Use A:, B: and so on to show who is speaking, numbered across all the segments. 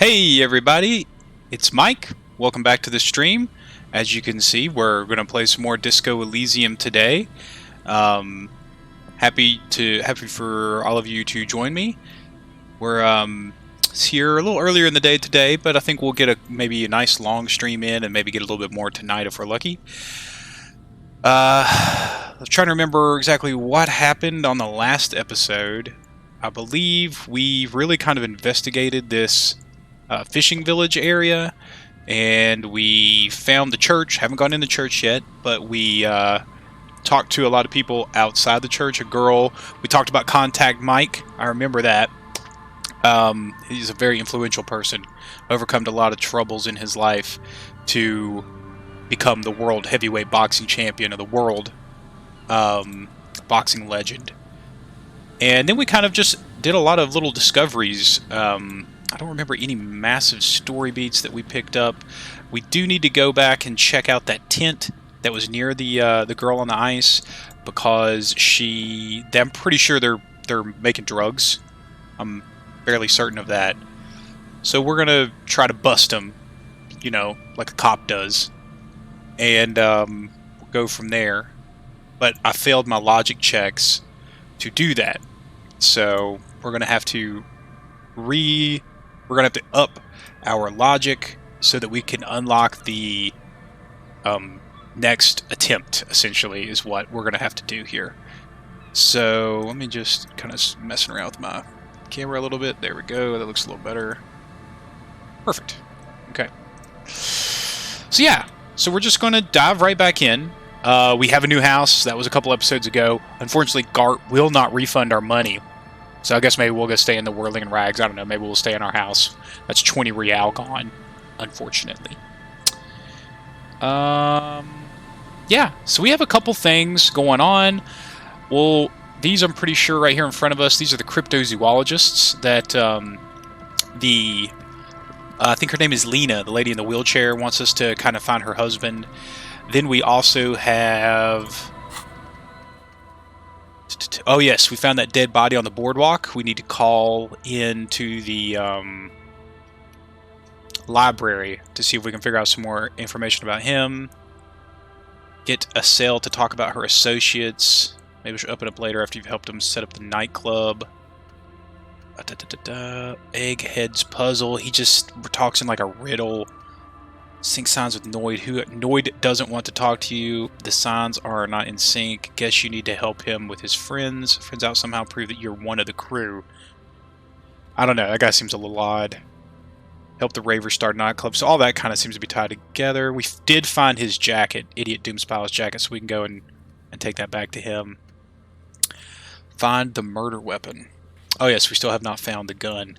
A: Hey everybody, it's Mike. Welcome back to the stream. As you can see, we're going to play some more Disco Elysium today. Um, happy for all of you to join me. We're here a little earlier in the day today, but I think we'll get maybe a nice long stream in and maybe get a little bit more tonight if we're lucky. I was trying to remember exactly what happened on the last episode. I believe we really kind of investigated this fishing village area, and we found the church. Haven't gone in the church yet, but we talked to a lot of people outside the church. A girl. We talked about Contact Mike. I remember that. He's a very influential person. Overcome a lot of troubles in his life to become the world heavyweight boxing champion of the world, boxing legend. And then we kind of just did a lot of little discoveries. I don't remember any massive story beats that we picked up. We do need to go back and check out that tent that was near the girl on the ice, because I'm pretty sure they're making drugs. I'm fairly certain of that. So we're gonna try to bust them, like a cop does, and go from there. But I failed my logic checks to do that, so we're gonna have to up our logic so that we can unlock the next attempt, essentially, is what we're going to have to do here. So let me just kind of messing around with my camera a little bit. There we go. That looks a little better. Perfect. Okay. So yeah. So we're just going to dive right back in. We have a new house. That was a couple episodes ago. Unfortunately, Gart will not refund our money. So I guess maybe we'll go stay in the Whirling and Rags. I don't know. Maybe we'll stay in our house. That's 20 real gone, unfortunately. Yeah. So we have a couple things going on. Well, these I'm pretty sure right here in front of us. These are the cryptozoologists that I think her name is Lena, the lady in the wheelchair, wants us to kind of find her husband. Then we also have... Oh yes, we found that dead body on the boardwalk. We need to call into the library to see if we can figure out some more information about him. Get a cell to talk about her associates. Maybe we should open up later after you've helped him set up the nightclub. Egghead's puzzle. He just talks in like a riddle. Sync signs with Noid. Noid doesn't want to talk to you. The signs are not in sync. Guess you need to help him with his friends. Friends out somehow prove that you're one of the crew. I don't know. That guy seems a little odd. Help the ravers start a nightclub. So all that kind of seems to be tied together. We did find his jacket, Idiot Doomspile's jacket, so we can go and take that back to him. Find the murder weapon. Oh yes, we still have not found the gun.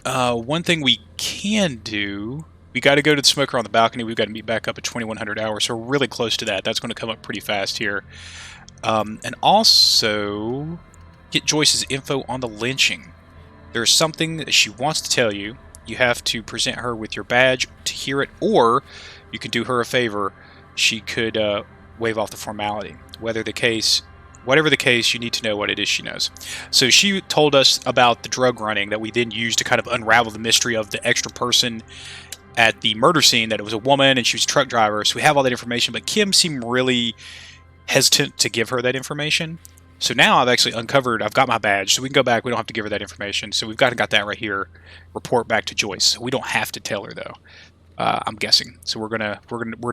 A: One thing we can do, we got to go to the smoker on the balcony. We've got to meet back up at 2100 hours, so we're really close to that. That's going to come up pretty fast here. And also get Joyce's info on the lynching. There's something that she wants to tell you. You have to present her with your badge to hear it, or you can do her a favor. She could waive off the formality. Whatever the case, you need to know what it is she knows. So she told us about the drug running that we then used to kind of unravel the mystery of the extra person at the murder scene, that it was a woman and she was a truck driver. So we have all that information, but Kim seemed really hesitant to give her that information. So now I've got my badge, so we can go back. We don't have to give her that information. So we've got that right here. Report back to Joyce. We don't have to tell her though. I'm guessing. So we're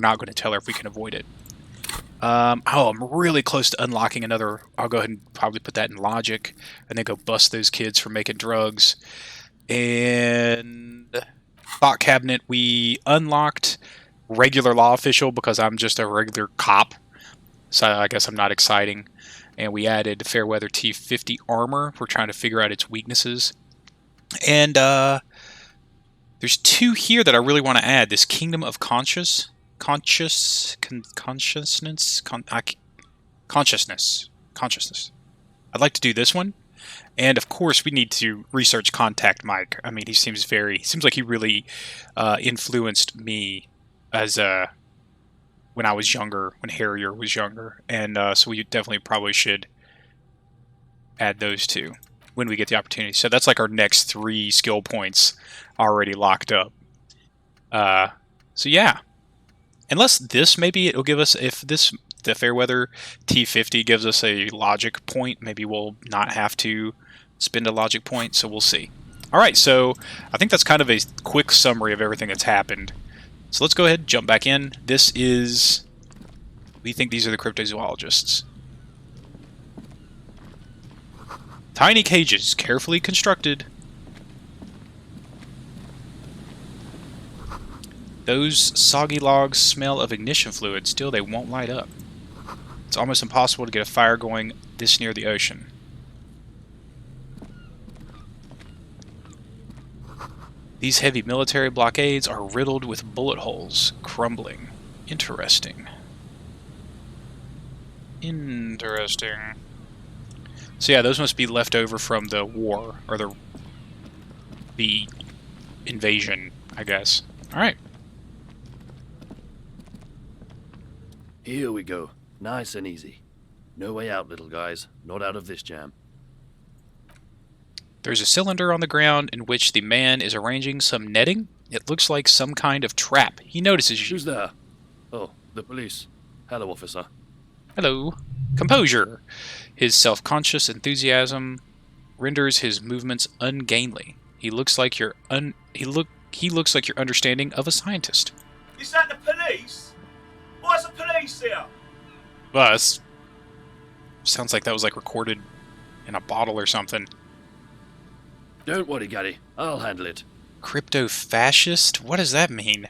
A: not gonna tell her if we can avoid it. I'm really close to unlocking another. I'll go ahead and probably put that in logic and then go bust those kids for making drugs. And thought cabinet, we unlocked regular law official because I'm just a regular cop. So I guess I'm not exciting. And we added Fairweather T50 armor. We're trying to figure out its weaknesses. And there's two here that I really want to add. This Kingdom of Consciousness. I'd like to do this one, and of course we need to research Contact Mike. I mean, he seems like he really influenced me as when I was younger, when Harrier was younger, and so we definitely probably should add those two. when we get the opportunity. So that's like our next 3 skill points already locked up. So yeah. Unless this, maybe it'll give us, if this, the Fairweather T50 gives us a logic point, maybe we'll not have to spend a logic point, so we'll see. Alright, so I think that's kind of a quick summary of everything that's happened. So let's go ahead and jump back in. This is... we think these are the cryptozoologists. Tiny cages, carefully constructed. Those soggy logs smell of ignition fluid, still they won't light up. It's almost impossible to get a fire going this near the ocean. These heavy military blockades are riddled with bullet holes, crumbling. Interesting. Interesting. So yeah, those must be left over from the war, or the invasion, I guess. Alright.
B: Here we go. Nice and easy. No way out, little guys. Not out of this jam.
A: There's a cylinder on the ground in which the man is arranging some netting. It looks like some kind of trap. He notices you.
B: Who's there? Oh, the police. Hello, officer.
A: Hello. Composure. His self-conscious enthusiasm renders his movements ungainly. He looks like your understanding of a scientist.
C: Is that the police? Why's the police here?
A: Well, sounds like that was like recorded in a bottle or something.
B: Don't worry, Gary. I'll handle it.
A: Crypto-fascist? What does that mean?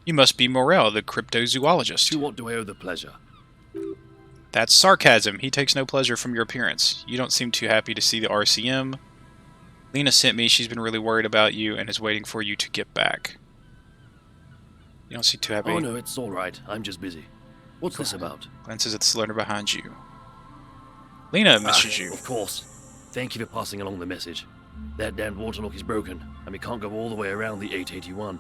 A: You must be Morel, the cryptozoologist.
B: To what do I owe the pleasure?
A: That's sarcasm. He takes no pleasure from your appearance. You don't seem too happy to see the RCM. Lena sent me. She's been really worried about you and is waiting for you to get back. You don't seem too happy.
B: Oh no, it's all right. I'm just busy. What's this about?
A: Glances at the cylinder behind you. Lena misses you.
B: Of course. Thank you for passing along the message. That damned waterlock is broken, and we can't go all the way around the 881.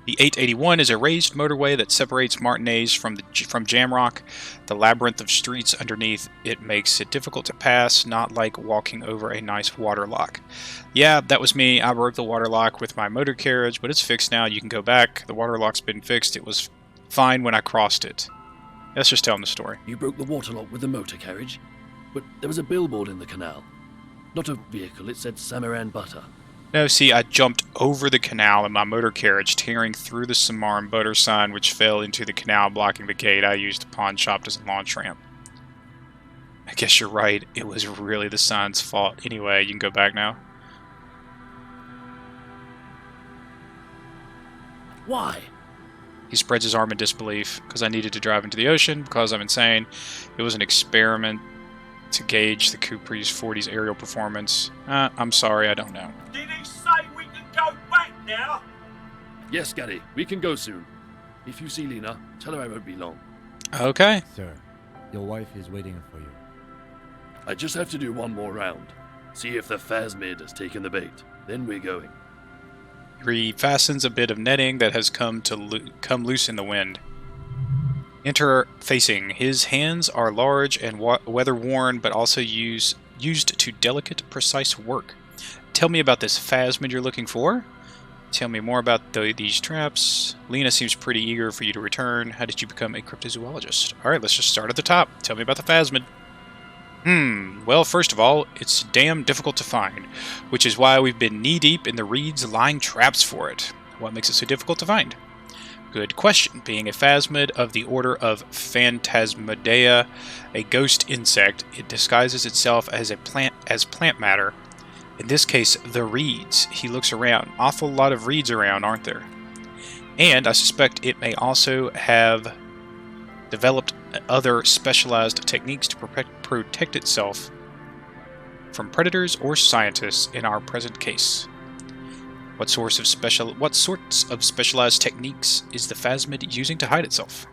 A: The 881 is a raised motorway that separates Martinez from Jamrock. The labyrinth of streets underneath it makes it difficult to pass, not like walking over a nice water lock. Yeah, that was me. I broke the water lock with my motor carriage, but it's fixed now. You can go back. The water lock's been fixed. It was fine when I crossed it. Let's just tell him the story.
B: You broke the water lock with the motor carriage? But there was a billboard in the canal. Not a vehicle, it said Samaran Butter.
A: No, see, I jumped over the canal in my motor carriage, tearing through the Samaran Butter sign, which fell into the canal, blocking the gate I used to pawn shop as a launch ramp. I guess you're right. It was really the sign's fault. Anyway, you can go back now.
B: Why?
A: He spreads his arm in disbelief. Because I needed to drive into the ocean. Because I'm insane. It was an experiment to gauge the Cupre's 40's aerial performance. I'm sorry, I don't know.
C: Did he say we can go back now?
B: Yes, Gary, we can go soon. If you see Lena, tell her I won't be long.
A: Okay.
D: Sir, your wife is waiting for you.
B: I just have to do one more round. See if the phasmid has taken the bait. Then we're going.
A: He fastens a bit of netting that has come loose in the wind. Interfacing. His hands are large and weather-worn, but also used to delicate, precise work. Tell me about this phasmid you're looking for. Tell me more about these traps. Lena seems pretty eager for you to return. How did you become a cryptozoologist? Alright, let's just start at the top. Tell me about the phasmid. Well, first of all, it's damn difficult to find, which is why we've been knee-deep in the reeds lying traps for it. What makes it so difficult to find? Good question. Being a phasmid of the order of Phantasmodea, a ghost insect, it disguises itself as plant matter. In this case, the reeds. He looks around. Awful lot of reeds around, aren't there? And I suspect it may also have developed other specialized techniques to protect itself from predators or scientists in our present case. What sorts of specialized techniques is the phasmid using to hide itself?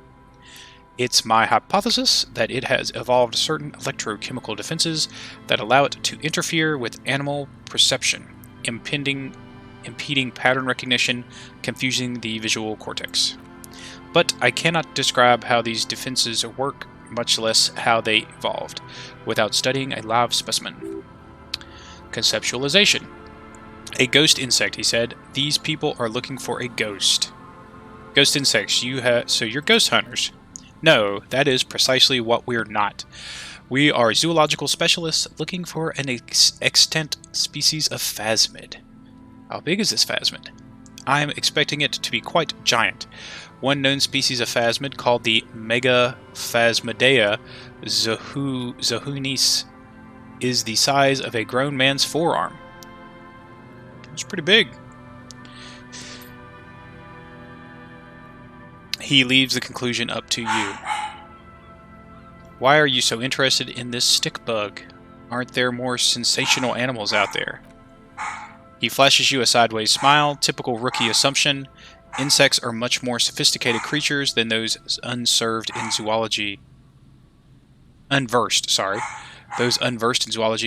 A: It's my hypothesis that it has evolved certain electrochemical defenses that allow it to interfere with animal perception, impeding pattern recognition, confusing the visual cortex. but I cannot describe how these defenses work, much less how they evolved, without studying a live specimen. Conceptualization. A ghost insect, he said. These people are looking for a ghost. Ghost insects, so you're ghost hunters. No, that is precisely what we're not. We are zoological specialists looking for an extant species of phasmid. How big is this phasmid? I'm expecting it to be quite giant. One known species of phasmid, called the Megaphasmidea zahunis, is the size of a grown man's forearm. It's pretty big. He leaves the conclusion up to you. Why are you so interested in this stick bug? Aren't there more sensational animals out there? He flashes you a sideways smile, typical rookie assumption. Insects are much more sophisticated creatures than those unversed in zoology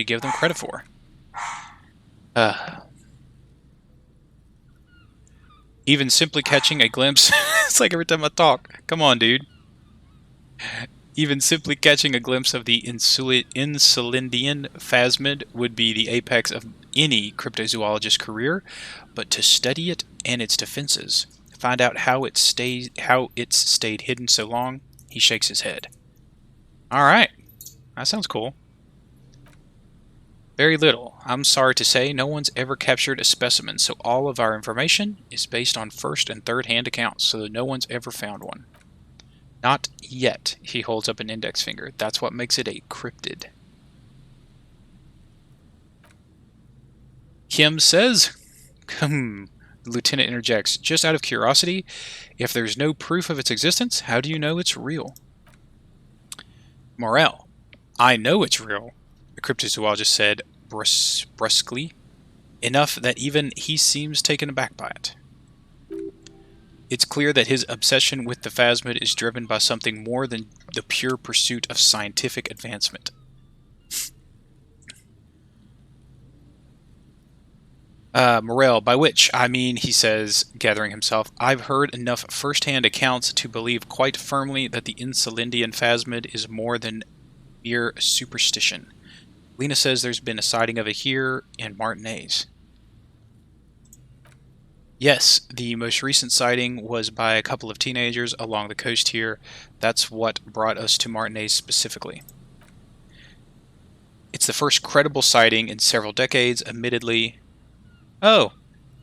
A: give them credit for. Even simply catching a glimpse... It's like every time I talk. Come on, dude. Even simply catching a glimpse of the Insulindian phasmid would be the apex of any cryptozoologist's career, but to study it and its defenses, find out how it's stayed hidden so long, he shakes his head. Alright. That sounds cool. Very little. I'm sorry to say, no one's ever captured a specimen, so all of our information is based on first and third hand accounts, so that no one's ever found one. Not yet. He holds up an index finger. That's what makes it a cryptid. Kim says, the lieutenant interjects, just out of curiosity, if there's no proof of its existence, how do you know it's real? Morel, I know it's real, the cryptozoologist said brusquely, enough that even he seems taken aback by it. It's clear that his obsession with the phasmid is driven by something more than the pure pursuit of scientific advancement. Morel, by which I mean, he says, gathering himself, I've heard enough first-hand accounts to believe quite firmly that the Insulindian phasmid is more than mere superstition. Lena says there's been a sighting of it here in Martinez. Yes, the most recent sighting was by a couple of teenagers along the coast here. That's what brought us to Martinez specifically. It's the first credible sighting in several decades, admittedly. Oh,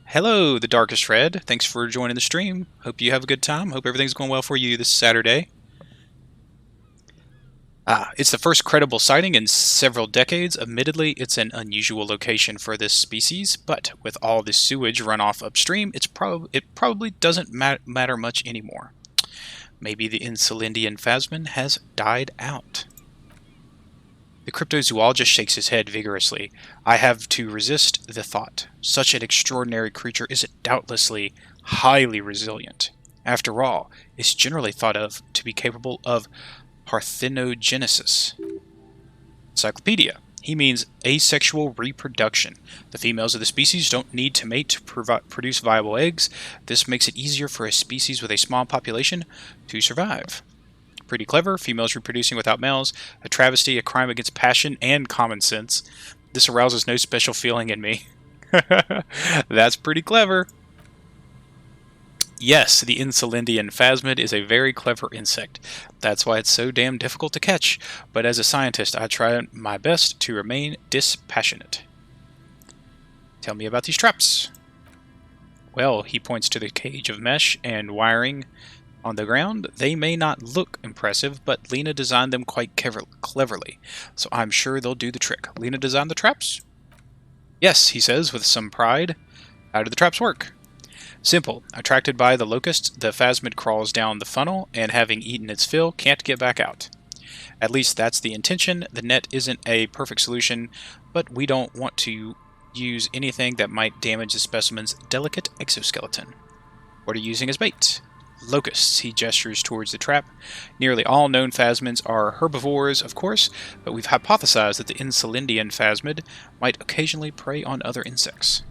A: hello, the Darkest Red. Thanks for joining the stream. Hope you have a good time. Hope everything's going well for you this Saturday. It's the first credible sighting in several decades. Admittedly, it's an unusual location for this species, but with all this sewage runoff upstream, it probably doesn't matter much anymore. Maybe the Insulindian phasmid has died out. The cryptozoologist shakes his head vigorously. I have to resist the thought. Such an extraordinary creature is doubtlessly highly resilient. After all, it's generally thought of to be capable of parthenogenesis. Encyclopedia. He means asexual reproduction. The females of the species don't need to mate to produce viable eggs. This makes it easier for a species with a small population to survive. Pretty clever. Females reproducing without males. A travesty, a crime against passion and common sense. This arouses no special feeling in me. That's pretty clever. Yes, the Insulindian phasmid is a very clever insect. That's why it's so damn difficult to catch. But as a scientist, I try my best to remain dispassionate. Tell me about these traps. Well, he points to the cage of mesh and wiring on the ground. They may not look impressive, but Lena designed them quite cleverly, so I'm sure they'll do the trick. Lena designed the traps? Yes, he says with some pride. How do the traps work? Simple. Attracted by the locusts, the phasmid crawls down the funnel, and having eaten its fill, can't get back out. At least that's the intention. The net isn't a perfect solution, but we don't want to use anything that might damage the specimen's delicate exoskeleton. What are you using as bait? Locusts. He gestures towards the trap. Nearly all known phasmids are herbivores, of course, but we've hypothesized that the Insulindian phasmid might occasionally prey on other insects.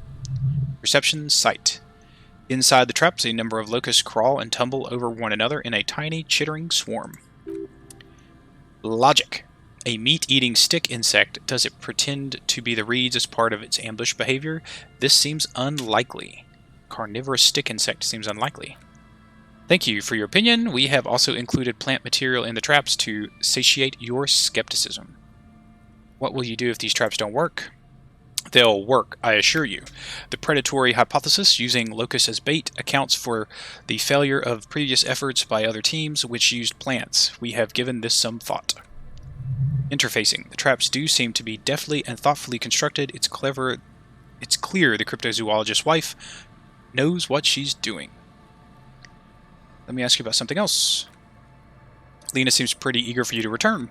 A: Perception, sight. Inside the traps, a number of locusts crawl and tumble over one another in a tiny, chittering swarm. Logic. A meat-eating stick insect. Does it pretend to be the reeds as part of its ambush behavior? This seems unlikely. Carnivorous stick insect seems unlikely. Thank you for your opinion. We have also included plant material in the traps to satiate your skepticism. What will you do if these traps don't work? They'll work, I assure you. The predatory hypothesis, using locusts as bait, accounts for the failure of previous efforts by other teams which used plants. We have given this some thought. Interfacing. The traps do seem to be deftly and thoughtfully constructed. It's clear the cryptozoologist's wife knows what she's doing. Let me ask you about something else. Lena seems pretty eager for you to return.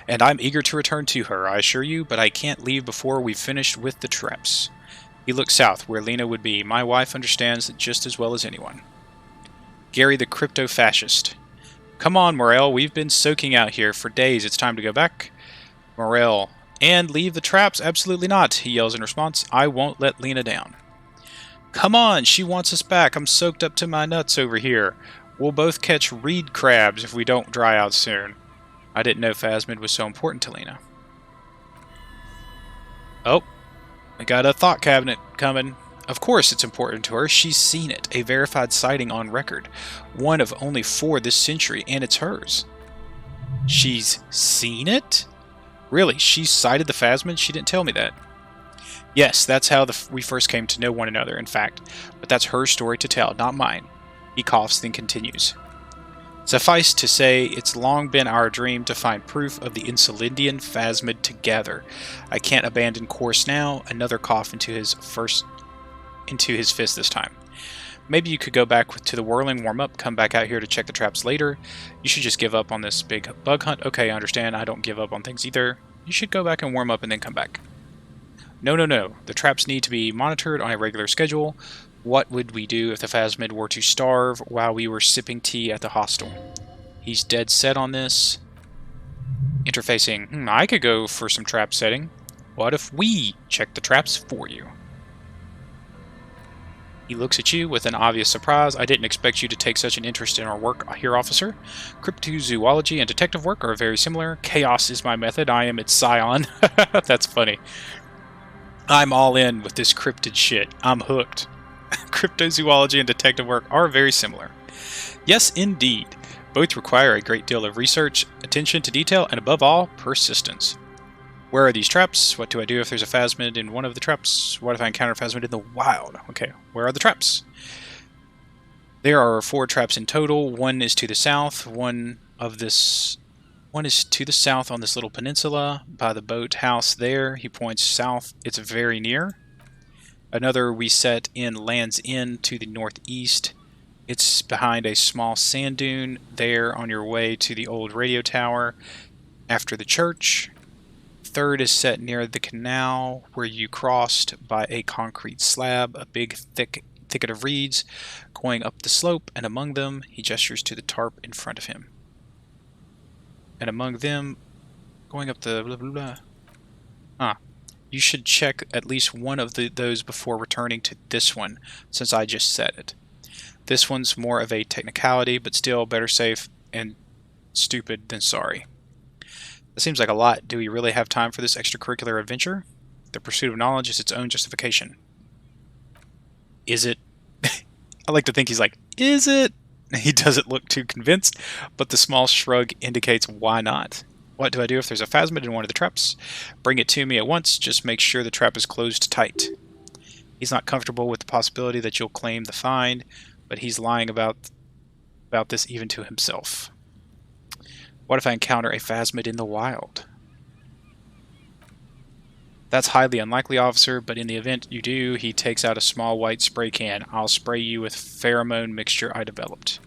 A: And I'm eager to return to her, I assure you, but I can't leave before we've finished with the traps. He looks south, where Lena would be. My wife understands it just as well as anyone. Gary the crypto-fascist. Come on, Morel, we've been soaking out here for days. It's time to go back. Morel. And leave the traps? Absolutely not, he yells in response. I won't let Lena down. Come on, she wants us back. I'm soaked up to my nuts over here. We'll both catch reed crabs if we don't dry out soon. I didn't know Phasmid was so important to Lena. Oh, we got a thought cabinet coming. Of course it's important to her. She's seen it. A verified sighting on record. One of only 4 this century, and it's hers. She's seen it? Really? She sighted the Phasmid? She didn't tell me that. Yes, that's how we first came to know one another, in fact. But that's her story to tell, not mine. He coughs, then continues. Suffice to say, it's long been our dream to find proof of the Insulindian Phasmid together. I can't abandon course now. Another cough into his fist this time. Maybe you could go back to the whirling warm-up, come back out here to check the traps later. You should just give up on this big bug hunt. Okay, I understand. I don't give up on things either. You should go back and warm up and then come back. No. The traps need to be monitored on a regular schedule. What would we do if the Phasmid were to starve while we were sipping tea at the hostel? He's dead set on this. Interfacing. I could go for some trap setting. What if we check the traps for you? He looks at you with an obvious surprise. I didn't expect you to take such an interest in our work here, officer. Cryptozoology and detective work are very similar. Chaos is my method. I am its scion. That's funny. I'm all in with this cryptid shit. I'm hooked. Cryptozoology and detective work are very similar. Yes, indeed. Both require a great deal of research, attention to detail, and above all, persistence. Where are these traps? What do I do if there's a Phasmid in one of the traps? What if I encounter a Phasmid in the wild? Okay, where are the traps? There are 4 traps in total. One is to the south. One is to the south on this little peninsula by the boathouse there. He points south. It's very near. Another we set in Land's End to the northeast. It's behind a small sand dune there on your way to the old radio tower after the church. Third is set near the canal where you crossed by a concrete slab, a big thicket of reeds going up the slope, and among them, he gestures to the tarp in front of him. And among them, going up the blah blah blah. You should check at least one of those before returning to this one, since I just said it. This one's more of a technicality, but still better safe and stupid than sorry. That seems like a lot. Do we really have time for this extracurricular adventure? The pursuit of knowledge is its own justification. Is it? I like to think he's like, is it? He doesn't look too convinced, but the small shrug indicates why not. What do I do if there's a Phasmid in one of the traps? Bring it to me at once. Just make sure the trap is closed tight. He's not comfortable with the possibility that you'll claim the find, but he's lying about this even to himself. What if I encounter a Phasmid in the wild? That's highly unlikely, officer, but in the event you do, he takes out a small white spray can. I'll spray you with pheromone mixture I developed.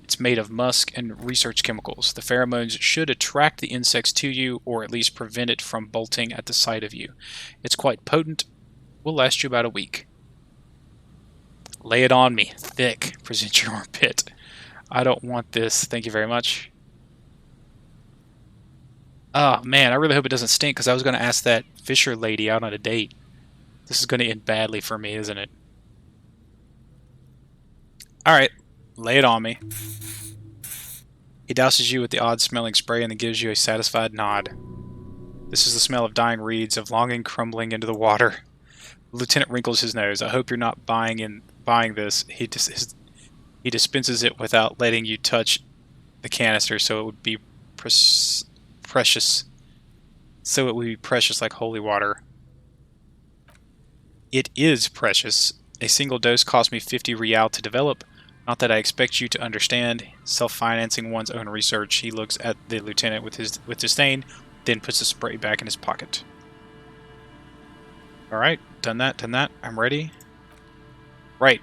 A: It's made of musk and research chemicals. The pheromones should attract the insects to you, or at least prevent it from bolting at the sight of you. It's quite potent. Will last you about a week. Lay it on me. Thick. Present your armpit. I don't want this. Thank you very much. Oh, man, I really hope it doesn't stink, because I was going to ask that Fisher lady out on a date. This is going to end badly for me, isn't it? Alright, lay it on me. He douses you with the odd-smelling spray and then gives you a satisfied nod. This is the smell of dying reeds, of longing crumbling into the water. The lieutenant wrinkles his nose. I hope you're not buying this. He dispenses it without letting you touch the canister, so it would be precious. So it would be precious like holy water. It is precious. A single dose cost me 50 real to develop. Not that I expect you to understand. Self-financing one's own research. He looks at the lieutenant with disdain, then puts the spray back in his pocket. Alright, done that. I'm ready. Right,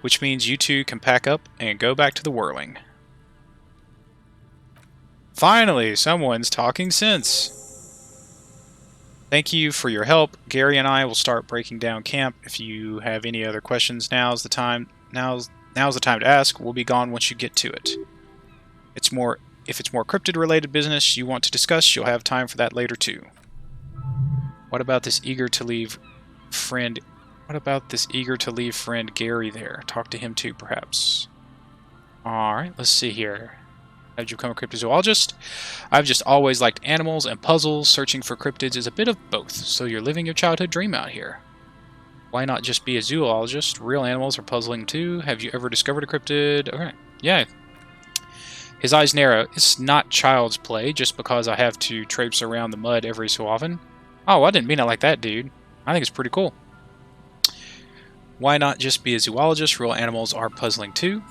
A: which means you two can pack up and go back to the whirling. Finally, someone's talking sense. Thank you for your help. Gary and I will start breaking down camp. If you have any other questions, now's the time to ask. We'll be gone once you get to it. If it's more cryptid-related business you want to discuss, you'll have time for that later too. What about this eager to leave friend Gary there? Talk to him too, perhaps. Alright, let's see here. How did you become a cryptozoologist? I've just always liked animals and puzzles. Searching for cryptids is a bit of both, so you're living your childhood dream out here. Why not just be a zoologist? Real animals are puzzling too. Have you ever discovered a cryptid? Okay, yeah. His eyes narrow. It's not child's play just because I have to traipse around the mud every so often. Oh, I didn't mean it like that, dude. I think it's pretty cool. Why not just be a zoologist? Real animals are puzzling too.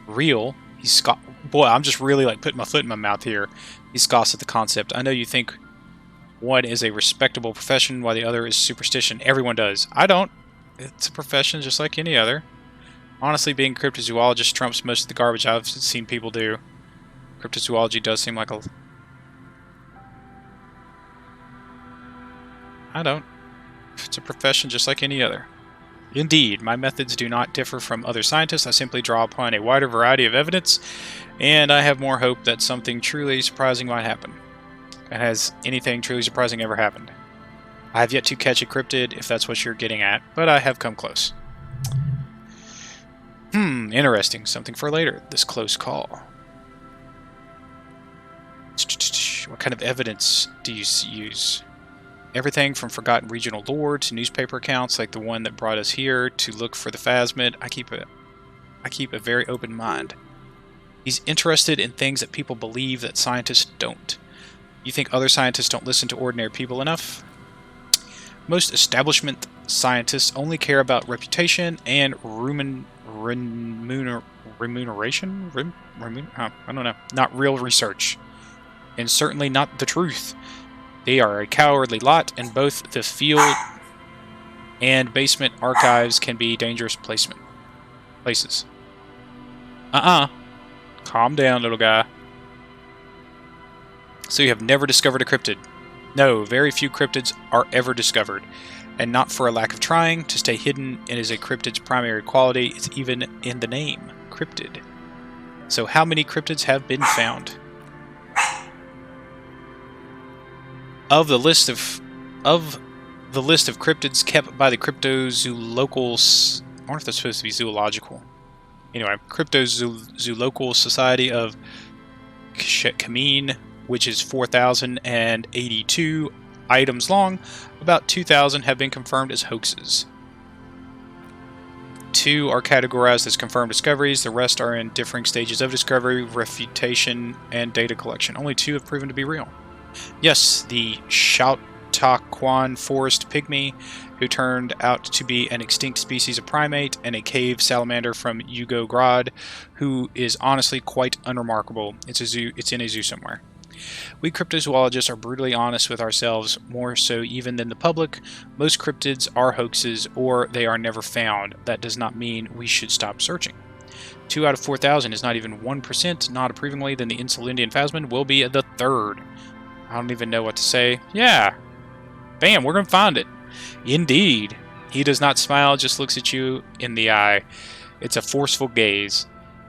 A: Real? Boy, I'm just really like putting my foot in my mouth here. He scoffs at the concept. I know you think one is a respectable profession while the other is superstition. Everyone does. I don't. It's a profession just like any other. Honestly, being a cryptozoologist trumps most of the garbage I've seen people do. Cryptozoology does seem like a... I don't. It's a profession just like any other. Indeed, my methods do not differ from other scientists. I simply draw upon a wider variety of evidence, and I have more hope that something truly surprising might happen. And has anything truly surprising ever happened? I have yet to catch a cryptid, if that's what you're getting at, but I have come close. Interesting. Something for later. This close call. What kind of evidence do you use? Everything from forgotten regional lore to newspaper accounts like the one that brought us here to look for the phasmid. I keep a very open mind. He's interested in things that people believe that scientists don't. You think other scientists don't listen to ordinary people enough? Most establishment scientists only care about reputation and remuneration? I don't know. Not real research. And certainly not the truth. They are a cowardly lot, and both the field and basement archives can be dangerous places. Calm down, little guy. So you have never discovered a cryptid? No, very few cryptids are ever discovered. And not for a lack of trying. To stay hidden is a cryptid's primary quality. It's even in the name, cryptid. So how many cryptids have been found? Of the list of cryptids kept by the Cryptozoolocal... I wonder if that's supposed to be zoological. Anyway, Cryptozoolocal Society of Kameen, which is 4,082 items long, about 2,000 have been confirmed as hoaxes. 2 are categorized as confirmed discoveries. The rest are in differing stages of discovery, refutation, and data collection. Only 2 have proven to be real. Yes, the Chautauquan forest pygmy, who turned out to be an extinct species of primate, and a cave salamander from Yugograd, who is honestly quite unremarkable. It's in a zoo somewhere. We cryptozoologists are brutally honest with ourselves, more so even than the public. Most cryptids are hoaxes, or they are never found. That does not mean we should stop searching. 2 out of 4,000 is not even 1%. Not approvingly, then the Insulindian phasmid will be the 3rd. I don't even know what to say. Yeah. Bam, we're going to find it. Indeed. He does not smile, just looks at you in the eye. It's a forceful gaze.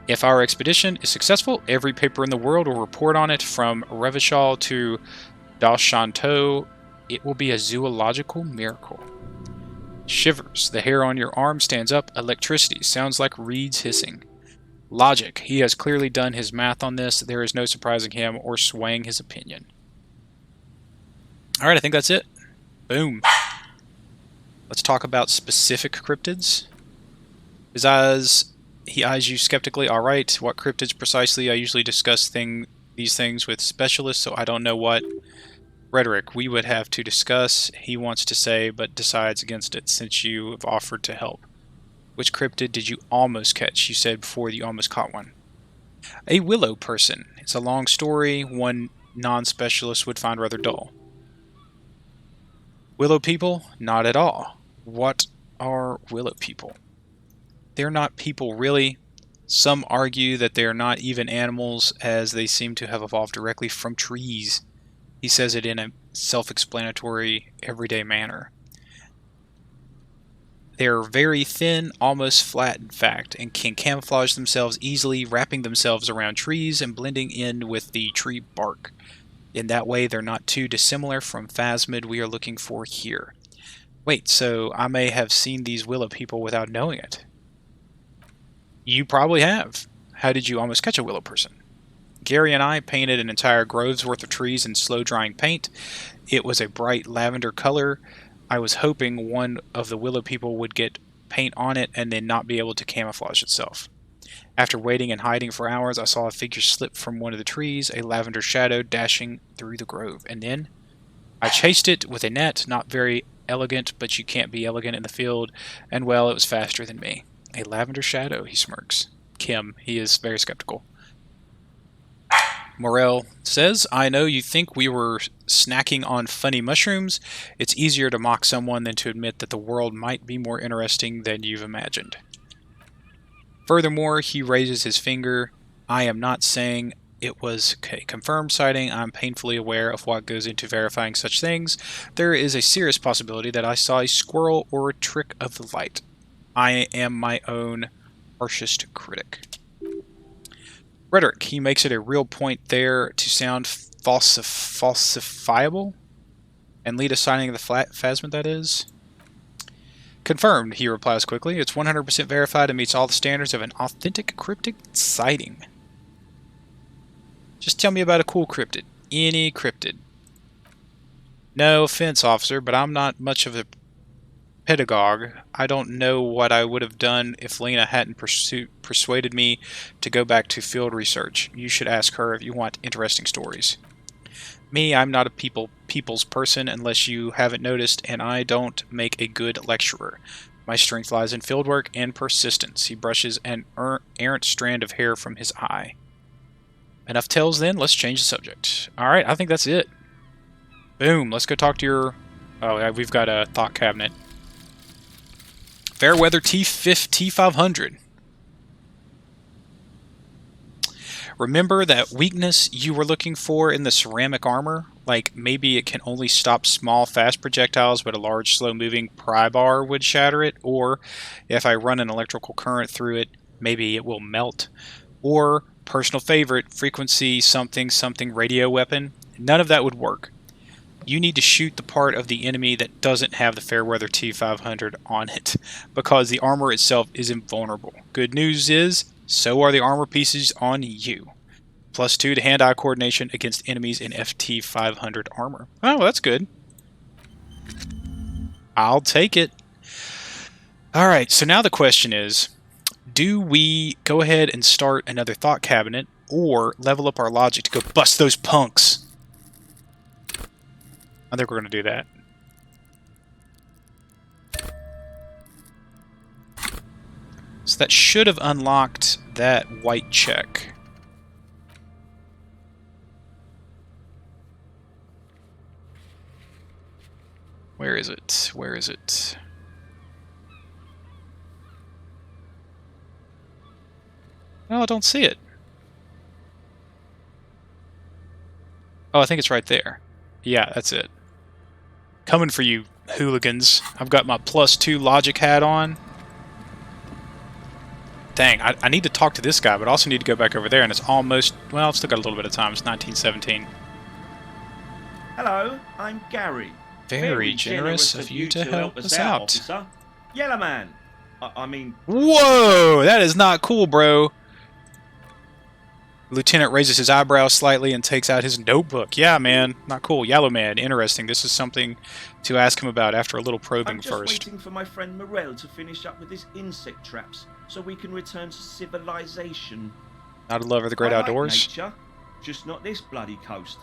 A: If our expedition is successful, every paper in the world will report on it, from Revachol to Dachanteau. It will be a zoological miracle. Shivers. The hair on your arm stands up. Electricity. Sounds like reeds hissing. Logic. He has clearly done his math on this. There is no surprising him or swaying his opinion. Alright, I think that's it. Boom. Let's talk about specific cryptids. He eyes you skeptically. Alright, what cryptids precisely? I usually discuss these things with specialists, so I don't know what rhetoric we would have to discuss. He wants to say, but decides against it since you have offered to help. Which cryptid did you almost catch? You said before that you almost caught one. A willow person. It's a long story, one non-specialist would find rather dull. Willow people? Not at all. What are willow people? They're not people, really. Some argue that they are not even animals, as they seem to have evolved directly from trees. He says it in a self-explanatory, everyday manner. They are very thin, almost flat in fact, and can camouflage themselves easily, wrapping themselves around trees and blending in with the tree bark. In that way, they're not too dissimilar from phasmid we are looking for here. Wait, so I may have seen these willow people without knowing it. You probably have. How did you almost catch a willow person? Gary and I painted an entire grove's worth of trees in slow-drying paint. It was a bright lavender color. I was hoping one of the willow people would get paint on it and then not be able to camouflage itself. After waiting and hiding for hours, I saw a figure slip from one of the trees, a lavender shadow dashing through the grove. And then I chased it with a net, not very elegant, but you can't be elegant in the field, and well, it was faster than me. A lavender shadow, he smirks. Kim, he is very skeptical. Morel says, I know you think we were snacking on funny mushrooms. It's easier to mock someone than to admit that the world might be more interesting than you've imagined. Furthermore, he raises his finger. I am not saying it was a confirmed sighting. I'm painfully aware of what goes into verifying such things. There is a serious possibility that I saw a squirrel or a trick of the light. I am my own harshest critic. Rhetoric. He makes it a real point there to sound falsifiable and lead a signing of the phasmid, that is. Confirmed, he replies quickly. It's 100% verified and meets all the standards of an authentic cryptid sighting. Just tell me about a cool cryptid. Any cryptid. No offense, officer, but I'm not much of a pedagogue. I don't know what I would have done if Lena hadn't persuaded me to go back to field research. You should ask her if you want interesting stories. Me, I'm not a people's person unless you haven't noticed, and I don't make a good lecturer. My strength lies in fieldwork and persistence. He brushes an errant strand of hair from his eye. Enough tales then, let's change the subject. Alright, I think that's it. Boom, let's go talk to your... Oh, yeah, we've got a thought cabinet. Fairweather T500. Remember that weakness you were looking for in the ceramic armor? Like maybe it can only stop small fast projectiles, but a large slow-moving pry bar would shatter it? Or if I run an electrical current through it, maybe it will melt? Or, personal favorite, frequency something something radio weapon? None of that would work. You need to shoot the part of the enemy that doesn't have the Fairweather T500 on it, because the armor itself is invulnerable. Good news is, so are the armor pieces on you. +2 to hand-eye coordination against enemies in FT500 armor. Oh, that's good. I'll take it. Alright, so now the question is, do we go ahead and start another thought cabinet, or level up our logic to go bust those punks? I think we're going to do that. So that should have unlocked that white check. Where is it? Where is it? No, I don't see it. Oh, I think it's right there. Yeah, that's it. Coming for you, hooligans. I've got my +2 logic hat on. Dang, I need to talk to this guy, but I also need to go back over there, and it's almost... Well, I've still got a little bit of time. It's 1917.
C: Hello, I'm Gary.
A: Very generous of you to help us out.
C: Officer. Yellow man. I mean,
A: Whoa! That is not cool, bro. Lieutenant raises his eyebrows slightly and takes out his notebook. Yeah, man. Not cool. Yellow man. Interesting. This is something to ask him about after a little probing
C: I'm just
A: first.
C: waiting for my friend Morel to finish up with his insect traps so we can return to civilization.
A: Not a lover of the great
C: I
A: outdoors?
C: like nature, just not this bloody coast.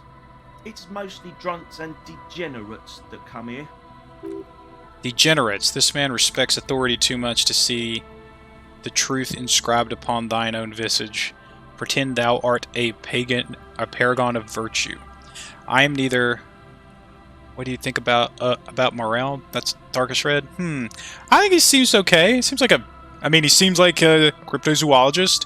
C: It's mostly drunks and degenerates that come here.
A: Degenerates. This man respects authority too much to see the truth inscribed upon thine own visage. Pretend thou art a paragon of virtue. I am neither. What do you think about Morel? That's darkest red. I think he seems okay. He seems like he seems like a cryptozoologist,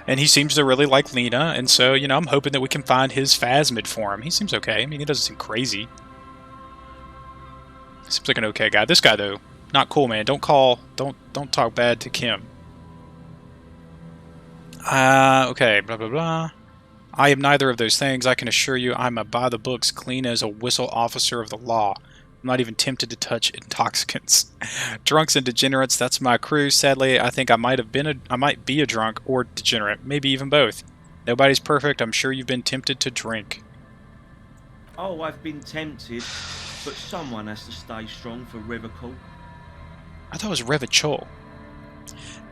A: and he seems to really like Lena. And so, I'm hoping that we can find his phasmid for him. He seems okay. I mean, he doesn't seem crazy. Seems like an okay guy. This guy though, not cool, man. Don't talk bad to Kim. Okay, blah, blah, blah. I am neither of those things. I can assure you I'm a by-the-books, clean as a whistle officer of the law. I'm not even tempted to touch intoxicants. Drunks and degenerates, that's my crew. Sadly, I think I might be a drunk or degenerate. Maybe even both. Nobody's perfect. I'm sure you've been tempted to drink.
C: Oh, I've been tempted, but someone has to stay strong for Revachol.
A: I thought it was Revachol.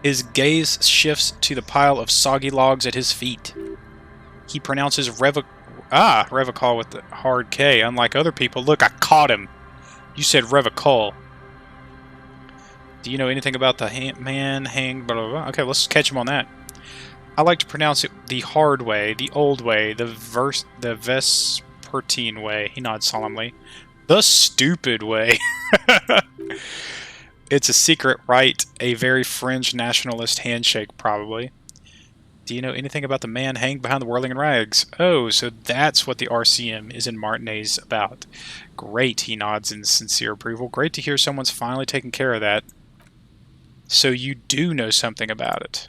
A: His gaze shifts to the pile of soggy logs at his feet. He pronounces Revachol with the hard K, unlike other people. Look, I caught him. You said Revachol. Do you know anything about the man hanged, blah, blah, blah? Okay, let's catch him on that. I like to pronounce it the hard way, the old way, the vespertine way. He nods solemnly. The stupid way. It's a secret rite, a very fringe nationalist handshake, probably. Do you know anything about the man hanged behind the whirling rags? Oh, so that's what the RCM is in Martinez about. Great, he nods in sincere approval. Great to hear someone's finally taking care of that. So you do know something about it.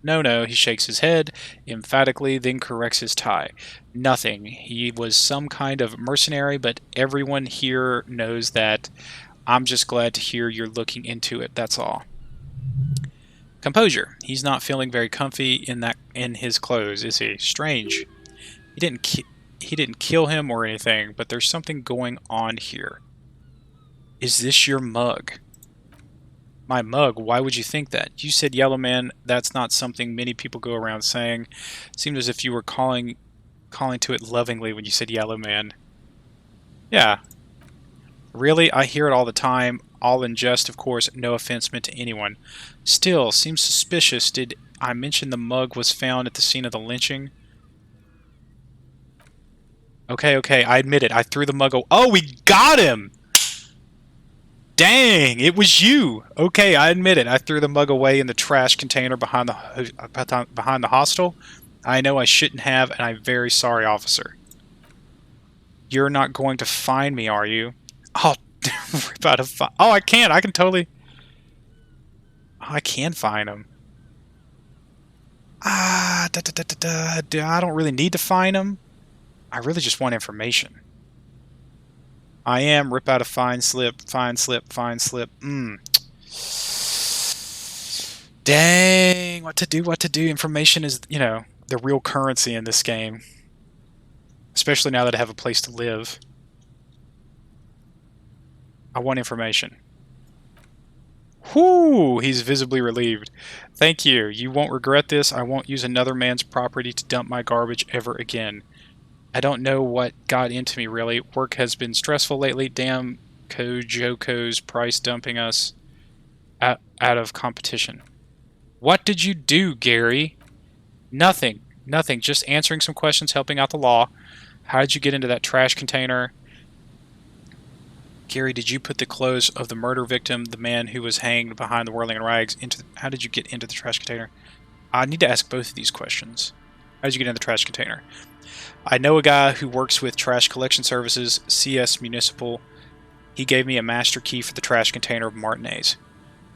A: No, he shakes his head emphatically, then corrects his tie. Nothing. He was some kind of mercenary, but everyone here knows that. I'm just glad to hear you're looking into it, that's all. Composure. He's not feeling very comfy in his clothes, is he? Strange. He didn't kill him or anything, but there's something going on here. Is this your mug? My mug? Why would you think that? You said yellow man. That's not something many people go around saying. It seemed as if you were calling to it lovingly when you said yellow man. Yeah. Really? I hear it all the time. All in jest, of course. No offense meant to anyone. Still, seems suspicious. Did I mention the mug was found at the scene of the lynching? Okay, I admit it. I threw the mug away. Oh, we got him! Dang, it was you! Okay, I admit it. I threw the mug away in the trash container behind the hostel. I know I shouldn't have, and I'm very sorry, officer. You're not going to find me, are you? Oh, rip out of oh, I can't. I can totally. Oh, I can find him. I don't really need to find him. I really just want information. I am rip out a fine slip. Dang, what to do. Information is, the real currency in this game. Especially now that I have a place to live. I want information. Whoo! He's visibly relieved. Thank you. You won't regret this. I won't use another man's property to dump my garbage ever again. I don't know what got into me, really. Work has been stressful lately. Damn Kojoko's price dumping us out of competition. What did you do, Gary? Nothing. Just answering some questions, helping out the law. How did you get into that trash container? Gary, did you put the clothes of the murder victim, the man who was hanged behind the whirling rags, how did you get into the trash container? I need to ask both of these questions. How did you get into the trash container? I know a guy who works with trash collection services, CS Municipal. He gave me a master key for the trash container of Martinez.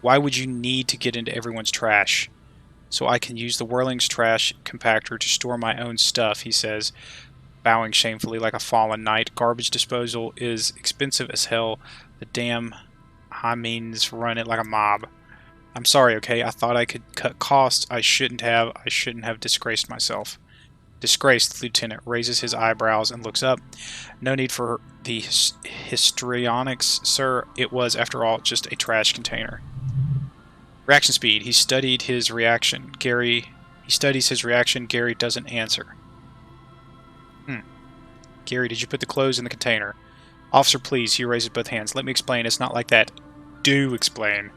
A: Why would you need to get into everyone's trash? So I can use the Whirling's trash compactor to store my own stuff, he says, bowing shamefully like a fallen knight. Garbage disposal is expensive as hell. The damn I means run it like a mob. I'm sorry, okay? I thought I could cut costs. I shouldn't have. I shouldn't have disgraced myself. Disgraced, the lieutenant raises his eyebrows and looks up. No need for the histrionics, sir. It was, after all, just a trash container. Reaction speed. He studied his reaction. He studies his reaction. Gary doesn't answer. Gary, did you put the clothes in the container? Officer, please. He raises both hands. Let me explain. It's not like that. Do explain.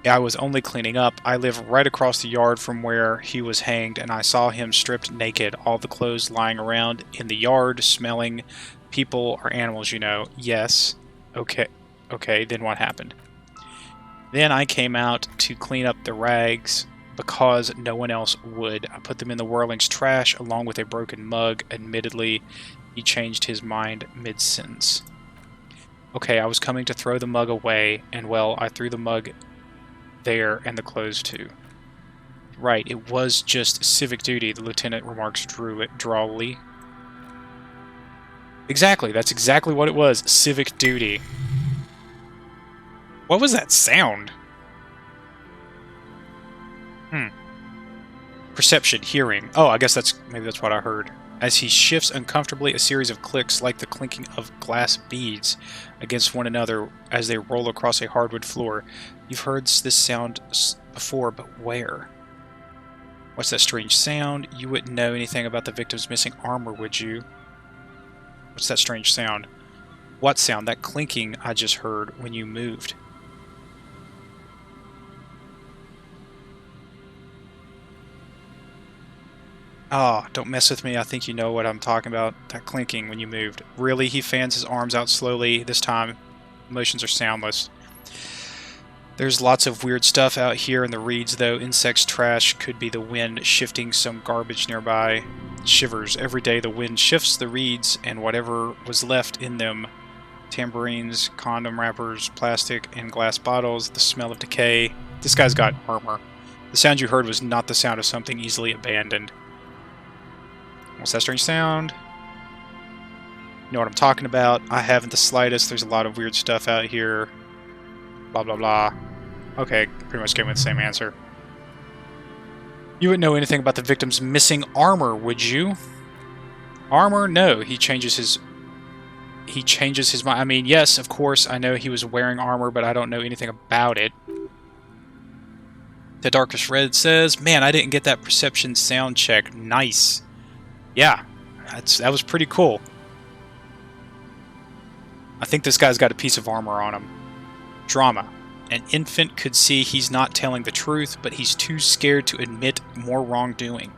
A: I was only cleaning up. I live right across the yard from where he was hanged, and I saw him stripped naked, all the clothes lying around in the yard, smelling people or animals, you know. Yes. Okay. Okay, then what happened? Then I came out to clean up the rags because no one else would. I put them in the whirling's trash along with a broken mug. Admittedly, he changed his mind mid-sentence. Okay, I was coming to throw the mug away, and well, I threw the mug there and the clothes too. Right, it was just civic duty, the lieutenant remarks drawly. Exactly, that's exactly what it was, civic duty. What was that sound? Perception, hearing. Oh, I guess maybe that's what I heard. As he shifts uncomfortably, a series of clicks like the clinking of glass beads against one another as they roll across a hardwood floor. You've heard this sound before, but where? What's that strange sound? You wouldn't know anything about the victim's missing armor, would you? What's that strange sound? What sound? That clinking I just heard when you moved. Oh, don't mess with me. I think you know what I'm talking about. That clinking when you moved. Really? He fans his arms out slowly. This time, motions are soundless. There's lots of weird stuff out here in the reeds, though. Insects, trash, could be the wind shifting some garbage nearby. Shivers. Every day the wind shifts the reeds and whatever was left in them. Tambourines, condom wrappers, plastic, and glass bottles. The smell of decay. This guy's got armor. The sound you heard was not the sound of something easily abandoned. What's that strange sound? You know what I'm talking about? I haven't the slightest. There's a lot of weird stuff out here. Blah, blah, blah. Okay, pretty much came with the same answer. You wouldn't know anything about the victim's missing armor, would you? Armor? No. He changes his mind. I mean, yes, of course, I know he was wearing armor, but I don't know anything about it. The Darkest Red says, man, I didn't get that perception sound check. Nice. Yeah, that was pretty cool. I think this guy's got a piece of armor on him. Drama. An infant could see he's not telling the truth, but he's too scared to admit more wrongdoing.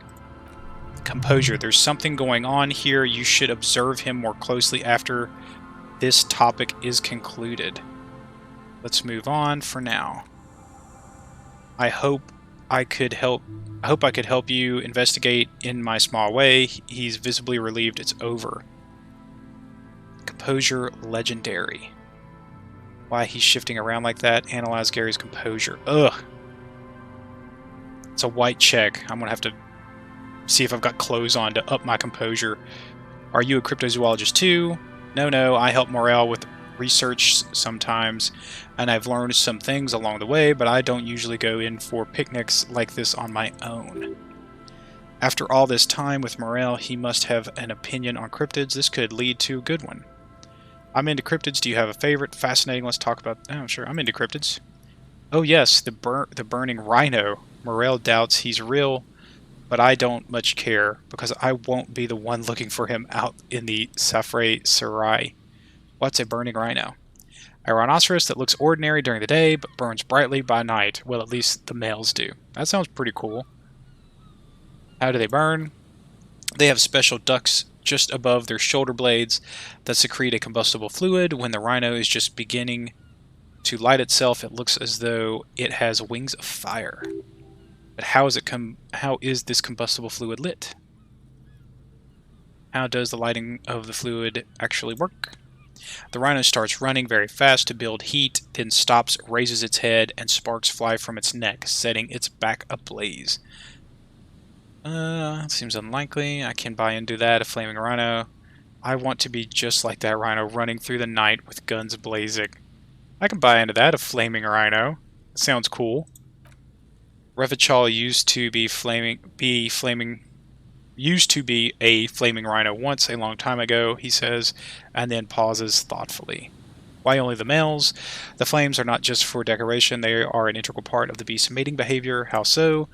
A: Composure. There's something going on here. You should observe him more closely after this topic is concluded. Let's move on for now. I hope I could help you investigate in my small way. He's visibly relieved it's over. Composure legendary. Why he's shifting around like that? Analyze Gary's composure. Ugh. It's a white check. I'm gonna have to see if I've got clothes on to up my composure. Are you a cryptozoologist too? No, I help Morel with research sometimes, and I've learned some things along the way, but I don't usually go in for picnics like this on my own. After all this time with Morel, he must have an opinion on cryptids. This could lead to a good one. I'm into cryptids. Do you have a favorite? Fascinating. Let's talk about... Oh, sure. I'm into cryptids. Oh, yes. The burning rhino. Morel doubts he's real, but I don't much care, because I won't be the one looking for him out in the Safre Sarai. What's a burning rhino? A rhinoceros that looks ordinary during the day, but burns brightly by night. Well, at least the males do. That sounds pretty cool. How do they burn? They have special ducts just above their shoulder blades that secrete a combustible fluid. When the rhino is just beginning to light itself, it looks as though it has wings of fire. But how is this combustible fluid lit? How does the lighting of the fluid actually work? The rhino starts running very fast to build heat, then stops, raises its head, and sparks fly from its neck, setting its back ablaze. Seems unlikely. I can buy into that. A flaming rhino. I want to be just like that rhino, running through the night with guns blazing. I can buy into that, a flaming rhino. Sounds cool. Revachol used to be a flaming rhino once, a long time ago, he says, and then pauses thoughtfully. Why only the males? The flames are not just for decoration, they are an integral part of the beast's mating behavior. How so?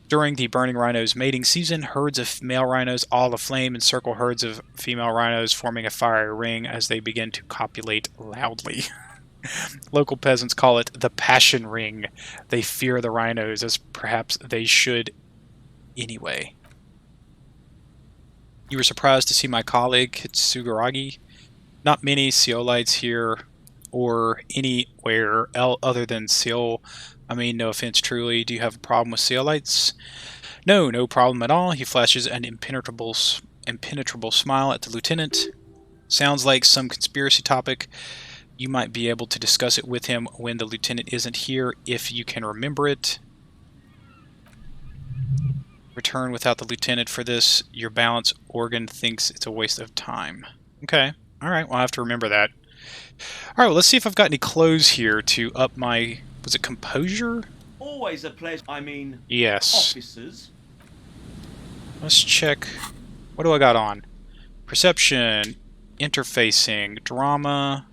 A: During the burning rhino's mating season, herds of male rhinos all aflame encircle herds of female rhinos, forming a fiery ring as they begin to copulate loudly. Local peasants call it the passion ring. They fear the rhinos, as perhaps they should anyway. You were surprised to see my colleague, Kitsugaragi? Not many Seolites here, or anywhere other than Seoul. I mean, no offense truly. Do you have a problem with Seolites? No, no problem at all. He flashes an impenetrable smile at the lieutenant. Sounds like some conspiracy topic. You might be able to discuss it with him when the lieutenant isn't here, if you can remember it. Return without the lieutenant for this. Your balance organ thinks it's a waste of time. Okay. Alright, well, I'll have to remember that. Alright, well, let's see if I've got any clothes here to up my... Was it composure?
C: Always a pleasure. I mean,
A: Yes.
C: officers.
A: Let's check. What do I got on? Perception, interfacing, drama,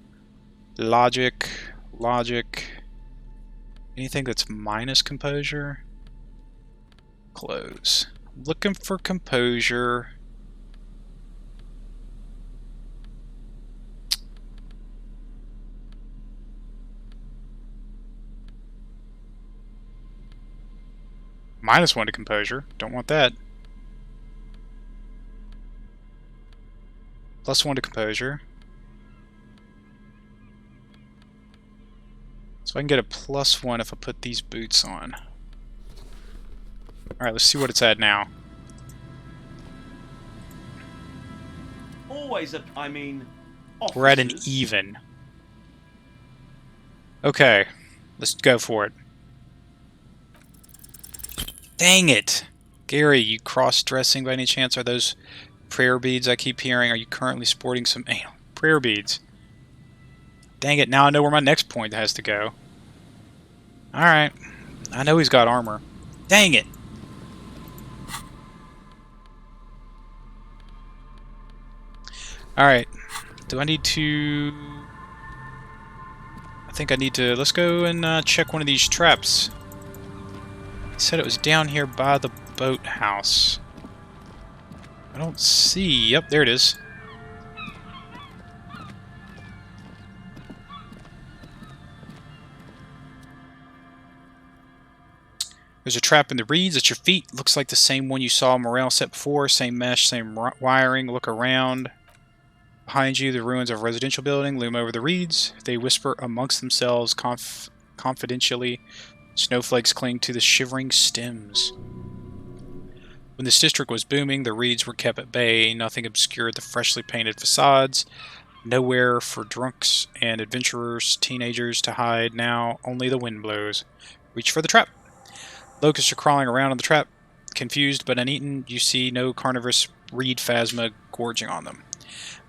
A: logic. Anything that's minus composure? Clothes. Looking for composure. -1 to composure. Don't want that. +1 to composure. So I can get a +1 if I put these boots on. Alright, let's see what it's at now.
C: Always a... I mean, officers.
A: We're at an even. Okay, let's go for it. Dang it! Gary, you cross-dressing by any chance? Are those prayer beads I keep hearing? Are you currently sporting some prayer beads? Dang it, now I know where my next point has to go. Alright. I know he's got armor. Dang it! Alright. Do I need to... I think I need to... Let's go and check one of these traps. He said it was down here by the boathouse. I don't see... Yep, there it is. There's a trap in the reeds at your feet. Looks like the same one you saw Morel set before. Same mesh, same wiring. Look around. Behind you, the ruins of a residential building loom over the reeds. They whisper amongst themselves confidentially. Snowflakes cling to the shivering stems. When this district was booming, the reeds were kept at bay. Nothing obscured the freshly painted facades. Nowhere for drunks and adventurers, teenagers to hide. Now only the wind blows. Reach for the trap. Locusts are crawling around on the trap. Confused but uneaten, you see no carnivorous reed phasma gorging on them.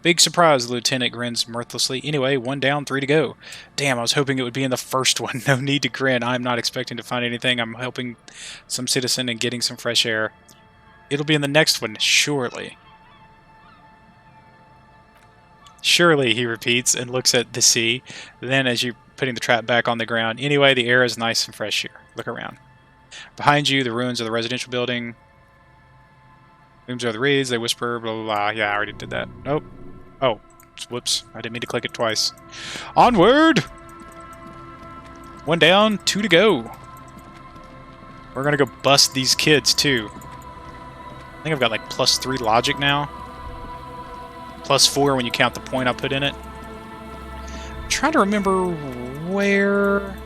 A: Big surprise, the lieutenant grins mirthlessly. Anyway, 1 down, 3 to go. Damn, I was hoping it would be in the first one. No need to grin. I'm not expecting to find anything. I'm helping some citizen and getting some fresh air. It'll be in the next one, surely. Surely, he repeats and looks at the sea. Then, as you're putting the trap back on the ground, anyway, the air is nice and fresh here. Look around. Behind you, the ruins of the residential building. Looms over the reeds, they whisper, blah, blah, blah. Yeah, I already did that. Nope. Oh, whoops. I didn't mean to click it twice. Onward! 1 down, 2 to go. We're gonna go bust these kids, too. I think I've got like +3 logic now. +4 when you count the point I put in it. I'm trying to remember where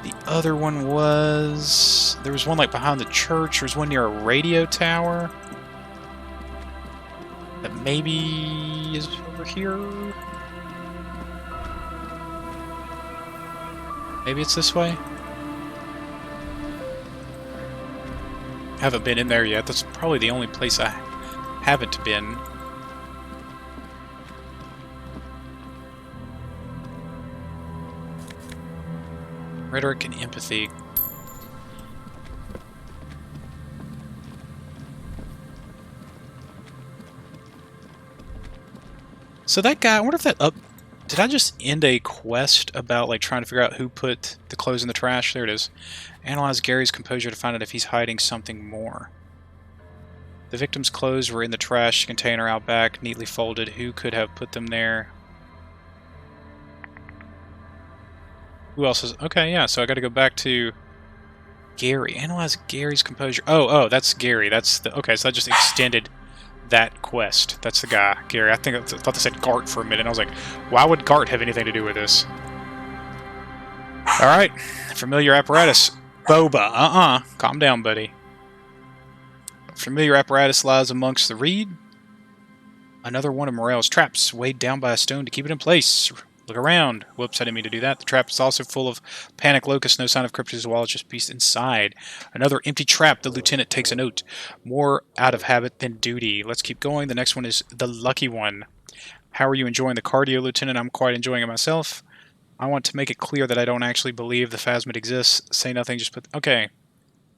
A: the other one was. There was one like behind the church. There was one near a radio tower. That maybe is over here. Maybe it's this way. Haven't been in there yet. That's probably the only place I haven't been. Rhetoric and empathy. So that guy, I wonder if that up... Did I just end a quest about, like, trying to figure out who put the clothes in the trash? There it is. Analyze Gary's composure to find out if he's hiding something more. The victim's clothes were in the trash container out back, neatly folded. Who could have put them there? Who else is... Okay, yeah, so I gotta go back to... Gary. Analyze Gary's composure. Oh, that's Gary. That's the... Okay, so I just extended... that quest. That's the guy, Gary. I thought they said Gart for a minute. I was like, why would Gart have anything to do with this? Alright. Familiar apparatus. Boba. Calm down, buddy. Familiar apparatus lies amongst the reed. Another one of Morel's traps, weighed down by a stone to keep it in place. Look around. Whoops, I didn't mean to do that. The trap is also full of panic locusts. No sign of cryptozoologist, just beast inside. Another empty trap. The lieutenant takes a note. More out of habit than duty. Let's keep going. The next one is the lucky one. How are you enjoying the cardio, Lieutenant? I'm quite enjoying it myself. I want to make it clear that I don't actually believe the phasmid exists. Say nothing, just put... Okay.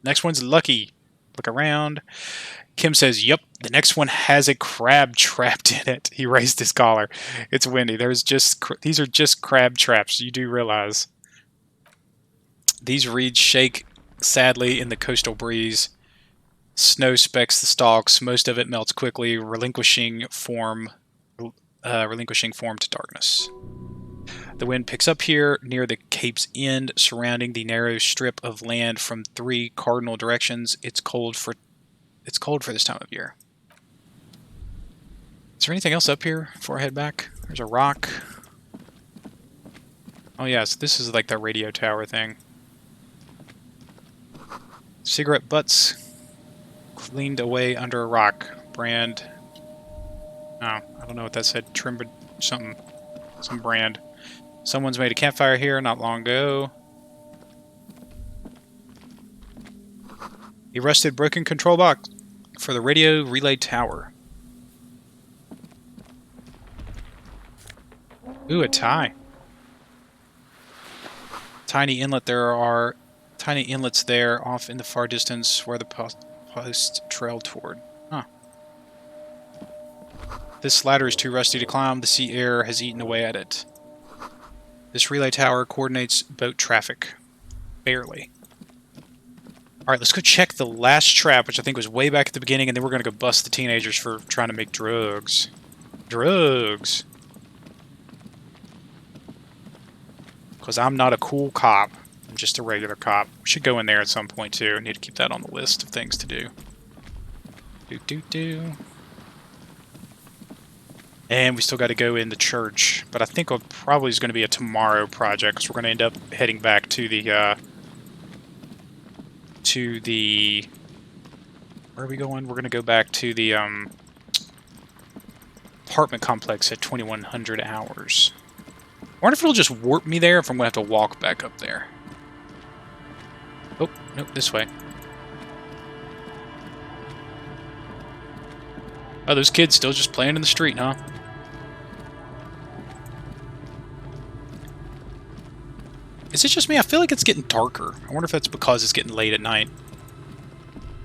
A: Next one's lucky. Look around. Kim says, yep, the next one has a crab trapped in it. He raised his collar. It's windy. These are just crab traps. You do realize. These reeds shake sadly in the coastal breeze. Snow specks the stalks. Most of it melts quickly, relinquishing form to darkness. The wind picks up here near the cape's end, surrounding the narrow strip of land from 3 cardinal directions. It's cold for this time of year. Is there anything else up here before I head back? There's a rock. Oh yes, this is like the radio tower thing. Cigarette butts cleaned away under a rock. Brand. Oh, I don't know what that said. Trimmed something. Some brand. Someone's made a campfire here not long ago. A rusted broken control box for the radio relay tower. Ooh, a tie. Tiny inlets there off in the far distance where the post trailed toward. Huh. This ladder is too rusty to climb. The sea air has eaten away at it. This relay tower coordinates boat traffic. Barely. Alright, let's go check the last trap, which I think was way back at the beginning, and then we're going to go bust the teenagers for trying to make drugs. Drugs! Because I'm not a cool cop. I'm just a regular cop. We should go in there at some point, too. I need to keep that on the list of things to do. And we still got to go in the church. But I think it probably is going to be a tomorrow project, because we're going to end up heading back to the... Where are we going? We're going to go back to the apartment complex at 2100 hours. I wonder if it'll just warp me there, if I'm going to have to walk back up there. Oh, nope, this way. Oh, those kids still just playing in the street, huh? Is it just me? I feel like it's getting darker. I wonder if that's because it's getting late at night.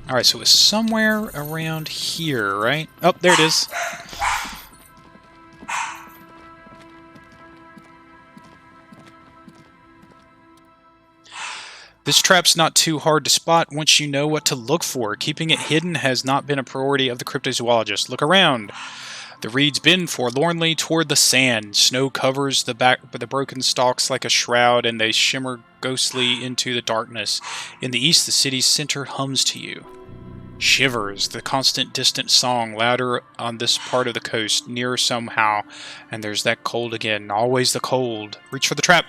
A: Alright, so it's somewhere around here, right? Oh, there it is. This trap's not too hard to spot once you know what to look for. Keeping it hidden has not been a priority of the cryptozoologist. Look around. The reeds bend forlornly toward the sand. Snow covers the broken stalks like a shroud, and they shimmer ghostly into the darkness. In the east, the city's center hums to you. Shivers, the constant distant song, louder on this part of the coast, nearer somehow. And there's that cold again, always the cold. Reach for the trap.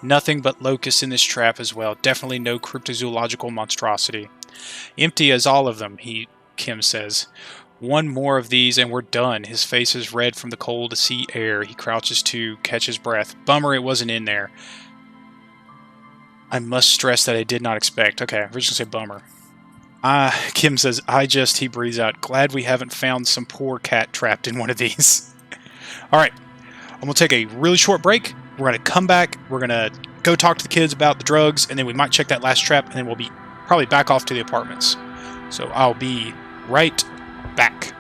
A: Nothing but locusts in this trap as well. Definitely no cryptozoological monstrosity. Empty as all of them, Kim says. One more of these and we're done. His face is red from the cold sea air. He crouches to catch his breath. Bummer it wasn't in there. I must stress that I did not expect. Okay, we're just gonna say bummer. Kim says, he breathes out. Glad we haven't found some poor cat trapped in one of these. Alright, I'm gonna take a really short break. We're gonna come back. We're gonna go talk to the kids about the drugs, and then we might check that last trap, and then we'll be probably back off to the apartments. So I'll be right back.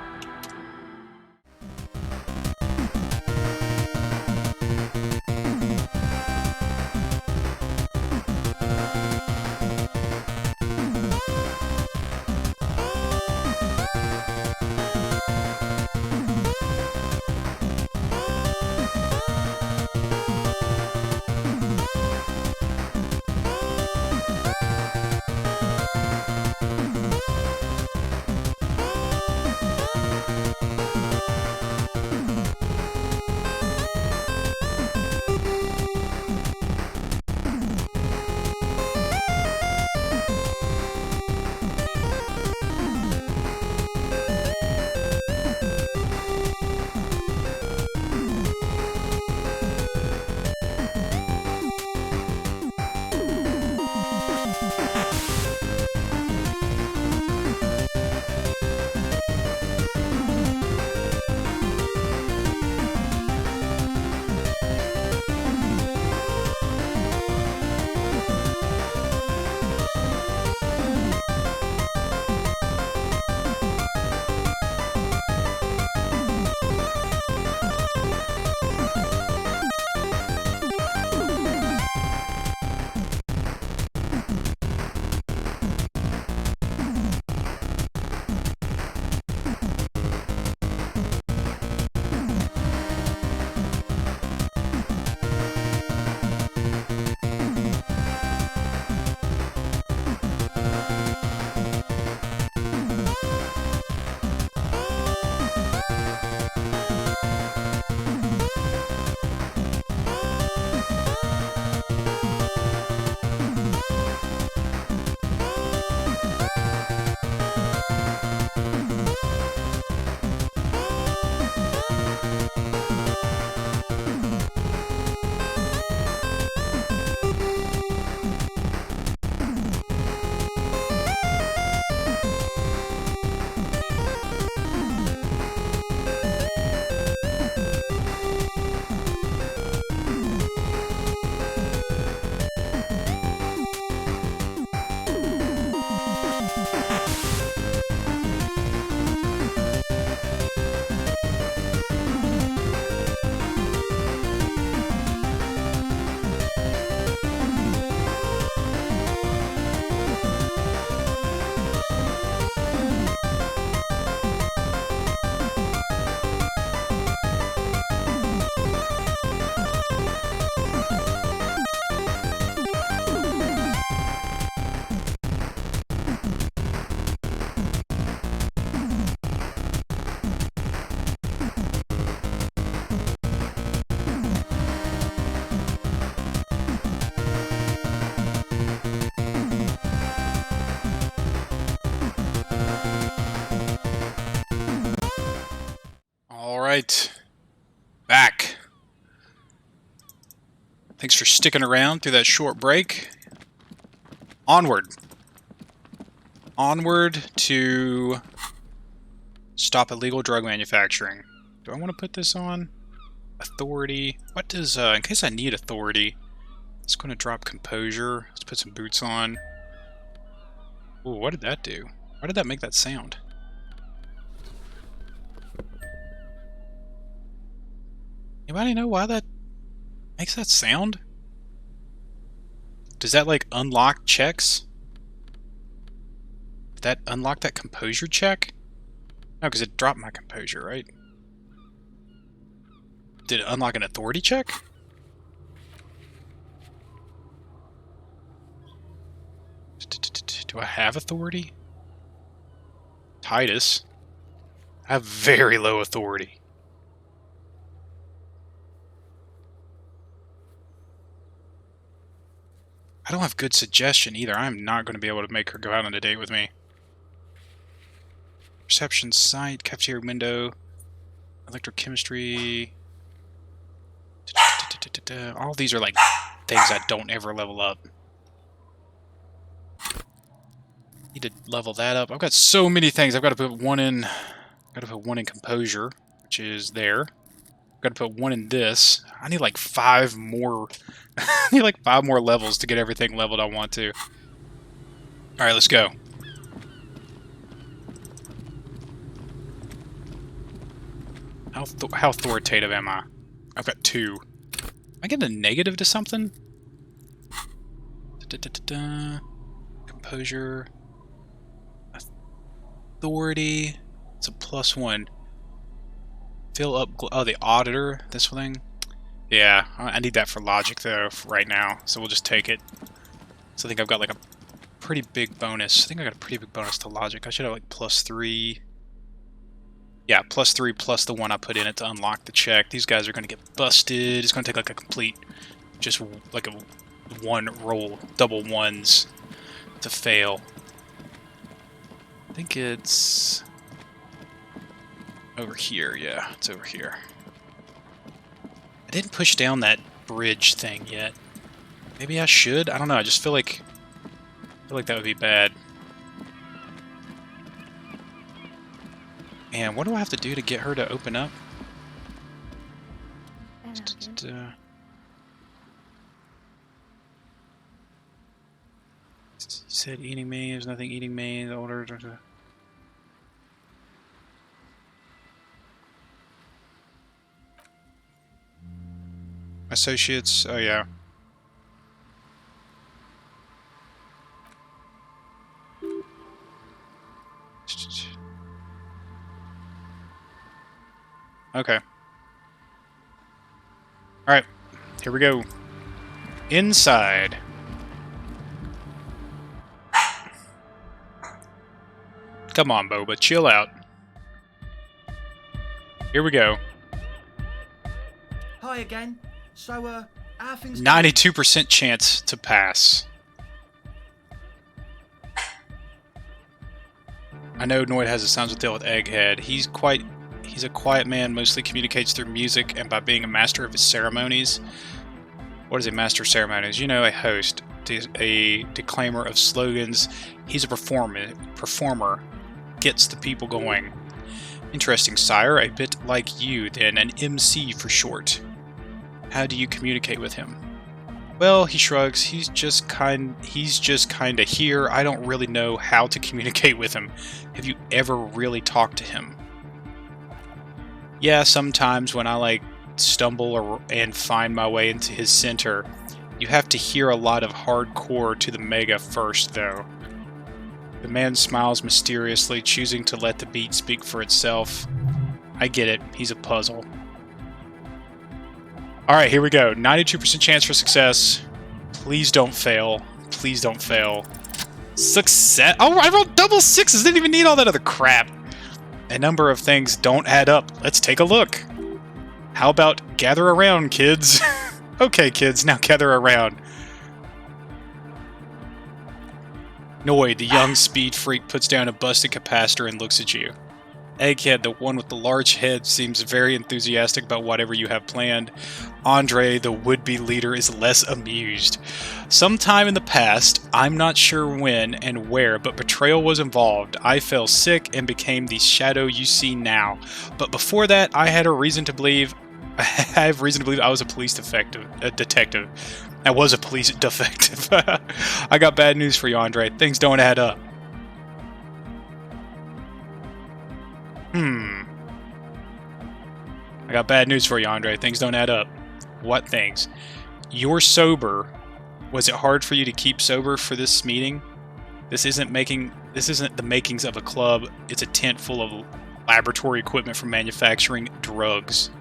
A: Alright, back. Thanks for sticking around through that short break. Onward. Onward to stop illegal drug manufacturing. Do I want to put this on? Authority. What does, in case I need authority, it's going to drop composure. Let's put some boots on. Ooh, what did that do? Why did that make that sound? Anybody know why that makes that sound? Does that, like, unlock checks? Did that unlock that composure check? No, because it dropped my composure, right? Did it unlock an authority check? Do I have authority? Titus. I have very low authority. I don't have good suggestion either. I'm not going to be able to make her go out on a date with me. Perception, sight, cafeteria window, electrochemistry. All these are like things I don't ever level up. Need to level that up. I've got so many things. I've got to put one in. Got to put one in composure, which is there. Gotta put 1 in this. I need like 5 more. I need like 5 more levels to get everything leveled I want to. Alright, let's go. How authoritative am I? I've got 2. Am I getting a negative to something? Composure. Authority. It's a +1. Fill up. Oh, the auditor. This thing. Yeah, I need that for logic though right now. So we'll just take it. So I think I've got like a pretty big bonus. I think I got a pretty big bonus to logic. I should have like +3. Yeah, +3 plus the 1 I put in it to unlock the check. These guys are going to get busted. It's going to take like a complete, just like a 1 roll, double 1s to fail. I think it's over here. Yeah, it's over here. I didn't push down that bridge thing yet. Maybe I should? I don't know. I just feel like that would be bad. And what do I have to do to get her to open up? You said eating me, there's nothing eating me, the order. Associates, oh yeah. Okay. Alright, here we go. Inside. Come on, Boba, chill out. Here we go.
E: Hi again. So, how things
A: 92% chance to pass. I know Noid has a sounds with deal with Egghead. He's a quiet man, mostly communicates through music and by being a master of his ceremonies. What is a master of ceremonies? You know, a host, a declaimer of slogans. He's a performer, gets the people going. Interesting, sire. A bit like you, then, an MC for short. How do you communicate with him? Well, he shrugs. He's just kinda here. I don't really know how to communicate with him. Have you ever really talked to him? Yeah, sometimes when I stumble and find my way into his center. You have to hear a lot of hardcore to the mega first, though. The man smiles mysteriously, choosing to let the beat speak for itself. I get it. He's a puzzle. Alright, here we go. 92% chance for success. Please don't fail. Please don't fail. Success! Oh, I rolled double 6s! Didn't even need all that other crap! A number of things don't add up. Let's take a look. How about gather around, kids? Okay, kids, now gather around. Noid, the young speed freak, puts down a busted capacitor and looks at you. Egghead, the one with the large head, seems very enthusiastic about whatever you have planned. Andre, the would-be leader, is less amused. Sometime in the past, I'm not sure when and where, but betrayal was involved. I fell sick and became the shadow you see now. But before that, I have reason to believe I was a police detective. I was a police defective. I got bad news for you, Andre. Things don't add up. I got bad news for you, Andre. Things don't add up. What things? You're sober. Was it hard for you to keep sober for this meeting? This isn't the makings of a club. It's a tent full of laboratory equipment for manufacturing drugs.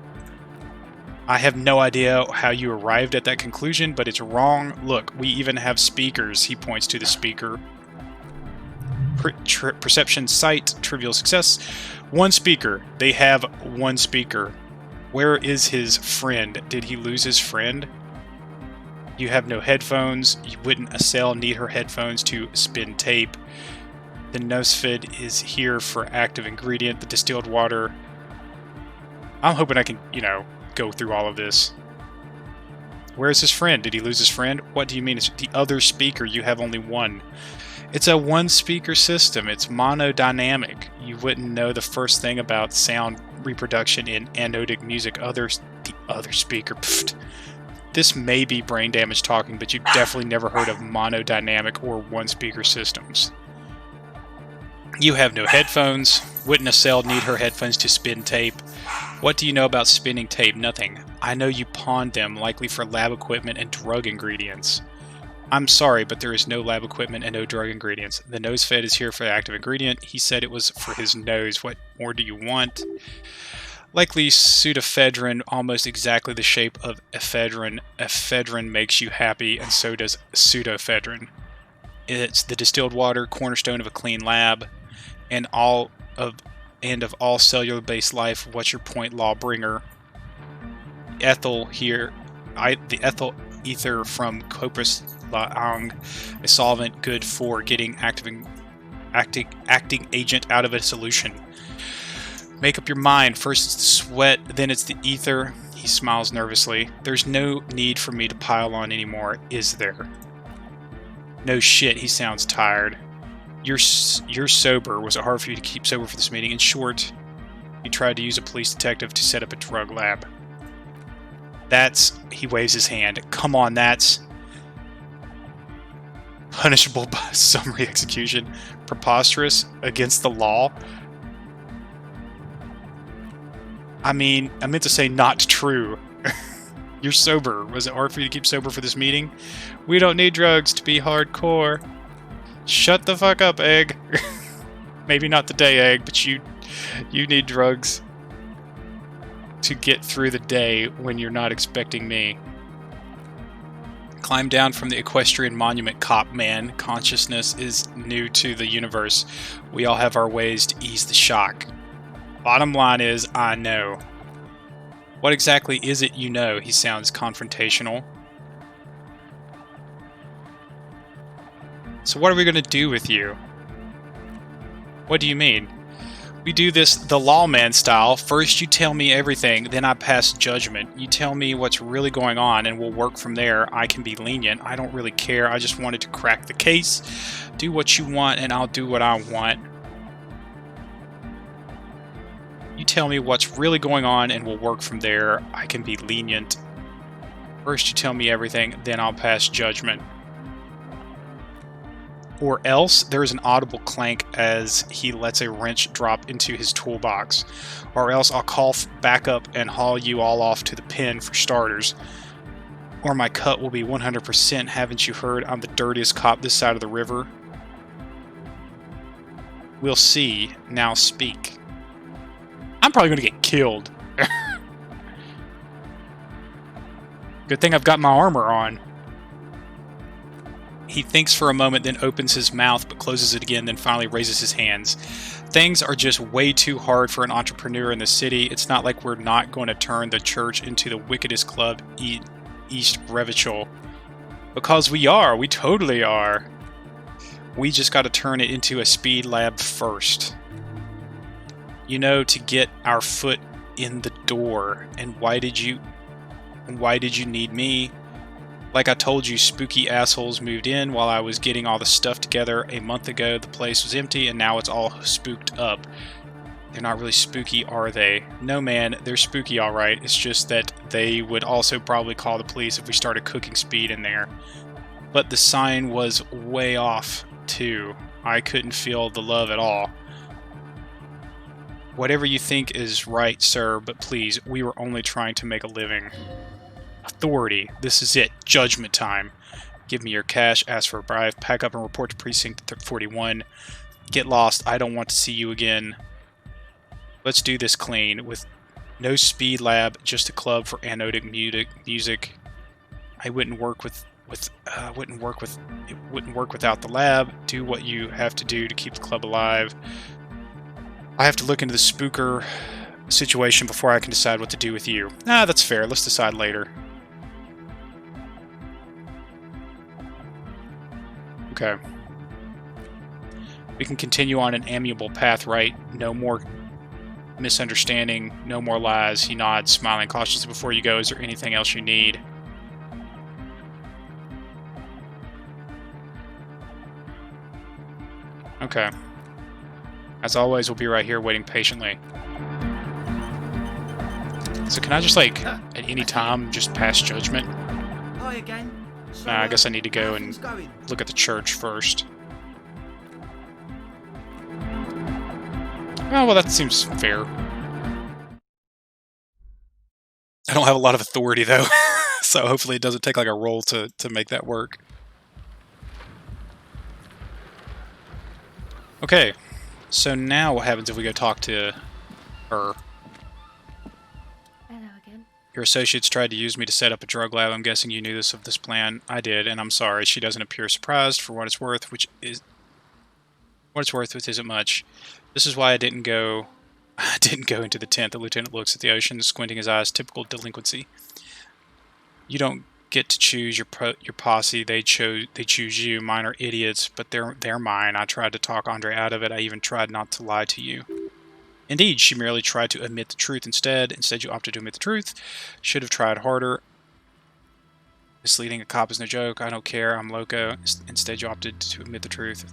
A: I have no idea how you arrived at that conclusion, but it's wrong. Look, we even have speakers. He points to the speaker. Perception, sight, trivial success. One speaker. They have one speaker. Where is his friend? Did he lose his friend? You have no headphones. Wouldn't a cell need her headphones to spin tape? The Nosfid is here for active ingredient, the distilled water. I'm hoping I can, go through all of this. Where's his friend? Did he lose his friend? What do you mean? It's the other speaker. You have only one. It's a one-speaker system. It's monodynamic. You wouldn't know the first thing about sound reproduction in anodic music. Other Other speaker. Pfft. This may be brain damage talking, but you've definitely never heard of monodynamic or one-speaker systems. You have no headphones. Witness Cell need her headphones to spin tape. What do you know about spinning tape? Nothing. I know you pawned them, likely for lab equipment and drug ingredients. I'm sorry, but there is no lab equipment and no drug ingredients. The nose fed is here for the active ingredient. He said it was for his nose. What more do you want? Likely pseudoephedrine, almost exactly the shape of ephedrine. Ephedrine makes you happy, and so does pseudoephedrine. It's the distilled water, cornerstone of a clean lab, and of all cellular-based life. What's your point, Lawbringer? Ethyl here, the ethyl ether from Copris Laang, a solvent good for getting acting agent out of a solution. Make up your mind. First it's the sweat, then it's the ether. He smiles nervously. There's no need for me to pile on anymore, is there? No shit, he sounds tired. You're sober. Was it hard for you to keep sober for this meeting? In short, you tried to use a police detective to set up a drug lab. He waves his hand. Come on, that's punishable by summary execution. Preposterous, against the law. I mean, I meant to say not true. You're sober. Was it hard for you to keep sober for this meeting? We don't need drugs to be hardcore. Shut the fuck up, Egg. Maybe not today, Egg, but you need drugs to get through the day when you're not expecting me. Climb down from the equestrian monument, cop man. Consciousness is new to the universe. We all have our ways to ease the shock. Bottom line is, I know. What exactly is it you know? He sounds confrontational. So what are we going to do with you? What do you mean? We do this the lawman style. First you tell me everything, then I pass judgment. You tell me what's really going on and we'll work from there. I can be lenient. I don't really care. I just wanted to crack the case. Do what you want and I'll do what I want. You tell me what's really going on and we'll work from there. I can be lenient. First you tell me everything, then I'll pass judgment. Or else, there is an audible clank as he lets a wrench drop into his toolbox. Or else I'll call back up and haul you all off to the pen for starters. Or my cut will be 100%. Haven't you heard? I'm the dirtiest cop this side of the river. We'll see. Now speak. I'm probably going to get killed. Good thing I've got my armor on. He thinks for a moment, then opens his mouth, but closes it again, then finally raises his hands. Things are just way too hard for an entrepreneur in the city. It's not like we're not going to turn the church into the wickedest club East Revachol. Because we are. We totally are. We just got to turn it into a speed lab first. You know, to get our foot in the door. And why did you need me? Like I told you, spooky assholes moved in while I was getting all the stuff together a month ago. The place was empty and now it's all spooked up. They're not really spooky, are they? No, man, they're spooky alright. It's just that they would also probably call the police if we started cooking speed in there. But the sign was way off, too. I couldn't feel the love at all. Whatever you think is right, sir, but please, we were only trying to make a living. Authority. This is it. Judgment time. Give me your cash, ask for a bribe, pack up and report to Precinct 41. Get lost. I don't want to see you again. Let's do this clean. With no speed lab, just a club for anodic music. It wouldn't work without the lab. Do what you have to do to keep the club alive. I have to look into the spooker situation before I can decide what to do with you. Ah, that's fair. Let's decide later. Okay. We can continue on an amiable path, right? No more misunderstanding, no more lies. He nods, smiling cautiously. Before you go, is there anything else you need? Okay. As always, we'll be right here waiting patiently. So can I just, like, at any time, just pass judgment?
E: Hi again. So,
A: Nah, I guess I need to go
E: how
A: and
E: things going?
A: look at the church first. Oh, well, that seems fair. I don't have a lot of authority, though, so hopefully it doesn't take, like, a roll to make that work. Okay, so now what happens if we go talk to her?
F: Hello again.
A: Your associates tried to use me to set up a drug lab. I'm guessing you knew this of this plan. I did, and I'm sorry. She doesn't appear surprised for what it's worth, which isn't much. This is why I didn't go into the tent. The lieutenant looks at the ocean, squinting his eyes. Typical delinquency. You don't get to choose your posse. They choose you. Mine are idiots, but they're mine. I tried to talk Andre out of it. I even tried not to lie to you. Indeed, she merely tried to admit the truth instead. Instead, you opted to admit the truth. Should have tried harder. Misleading a cop is no joke. I don't care. I'm loco. Instead, you opted to admit the truth.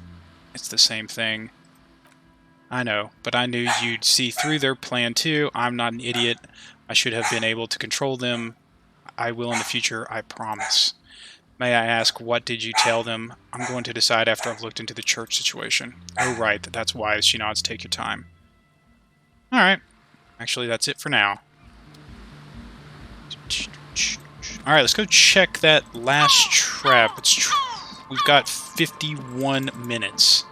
A: It's the same thing. I know, but I knew you'd see through their plan too. I'm not an idiot. I should have been able to control them. I will in the future, I promise. May I ask, what did you tell them? I'm going to decide after I've looked into the church situation. Oh, right, that's wise. She nods. Take your time. Alright. Actually, that's it for now. Alright, let's go check that last trap. We've got 51 minutes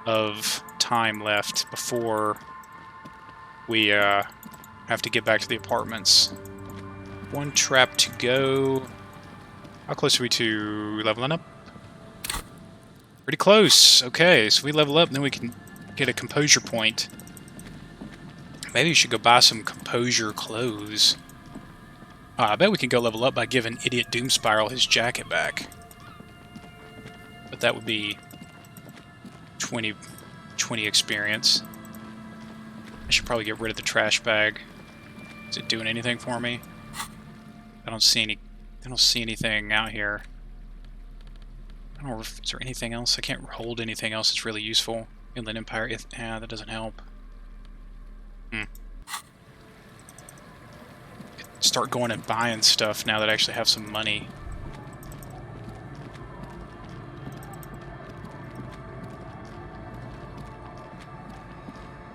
A: of time left before we have to get back to the apartments. One trap to go. How close are we to leveling up? Pretty close. Okay, so we level up, and then we can get a composure point. Maybe we should go buy some composure clothes. I bet we can go level up by giving Idiot Doom Spiral his jacket back. But that would be 20 experience. I should probably get rid of the trash bag. Is it doing anything for me? I don't see anything out here. I don't know if is there anything else. I can't hold anything else that's really useful. Inland Empire. Yeah, that doesn't help. Start going and buying stuff now that I actually have some money.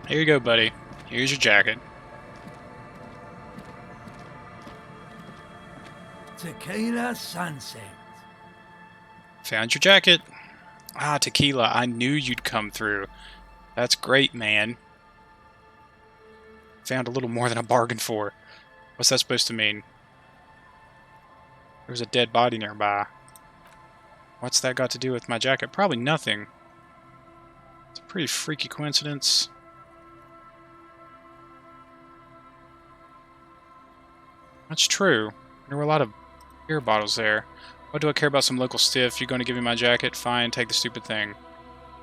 A: Here you go, buddy. Here's your jacket.
E: Tequila sunset.
A: Found your jacket. Ah, tequila. I knew you'd come through. That's great, man. Found a little more than I bargained for. What's that supposed to mean? There's a dead body nearby. What's that got to do with my jacket? Probably nothing. It's a pretty freaky coincidence. That's true. There were a lot of beer bottles there. What do I care about some local stiff? You're going to give me my jacket? Fine, take the stupid thing.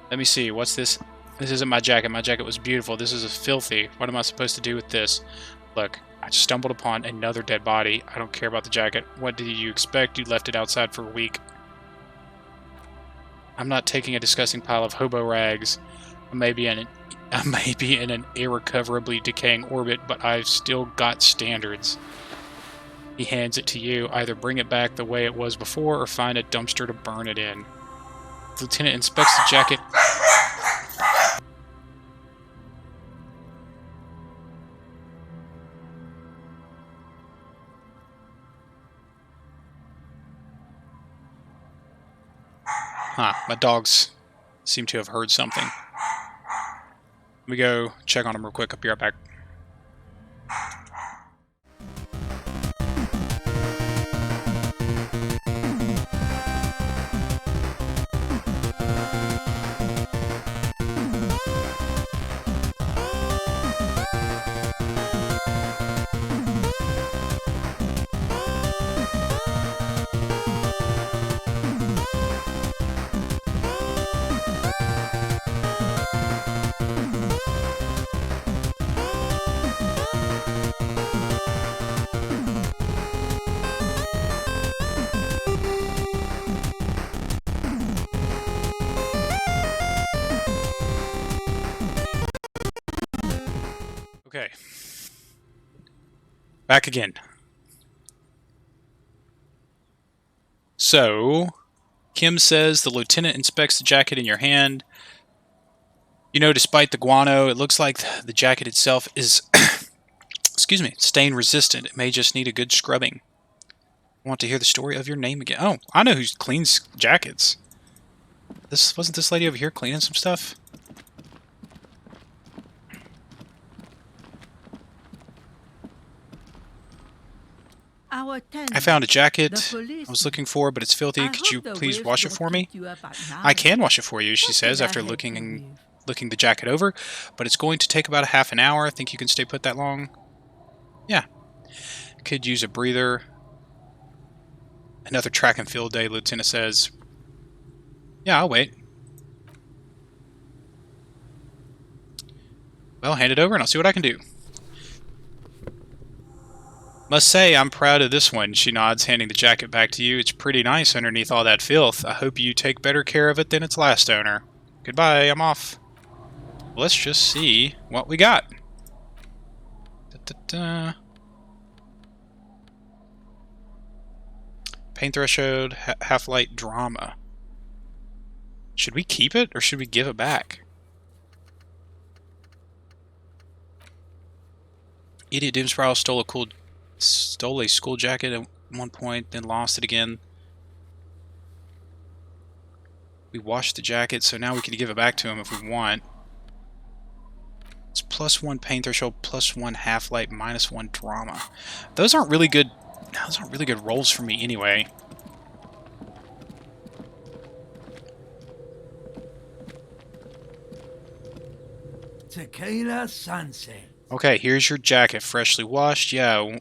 A: Let me see. What's this? This isn't my jacket. My jacket was beautiful. This is filthy. What am I supposed to do with this? Look, I stumbled upon another dead body. I don't care about the jacket. What did you expect? You left it outside for a week. I'm not taking a disgusting pile of hobo rags. I may be in an irrecoverably decaying orbit, but I've still got standards. He hands it to you. Either bring it back the way it was before, or find a dumpster to burn it in. The lieutenant inspects the jacket. Huh, my dogs seem to have heard something. Let me go check on them real quick. I'll be right back. Back again. So, Kim says the lieutenant inspects the jacket in your hand. You know, despite the guano, it looks like the jacket itself is, excuse me, stain resistant. It may just need a good scrubbing. Want to hear the story of your name again? Oh, I know who cleans jackets. Wasn't this lady over here cleaning some stuff? I found a jacket I was looking for, but it's filthy. Could you please wash it for me? I can wash it for you, she says after looking the jacket over, but it's going to take about a half an hour. Think you can stay put that long? Yeah. Could use a breather. Another track and field day, Lieutenant says. Yeah, I'll wait. Well, hand it over and I'll see what I can do. Must say, I'm proud of this one, she nods, handing the jacket back to you. It's pretty nice underneath all that filth. I hope you take better care of it than its last owner. Goodbye, I'm off. Let's just see what we got. Da-da-da. Pain threshold, half-light drama. Should we keep it or should we give it back? Idiot Doomsprowl stole a school jacket at one point, then lost it again. We washed the jacket, so now we can give it back to him if we want. It's +1 pain threshold, +1 half-light, -1 drama. Those aren't really good. Those aren't really good rolls for me anyway.
E: Tequila sunset.
A: Okay, here's your jacket, freshly washed. Yeah,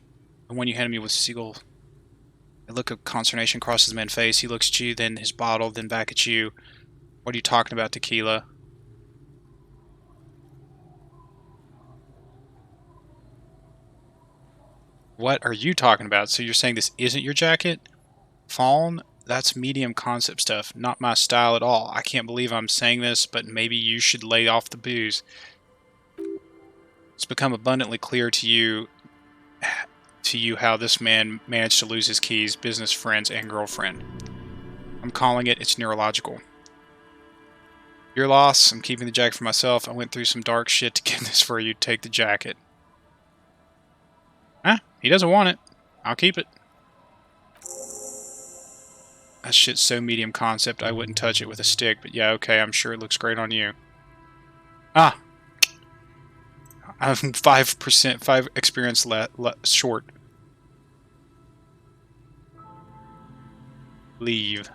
A: the one you handed me with Siegel. A look of consternation crosses the man's face. He looks at you, then his bottle, then back at you. What are you talking about, tequila? What are you talking about? So you're saying this isn't your jacket? Fawn? That's medium concept stuff. Not my style at all. I can't believe I'm saying this, but maybe you should lay off the booze. It's become abundantly clear to you how this man managed to lose his keys, business, friends, and girlfriend. I'm calling it, it's neurological. Your loss. I'm keeping the jacket for myself. I went through some dark shit to get this for you. Take the jacket. Huh? He doesn't want it. I'll keep it. That shit's so medium concept I wouldn't touch it with a stick, but yeah, okay, I'm sure it looks great on you. Ah! I'm 5%, 5 experience short. Leave.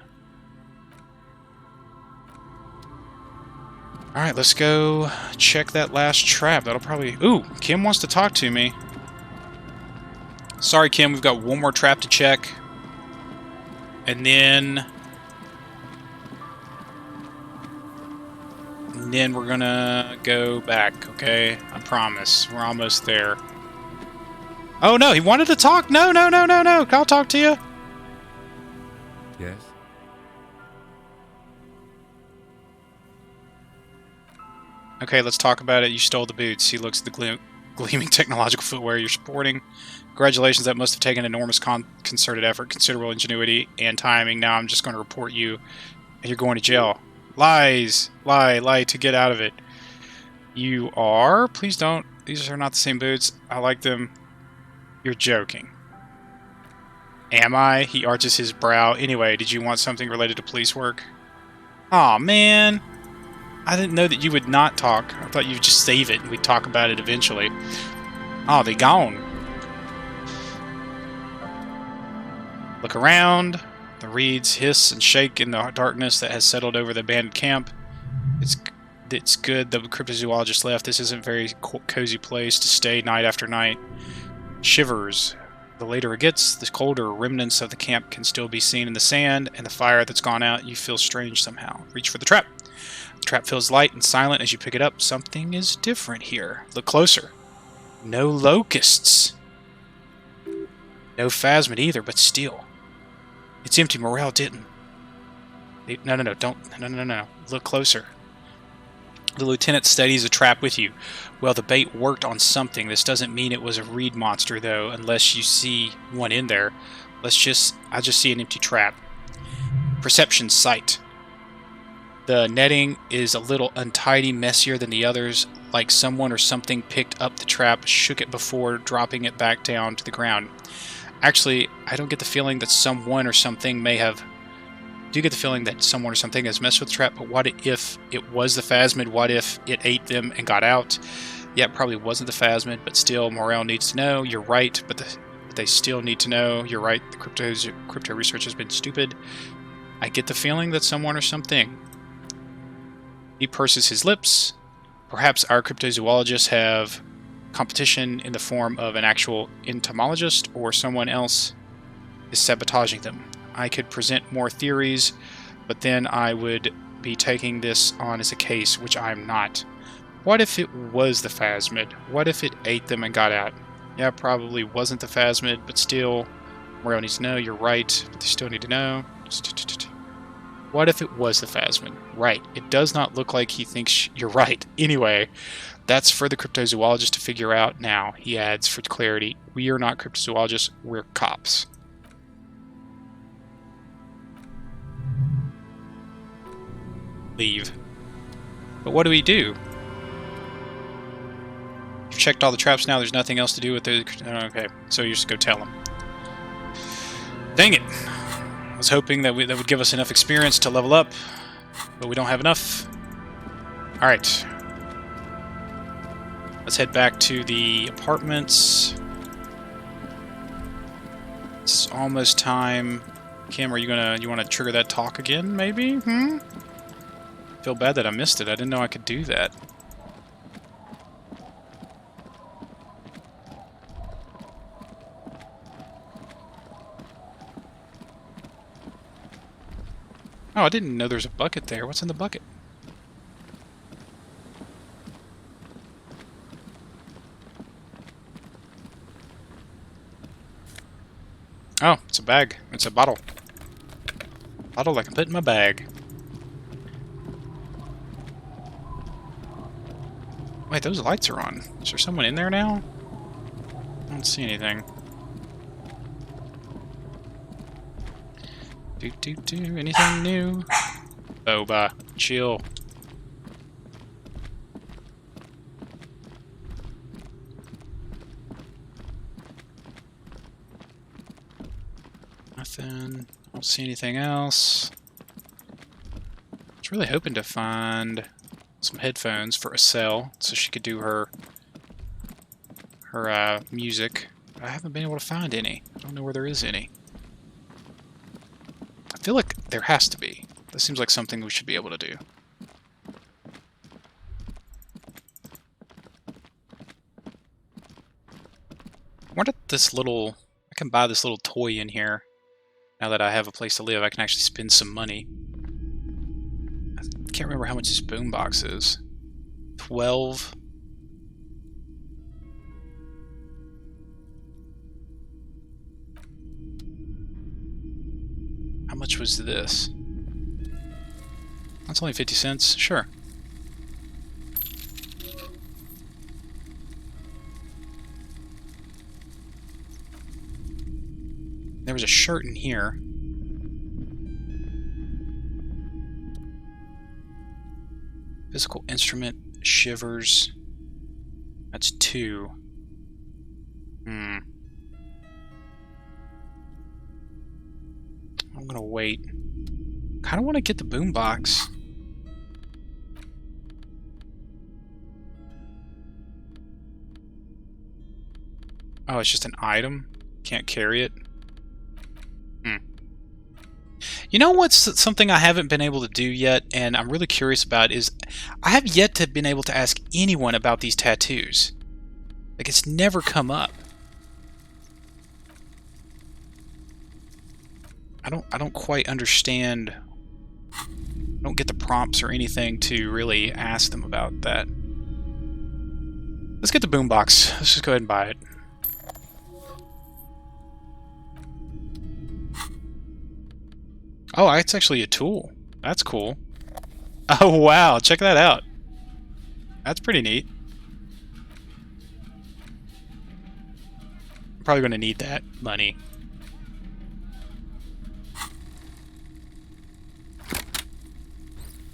A: Alright, let's go check that last trap. That'll probably... Ooh, Kim wants to talk to me. Sorry, Kim, we've got one more trap to check. And then we're gonna go back, okay? I promise. We're almost there. Oh, no, he wanted to talk? No. I'll talk to you.
D: Yes?
A: Okay, let's talk about it. You stole the boots. He looks at the gleaming technological footwear you're sporting. Congratulations, that must have taken enormous concerted effort, considerable ingenuity, and timing. Now I'm just going to report you, and you're going to jail. Lies! Lie to get out of it. You are? Please don't. These are not the same boots. I like them. You're joking. Am I? He arches his brow. Anyway, did you want something related to police work? Aw, man. I didn't know that you would not talk. I thought you'd just save it and we'd talk about it eventually. Oh, they gone. Look around. The reeds hiss and shake in the darkness that has settled over the abandoned camp. It's good the cryptozoologist left. This isn't a very cozy place to stay night after night. Shivers. The later it gets, the colder remnants of the camp can still be seen in the sand, and the fire that's gone out, you feel strange somehow. Reach for the trap. The trap feels light and silent as you pick it up. Something is different here. Look closer. No locusts. No phasmid either, but still. It's empty. Morale didn't. No. Don't. No. Look closer. The lieutenant studies a trap with you. Well, the bait worked on something. This doesn't mean it was a reed monster, though, unless you see one in there. I just see an empty trap. Perception sight. The netting is a little untidy, messier than the others, like someone or something picked up the trap, shook it before dropping it back down to the ground. Actually, I don't get the feeling that someone or something may have... I do get the feeling that someone or something has messed with the trap, but what if it was the phasmid? What if it ate them and got out? Yeah, it probably wasn't the phasmid, but still, Morel needs to know. You're right, but they still need to know. You're right, the crypto research has been stupid. I get the feeling that someone or something... He purses his lips. Perhaps our cryptozoologists have competition in the form of an actual entomologist, or someone else is sabotaging them. I could present more theories, but then I would be taking this on as a case, which I'm not. What if it was the phasmid? What if it ate them and got out? Yeah, probably wasn't the phasmid, but still, Morel needs to know. You're right, but they still need to know. What if it was the phasmid? Right. It does not look like he thinks you're right. Anyway, that's for the cryptozoologist to figure out now, he adds for clarity. We are not cryptozoologists, we're cops. Leave. But what do we do? You've checked all the traps now, there's nothing else to do with the... Okay, so you just go tell him. Dang it! I was hoping that that would give us enough experience to level up, but we don't have enough. Alright. Let's head back to the apartments. It's almost time. Kim, you want to trigger that talk again, maybe? Feel bad that I missed it. I didn't know I could do that. Oh, I didn't know there's a bucket there. What's in the bucket? Oh, it's a bag. It's a bottle. Bottle I can put in my bag. Wait, those lights are on. Is there someone in there now? I don't see anything. Anything new? Boba, chill. Nothing. I don't see anything else. I was really hoping to find some headphones for Estelle so she could do her music. But I haven't been able to find any. I don't know where there is any. I feel like there has to be. This seems like something we should be able to do. I wonder if this little... I can buy this little toy in here. Now that I have a place to live, I can actually spend some money. I can't remember how much this boombox is. 12... How much was this? That's only 50 cents. Sure. There was a shirt in here. Physical instrument, shivers. That's 2. I'm gonna wait. Kinda wanna get the boombox. Oh, it's just an item? Can't carry it? You know what's something I haven't been able to do yet, and I'm really curious about, is I have yet to been able to ask anyone about these tattoos. Like, it's never come up. I don't quite understand. I don't get the prompts or anything to really ask them about that. Let's get the boombox. Let's just go ahead and buy it. Oh, it's actually a tool. That's cool. Oh, wow. Check that out. That's pretty neat. I'm probably going to need that money.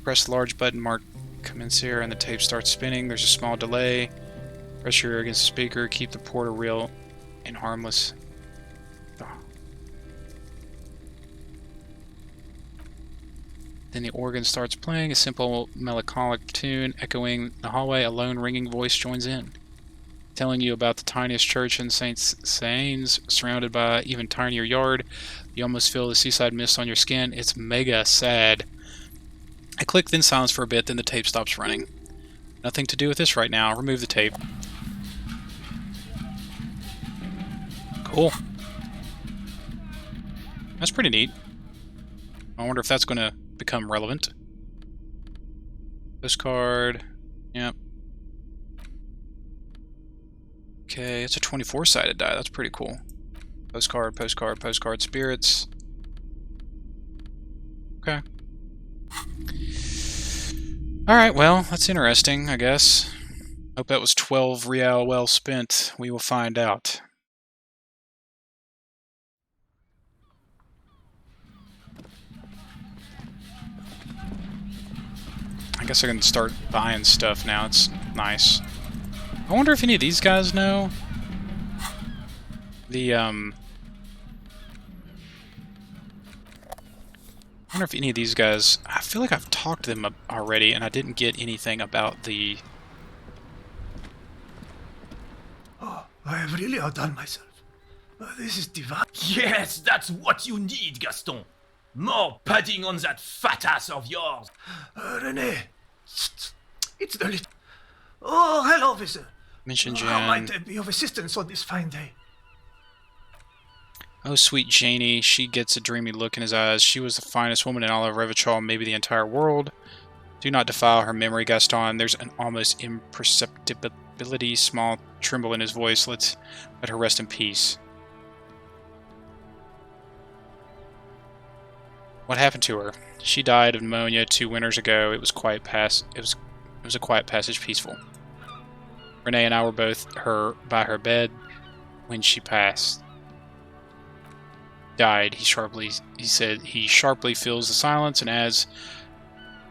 A: Press the large button marked commence here and the tape starts spinning. There's a small delay. Press your ear against the speaker. Keep the reporter real and harmless. Then the organ starts playing, a simple melancholic tune echoing the hallway. A lone ringing voice joins in, telling you about the tiniest church in St. Sains, surrounded by an even tinier yard. You almost feel the seaside mist on your skin. It's mega sad. I click, then silence for a bit, then the tape stops running. Nothing to do with this right now. Remove the tape. Cool. That's pretty neat. I wonder if that's going to become relevant. Postcard. Yep. Okay, it's a 24-sided die. That's pretty cool. Postcard, postcard, postcard, spirits. Okay. Alright, well, that's interesting, I guess. Hope that was 12 real well spent. We will find out. I guess I can start buying stuff now. It's nice. I wonder if any of these guys know the, I wonder if any of these guys... I feel like I've talked to them already, and I didn't get anything about the...
E: Oh, I have really outdone myself. This is divine.
F: Yes, that's what you need, Gaston. More padding on that fat ass of yours.
E: René. It's the little... Oh, hello, officer.
A: Mention
E: How
A: Jan.
E: might I be of assistance on this fine day?
A: Oh, sweet Janie. She gets a dreamy look in his eyes. She was the finest woman in all of Revachol, maybe the entire world. Do not defile her memory, Gaston. There's an almost imperceptibility, small tremble in his voice. Let her rest in peace. What happened to her? She died of pneumonia 2 winters ago. It was a quiet passage, peaceful. Renee and I were both by her bed when she passed. Died. He said he sharply fills the silence and adds,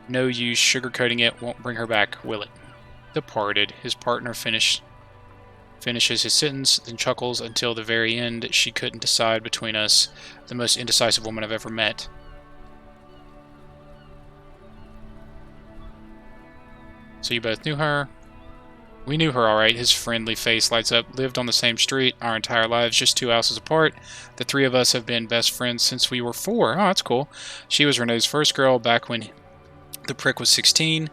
A: "No use sugarcoating it. Won't bring her back, will it?" Departed. His partner finishes his sentence, then chuckles until the very end. She couldn't decide between us. The most indecisive woman I've ever met. So you both knew her? We knew her, alright. His friendly face lights up. Lived on the same street our entire lives, just 2 houses apart. The 3 of us have been best friends since we were 4. Oh, that's cool. She was Renee's first girl back when the prick was 16.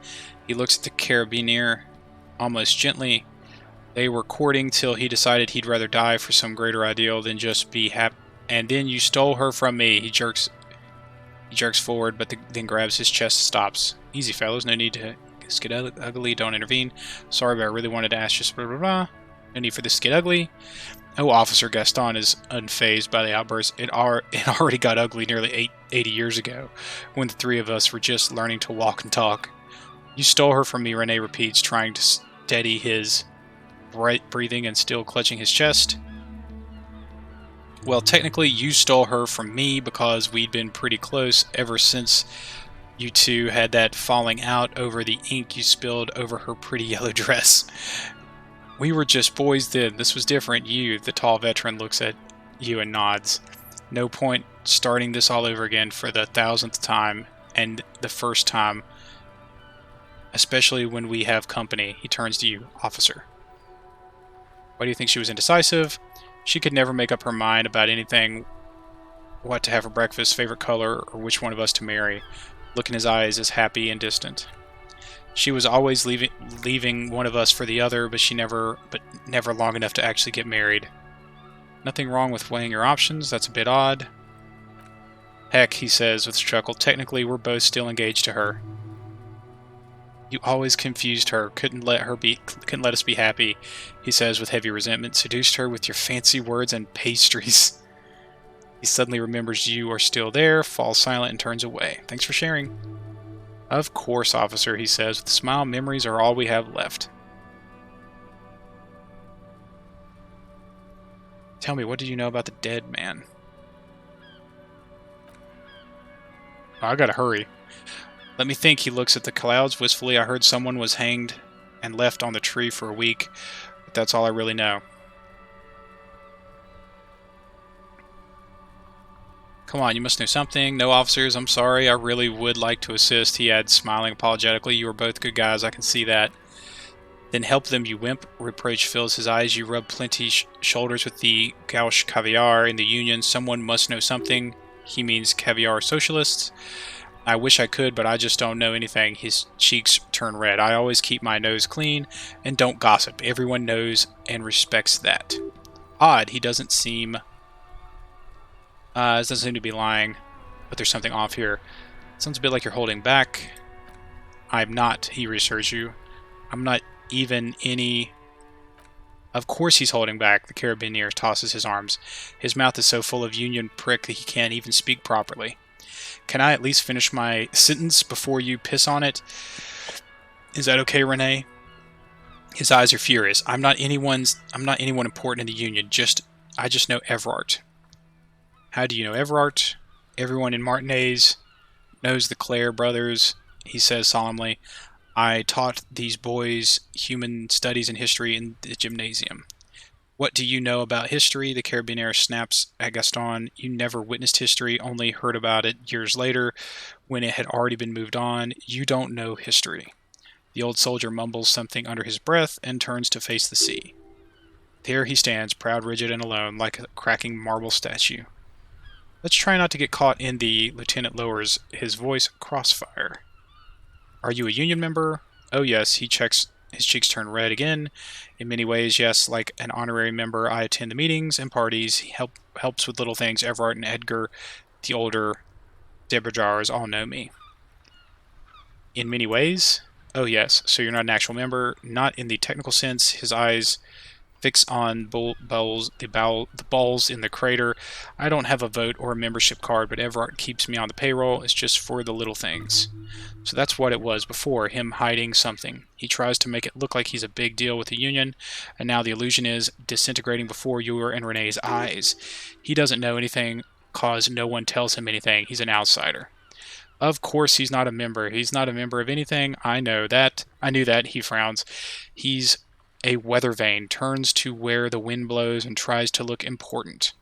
A: He looks at the carabiner almost gently. They were courting till he decided he'd rather die for some greater ideal than just be happy. And then you stole her from me. He jerks forward, but then grabs his chest and stops. Easy, fellas. No need to get ugly. Don't intervene. Sorry, but I really wanted to ask you. Blah, blah, blah. No need for this to get ugly. Oh, Officer Gaston is unfazed by the outburst. It already got ugly nearly 80 years ago, when the 3 of us were just learning to walk and talk. You stole her from me, Rene repeats, trying to steady his bright breathing and still clutching his chest. Well, technically, you stole her from me because we'd been pretty close ever since you 2 had that falling out over the ink you spilled over her pretty yellow dress. We were just boys then. This was different. You, the tall veteran, looks at you and nods. No point starting this all over again for the 1000th time, and the first time, especially when we have company. He turns to you, Officer. Why do you think she was indecisive? She could never make up her mind about anything, what to have for breakfast, favorite color, or which one of us to marry. Look in his eyes as happy and distant. She was always leaving one of us for the other, but never long enough to actually get married. Nothing wrong with weighing your options. That's a bit odd. Heck, he says with a chuckle. Technically, we're both still engaged to her. You always confused her. Couldn't let us be happy, he says with heavy resentment. Seduced her with your fancy words and pastries. He suddenly remembers you are still there, falls silent, and turns away. Thanks for sharing. Of course, officer, he says, with a smile. Memories are all we have left. Tell me, what do you know about the dead man? Oh, I gotta hurry. Let me think. He looks at the clouds wistfully. I heard someone was hanged and left on the tree for a week, but that's all I really know. Come on, you must know something. No, officers, I'm sorry. I really would like to assist, he adds, smiling apologetically. You are both good guys, I can see that. Then help them, you wimp. Reproach fills his eyes. You rub plenty shoulders with the gauche caviar in the Union. Someone must know something. He means caviar socialists. I wish I could, but I just don't know anything. His cheeks turn red. I always keep my nose clean and don't gossip. Everyone knows and respects that. Odd, he doesn't seem... this doesn't seem to be lying, but there's something off here. Sounds a bit like you're holding back. I'm not, he reassures you. I'm not even any... Of course he's holding back. The carabiner tosses his arms. His mouth is so full of Union prick that he can't even speak properly. Can I at least finish my sentence before you piss on it? Is that okay, Renee? His eyes are furious. I'm not anyone important in the Union. I just know Everard. How do you know Everard? Everyone in Martinez knows the Clare brothers, he says solemnly. I taught these boys human studies and history in the gymnasium. What do you know about history? The carabiner snaps at Gaston. You never witnessed history, only heard about it years later when it had already been moved on. You don't know history. The old soldier mumbles something under his breath and turns to face the sea. There he stands, proud, rigid, and alone, like a cracking marble statue. Let's try not to get caught in the lieutenant lowers his voice crossfire. Are you a Union member? Oh yes, his cheeks turn red again. In many ways, yes, like an honorary member, I attend the meetings and parties. He helps with little things. Everard and Edgar, the older Debrajars, all know me. In many ways? Oh yes, so you're not an actual member? Not in the technical sense. His eyes fix on the balls in the crater. I don't have a vote or a membership card, but Everard keeps me on the payroll. It's just for the little things. So that's what it was before, him hiding something. He tries to make it look like he's a big deal with the Union, and now the illusion is disintegrating before your and Renee's eyes. He doesn't know anything, cause no one tells him anything. He's an outsider. Of course he's not a member. He's not a member of anything. I know that. I knew that, he frowns. He's a weather vane, turns to where the wind blows and tries to look important.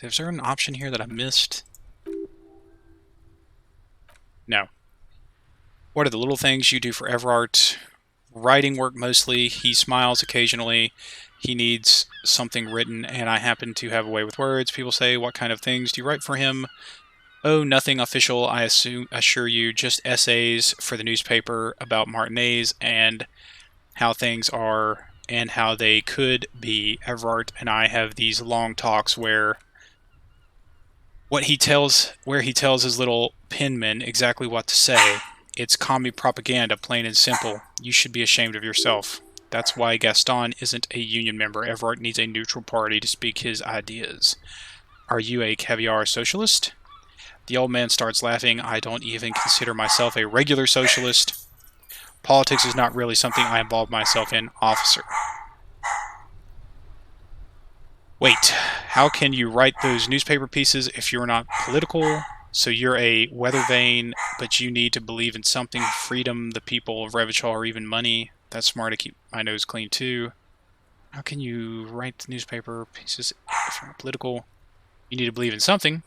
A: Is there an option here that I missed? No. What are the little things you do for Everard? Writing work mostly. He smiles occasionally. He needs something written, and I happen to have a way with words. People say, what kind of things do you write for him? Oh, nothing official, I assure you, just essays for the newspaper about Martinez and how things are and how they could be. Everard and I have these long talks where he tells his little penman exactly what to say. It's commie propaganda, plain and simple. You should be ashamed of yourself. That's why Gaston isn't a Union member. Everard needs a neutral party to speak his ideas. Are you a caviar socialist? The old man starts laughing. I don't even consider myself a regular socialist. Politics is not really something I involve myself in, officer. Wait, how can you write those newspaper pieces if you're not political? So you're a weather vane, but you need to believe in something, freedom, the people of Revachol, or even money. That's smart to keep my nose clean too. How can you write newspaper pieces if you're not political? You need to believe in something.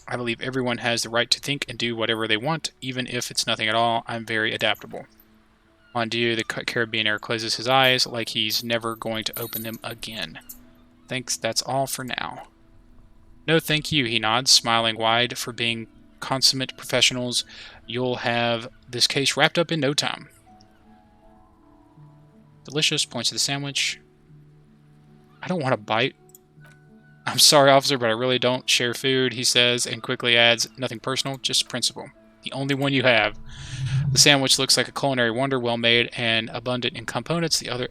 A: I believe everyone has the right to think and do whatever they want, even if it's nothing at all. I'm very adaptable. On Dieu, the carabiner closes his eyes like he's never going to open them again. Thanks, that's all for now. No, thank you, he nods, smiling wide. For being consummate professionals, you'll have this case wrapped up in no time. Delicious, points to the sandwich. I don't want to bite. I'm sorry, officer, but I really don't share food, he says, and quickly adds, nothing personal, just principle. The only one you have. The sandwich looks like a culinary wonder, well made and abundant in components. The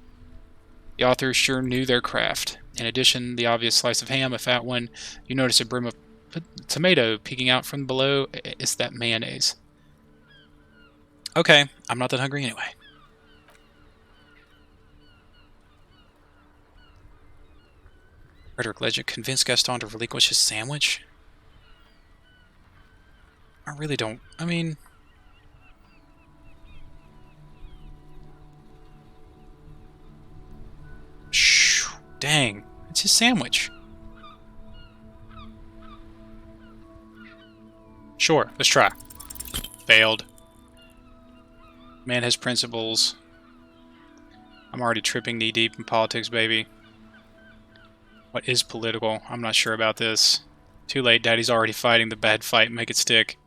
A: authors sure knew their craft. In addition, the obvious slice of ham, a fat one. You notice a brim of But tomato peeking out from below is that mayonnaise. Okay, I'm not that hungry anyway. Frederick Legend convinced Gaston to relinquish his sandwich? I really don't. I mean... Shh, dang, it's his sandwich. Sure, let's try. Failed. Man has principles. I'm already tripping knee-deep in politics, baby. What is political? I'm not sure about this. Too late, Daddy's already fighting the bad fight. Make it stick.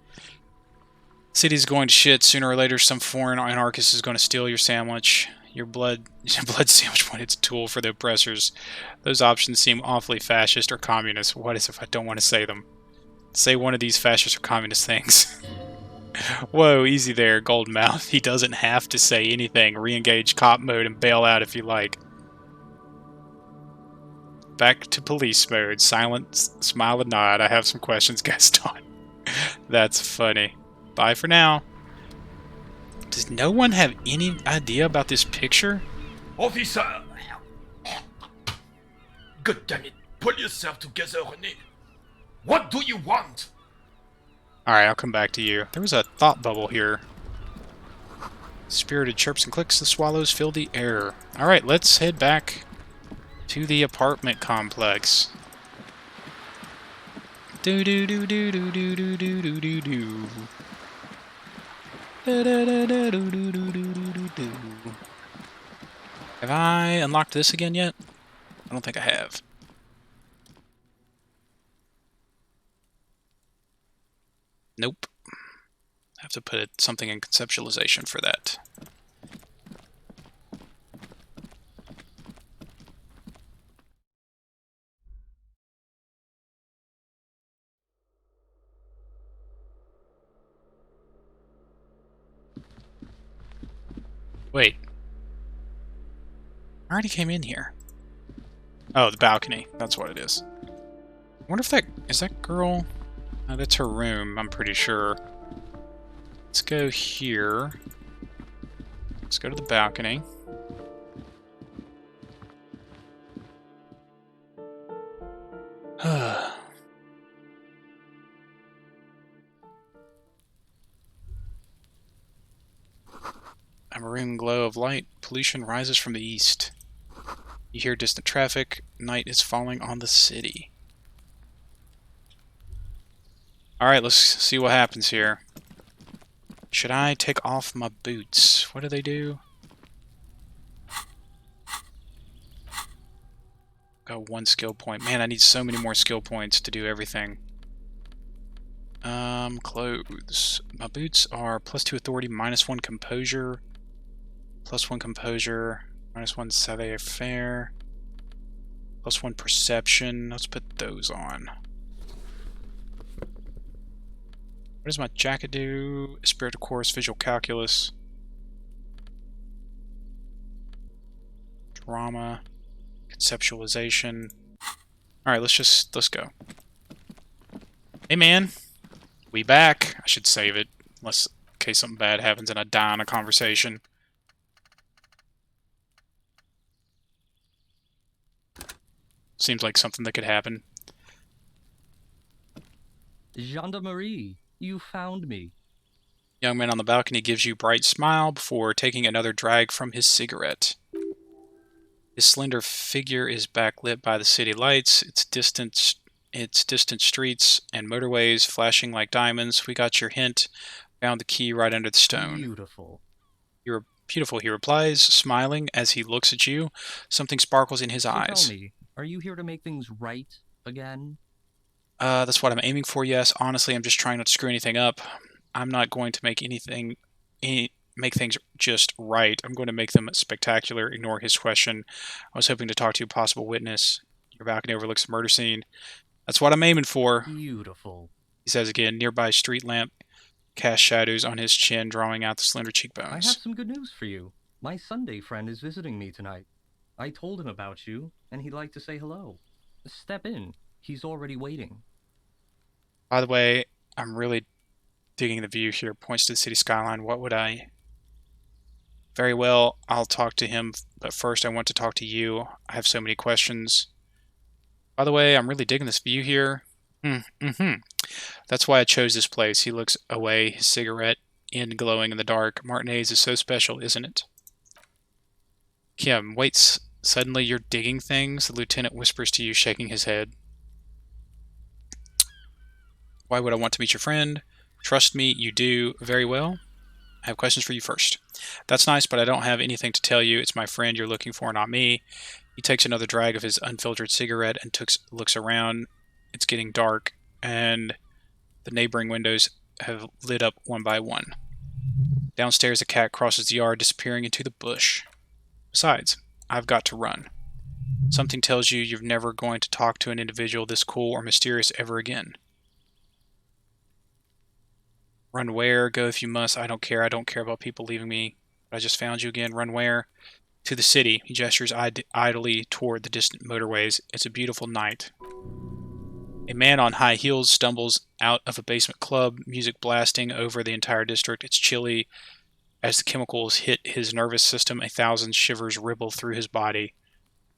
A: City's going to shit. Sooner or later, some foreign anarchist is going to steal your sandwich. Your blood sandwich when it's a tool for the oppressors. Those options seem awfully fascist or communist. What is if I don't want to say them? Say one of these fascist or communist things. Whoa, easy there, Goldmouth. He doesn't have to say anything. Re-engage cop mode and bail out if you like. Back to police mode. Silence, smile and nod. I have some questions, Gaston. That's funny. Bye for now. Does no one have any idea about this picture?
F: Officer! God damn it. Pull yourself together, René. What do you want?
A: Alright, I'll come back to you. There was a thought bubble here. Spirited chirps and clicks, the swallows fill the air. Alright, let's head back to the apartment complex. Do do do do do do do do do do do. Da da da da do do do do do do. Have I unlocked this again yet? I don't think I have. Nope. I have to put something in conceptualization for that. Wait. I already came in here. Oh, the balcony. That's what it is. I wonder if that... Is that girl... Oh, that's her room, I'm pretty sure. Let's go here. Let's go to the balcony. A maroon glow of light. Pollution rises from the east. You hear distant traffic. Night is falling on the city. Alright, let's see what happens here. Should I take off my boots? What do they do? Got 1 skill point. Man, I need so many more skill points to do everything. Clothes. My boots are +2 authority, -1 composure, +1 composure, -1 savoir-faire, +1 perception. Let's put those on. What does my jacket do? Spirit of course, visual calculus, drama, conceptualization. Alright, let's go. Hey man, we back. I should save it, unless in case something bad happens and I die in a conversation. Seems like something that could happen.
G: Gendarmerie, you found me.
A: Young man on the balcony gives you a bright smile before taking another drag from his cigarette. His slender figure is backlit by the city lights, its distant streets and motorways flashing like diamonds. We got your hint. Found the key right under the stone.
G: Beautiful.
A: You're beautiful, he replies, smiling as he looks at you. Something sparkles in his eyes.
G: Tell me, are you here to make things right again?
A: That's what I'm aiming for, yes. Honestly, I'm just trying not to screw anything up. I'm not going to make make things just right. I'm going to make them spectacular. Ignore his question. I was hoping to talk to a possible witness. Your balcony overlooks the murder scene. That's what I'm aiming for.
G: Beautiful.
A: He says again. Nearby street lamp casts shadows on his chin, drawing out the slender
G: I
A: cheekbones.
G: have some good news for you. My Sunday friend is visiting me tonight. I told him about you, and he'd like to say hello. Step in. He's already waiting.
A: By the way, I'm really digging the view here. Points to the city skyline. What would I... Very well, I'll talk to him, but first I want to talk to you. I have so many questions. By the way, I'm really digging this view here. Mm-hmm. That's why I chose this place. He looks away, his cigarette end glowing in the dark. Martinez is so special, isn't it? Kim, wait, suddenly you're digging things? The lieutenant whispers to you, shaking his head. Why would I want to meet your friend? Trust me, you do. Very well. I have questions for you first. That's nice, but I don't have anything to tell you. It's my friend you're looking for, not me. He takes another drag of his unfiltered cigarette and looks around. It's getting dark, and the neighboring windows have lit up one by one. Downstairs, a cat crosses the yard, disappearing into the bush. Besides, I've got to run. Something tells you you're never going to talk to an individual this cool or mysterious ever again. Run where? Go if you must. I don't care. I don't care about people leaving me. I just found you again. Run where? To the city. He gestures idly toward the distant motorways. It's a beautiful night. A man on high heels stumbles out of a basement club, music blasting over the entire district. It's chilly. As the chemicals hit his nervous system, 1,000 shivers ripple through his body.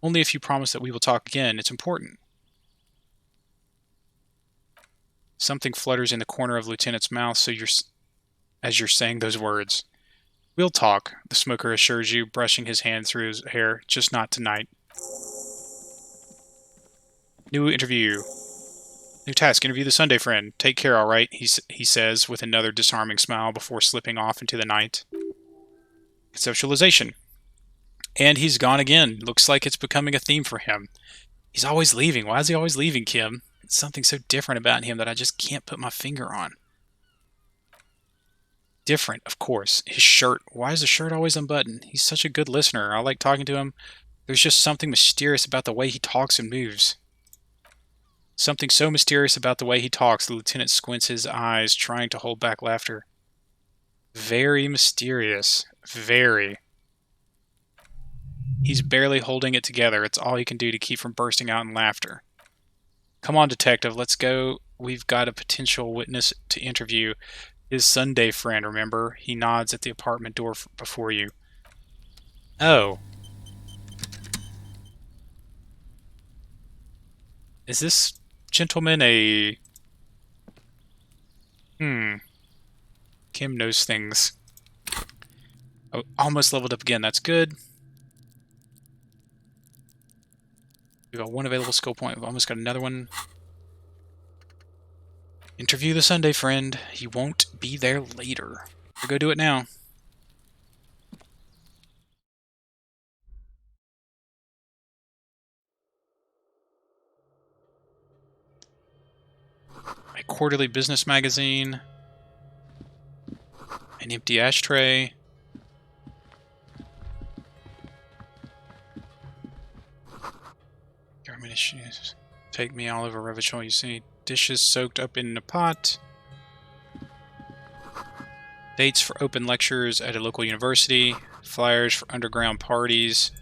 A: Only if you promise that we will talk again. It's important. Something flutters in the corner of Lieutenant's mouth as you're saying those words. We'll talk, the smoker assures you, brushing his hand through his hair. Just not tonight. New interview. New task, interview the Sunday friend. Take care, all right, he says with another disarming smile before slipping off into the night. Conceptualization. And he's gone again. Looks like it's becoming a theme for him. He's always leaving. Why is he always leaving, Kim? It's something so different about him that I just can't put my finger on. Different, of course. His shirt. Why is the shirt always unbuttoned? He's such a good listener. I like talking to him. There's just something mysterious about the way he talks and moves. Something so mysterious about the way he talks, the lieutenant squints his eyes, trying to hold back laughter. Very mysterious. Very. He's barely holding it together. It's all he can do to keep from bursting out in laughter. Come on, detective, let's go. We've got a potential witness to interview. His Sunday friend, remember? He nods at the apartment door before you. Oh. Is this gentleman a... Kim knows things. Oh, almost leveled up again. That's good. We've got one available skill point. We've almost got another one. Interview the Sunday friend. He won't be there later. We'll go do it now. A quarterly business magazine. An empty ashtray. Government issues. Take me all over Revachol, you see. Dishes soaked up in a pot. Dates for open lectures at a local university. Flyers for underground parties.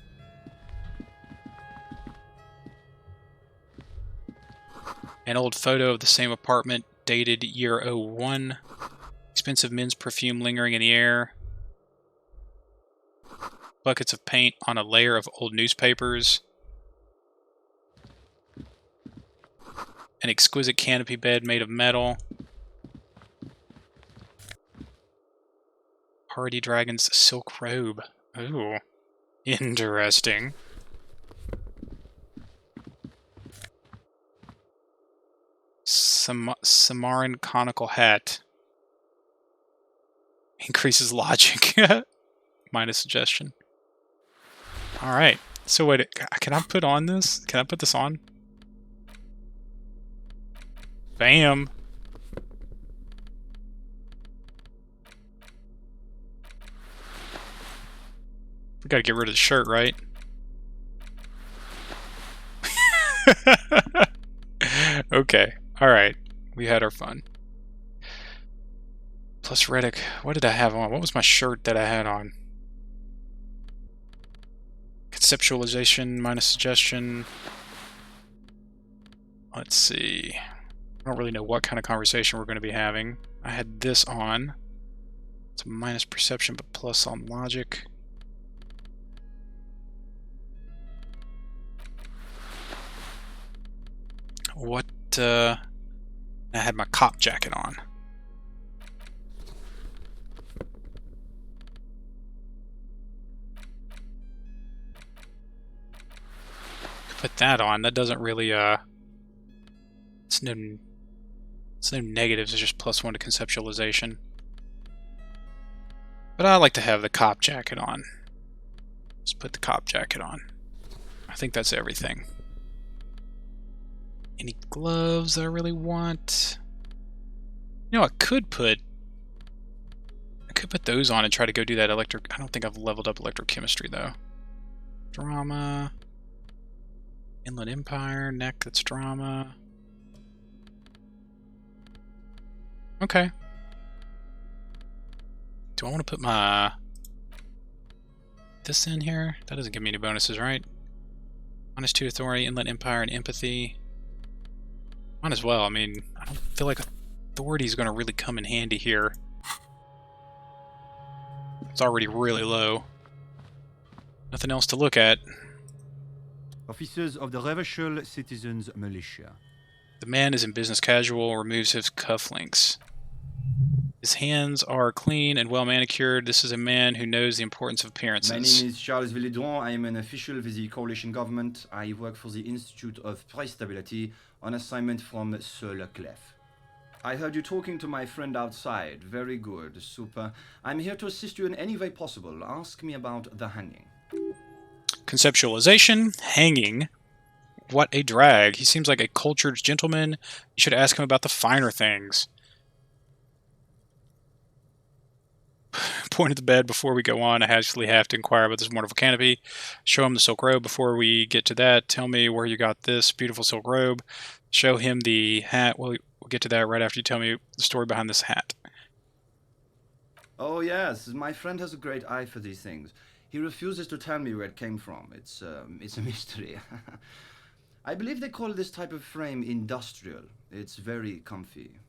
A: An old photo of the same apartment dated year '01. Expensive men's perfume lingering in the air. Buckets of paint on a layer of old newspapers. An exquisite canopy bed made of metal. Hardy Dragon's silk robe. Ooh. Interesting. Samaran conical hat. Increases logic. Minus suggestion. Alright. So wait, can I put on this? Can I put this on? Bam! We gotta get rid of the shirt, right? Okay. Alright. We had our fun. Plus Reddick. What did I have on? What was my shirt that I had on? Conceptualization minus suggestion. Let's see. I don't really know what kind of conversation we're going to be having. I had this on. It's a minus perception, but plus on logic. What, I had my cop jacket on. Put that on. That doesn't really, it's no negatives, it's just +1 to conceptualization. But I like to have the cop jacket on. Just put the cop jacket on. I think that's everything. Any gloves that I really want? You know, I could put those on and try to go do that electric. I don't think I've leveled up electrochemistry though. Drama. Inland Empire, neck, that's drama. Okay. Do I want to put this in here? That doesn't give me any bonuses, right? -2 authority, Inland Empire, and empathy. Might as well. I mean, I don't feel like authority is going to really come in handy here. It's already really low. Nothing else to look at.
H: Officers of the Reverschel Citizens Militia.
A: The man is in business casual, removes his cufflinks. His hands are clean and well manicured. This is a man who knows the importance of appearances.
I: My name is Charles Villedron. I am an official with the coalition government. I work for the Institute of Price Stability on assignment from Sir Leclerc. I heard you talking to my friend outside. Very good. Super. I'm here to assist you in any way possible. Ask me about the hanging.
A: Conceptualization, hanging. What a drag. He seems like a cultured gentleman. You should ask him about the finer things. Point at the bed before we go on. I actually have to inquire about this wonderful canopy. Show him the silk robe. Before we get to that, tell me where you got this beautiful silk robe. Show him the hat. We'll get to that right after you tell me the story behind this hat.
I: Oh yes, my friend has a great eye for these things. He refuses to tell me where it came from. It's a mystery. I believe they call this type of frame industrial. It's very comfy.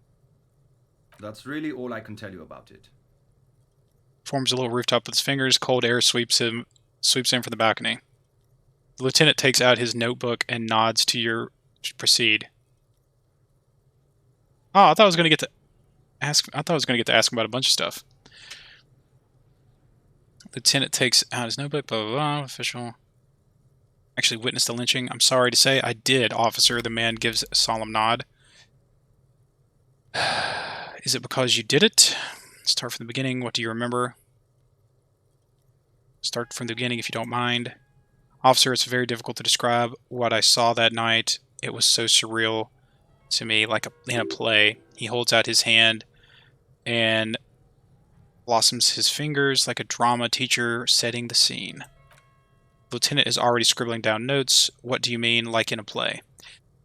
I: That's really all I can tell you about it.
A: Forms a little rooftop with his fingers. Cold air sweeps in from the balcony. The lieutenant takes out his notebook and nods to your proceed. Oh, I thought I was going to get to ask. I thought I was going to get to ask him about a bunch of stuff. Lieutenant takes out his notebook. Blah blah blah. Official. Actually witnessed the lynching. I'm sorry to say, I did, officer. The man gives a solemn nod. Is it because you did it? Start from the beginning. What do you remember? Start from the beginning if you don't mind. Officer, it's very difficult to describe what I saw that night. It was so surreal to me, like in a play. He holds out his hand and blossoms his fingers like a drama teacher setting the scene. Lieutenant is already scribbling down notes. What do you mean, like in a play?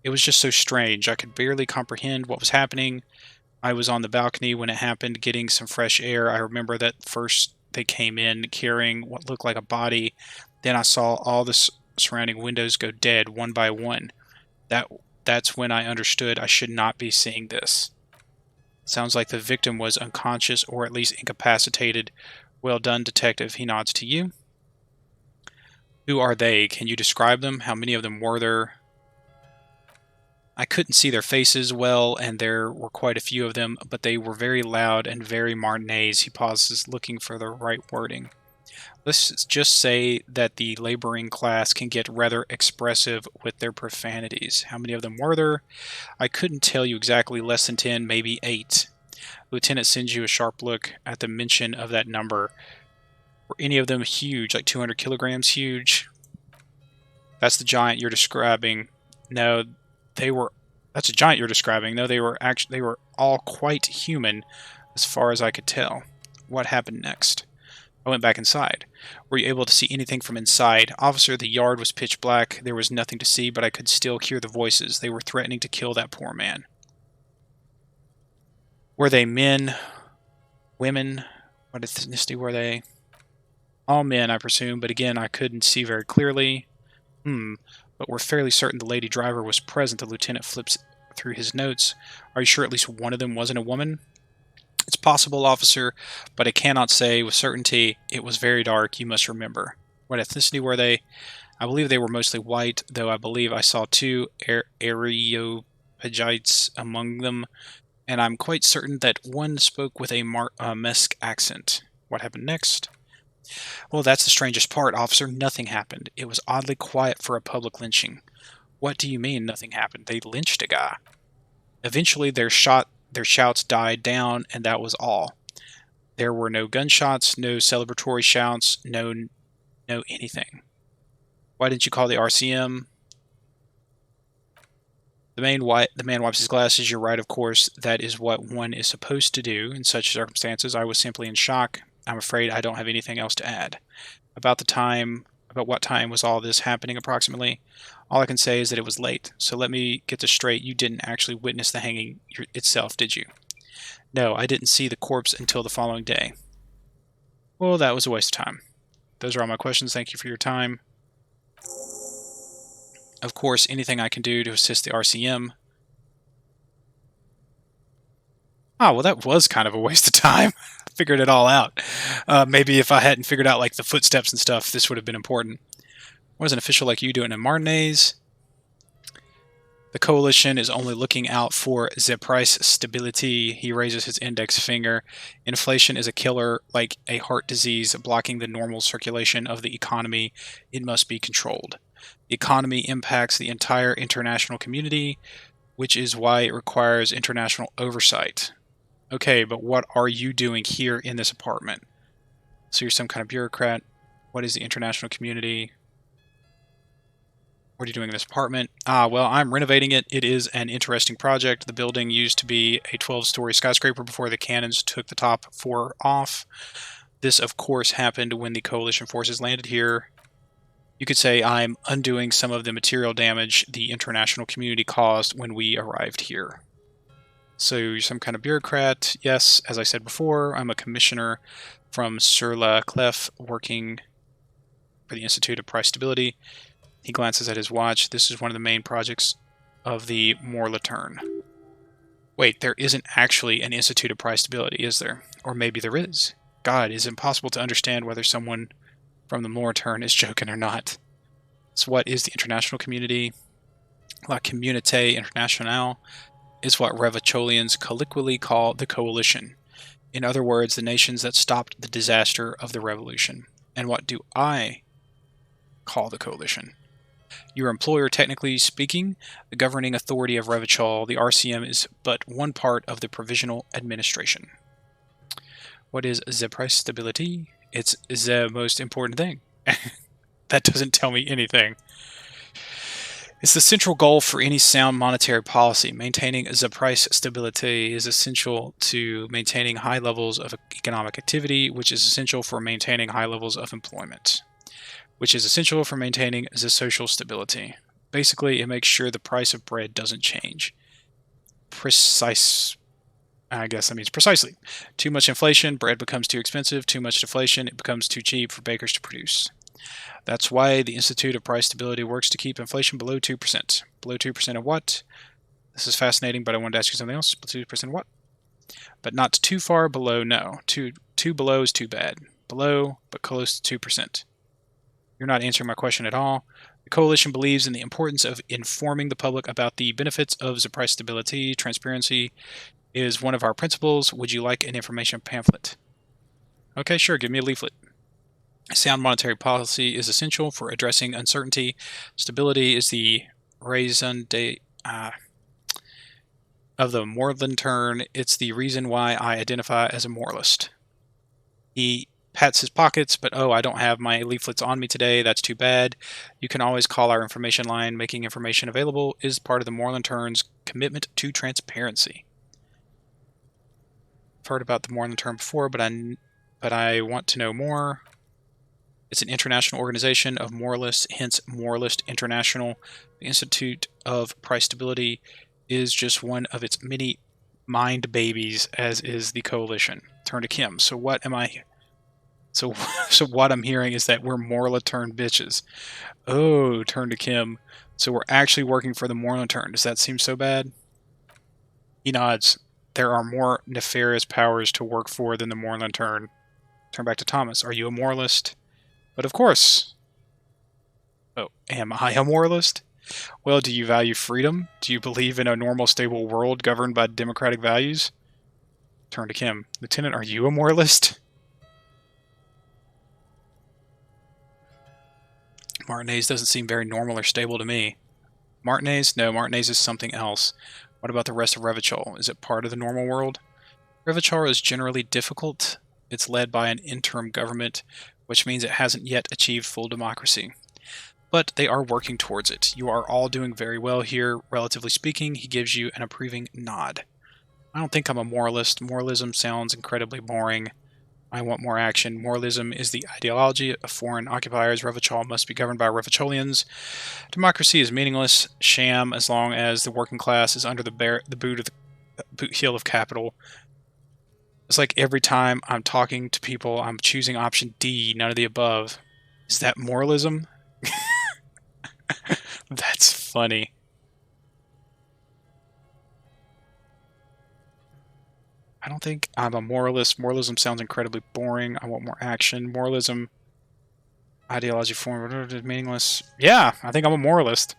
A: It was just so strange. I could barely comprehend what was happening. I was on the balcony when it happened, getting some fresh air. I remember that first they came in carrying what looked like a body. Then I saw all the surrounding windows go dead one by one. That's when I understood I should not be seeing this. Sounds like the victim was unconscious or at least incapacitated. Well done, detective. He nods to you. Who are they? Can you describe them? How many of them were there? I couldn't see their faces well, and there were quite a few of them, but they were very loud and very Martinez. He pauses, looking for the right wording. Let's just say that the laboring class can get rather expressive with their profanities. How many of them were there? I couldn't tell you exactly. Less than 10, maybe 8. Lieutenant sends you a sharp look at the mention of that number. Were any of them huge, like 200 kilograms huge? That's the giant you're describing. No, that's a giant you're describing. No, they were all quite human as far as I could tell. What happened next? I went back inside. Were you able to see anything from inside? Officer, the yard was pitch black. There was nothing to see, but I could still hear the voices. They were threatening to kill that poor man. Were they men? Women? What ethnicity were they? All men, I presume, but again, I couldn't see very clearly. But we're fairly certain the lady driver was present. The lieutenant through his notes. Are you sure at least one of them wasn't a woman? It's possible, officer, but I cannot say with certainty. It was very dark, you must remember. What ethnicity were they? I believe they were mostly white, though I believe I saw two Areopagites among them, and I'm quite certain that one spoke with a Mesk accent. What happened next? Well, that's the strangest part, officer. Nothing happened. It was oddly quiet for a public lynching. What do you mean, nothing happened? They lynched a guy. Eventually, their shouts died down, and that was all. There were no gunshots, no celebratory shouts, no anything. Why didn't you call the RCM? The man wipes his glasses. You're right, of course. That is what one is supposed to do in such circumstances. I was simply in shock. I'm afraid I don't have anything else to add. About what time was all this happening approximately? All I can say is that it was late. So let me get this straight. You didn't actually witness the hanging itself, did you? No, I didn't see the corpse until the following day. Well, that was a waste of time. Those are all my questions. Thank you for your time. Of course, anything I can do to assist the RCM. Oh, well, that was kind of a waste of time. I figured it all out. Maybe if I hadn't figured out like the footsteps and stuff, this would have been important. What does an official like you doing in Martinez? The coalition is only looking out for the price stability. He raises his index finger. Inflation is a killer, like a heart disease, blocking the normal circulation of the economy. It must be controlled. The economy impacts the entire international community, which is why it requires international oversight. Okay, but what are you doing here in this apartment? So you're some kind of bureaucrat. What is the international community? What are you doing in this apartment? Well, I'm renovating it. It is an interesting project. The building used to be a 12-story skyscraper before the cannons took the top 4 off. This, of course, happened when the coalition forces landed here. You could say I'm undoing some of the material damage the international community caused when we arrived here. So you're some kind of bureaucrat. Yes, as I said before, I'm a commissioner from Sur La Clef working for the Institute of Price Stability. He glances at his watch. This is one of the main projects of the Morlaturn. Wait, there isn't actually an Institute of Price Stability, is there? Or maybe there is. God, it's impossible to understand whether someone from the Morlaturn is joking or not. So what is the international community? La Communauté Internationale is what Revacholians colloquially call the coalition. In other words, the nations that stopped the disaster of the revolution. And what do I call the coalition? Your employer, technically speaking, the governing authority of Revachol, the RCM, is but one part of the provisional administration. What is the price stability? It's the most important thing. That doesn't tell me anything. It's the central goal for any sound monetary policy. Maintaining the price stability is essential to maintaining high levels of economic activity, which is essential for maintaining high levels of employment, which is essential for maintaining the social stability. Basically, it makes sure the price of bread doesn't change. I guess that means precisely. Too much inflation, bread becomes too expensive. Too much deflation, it becomes too cheap for bakers to produce. That's why the Institute of Price Stability works to keep inflation below 2%. Below 2% of what? This is fascinating, but I wanted to ask you something else. Below 2% of what? But not too far below, no. Too below is too bad. Below, but close to 2%. You're not answering my question at all. The coalition believes in the importance of informing the public about the benefits of the price stability. Transparency is one of our principles. Would you like an information pamphlet? Okay, sure, give me a leaflet. Sound monetary policy is essential for addressing uncertainty. Stability is the raison d'etre of the Morlaturn. It's the reason why I identify as a moralist. He pats his pockets, but oh, I don't have my leaflets on me today. That's too bad. You can always call our information line. Making information available is part of the Morlaturn's commitment to transparency. I've heard about the Morlaturn before, but I want to know more. It's an international organization of moralists, hence Moralist International. The Institute of Price Stability is just one of its many mind babies, as is the coalition. Turn to Kim. So what am I... So what I'm hearing is that we're Morlaturn bitches. Oh, turn to Kim. So we're actually working for the Morlaturn. Does that seem so bad? He nods. There are more nefarious powers to work for than the Moorland Turn. Turn back to Thomas. Are you a moralist? But of course. Oh, am I a moralist? Well, do you value freedom? Do you believe in a normal, stable world governed by democratic values? Turn to Kim. Lieutenant, are you a moralist? Martinez doesn't seem very normal or stable to me. Martinez? No, Martinez is something else. What about the rest of Revachol? Is it part of the normal world? Revachol is generally difficult. It's led by an interim government, which means it hasn't yet achieved full democracy. But they are working towards it. You are all doing very well here, relatively speaking. He gives you an approving nod. I don't think I'm a moralist. Moralism sounds incredibly boring. I want more action. Moralism is the ideology of foreign occupiers. Revachol must be governed by Revacholians. Democracy is meaningless, sham, as long as the working class is under the boot heel of capital. It's like every time I'm talking to people, I'm choosing option D, none of the above. Is that moralism? That's funny. I don't think I'm a moralist. Moralism sounds incredibly boring. I want more action. Moralism, ideology form, meaningless. Yeah, I think I'm a moralist.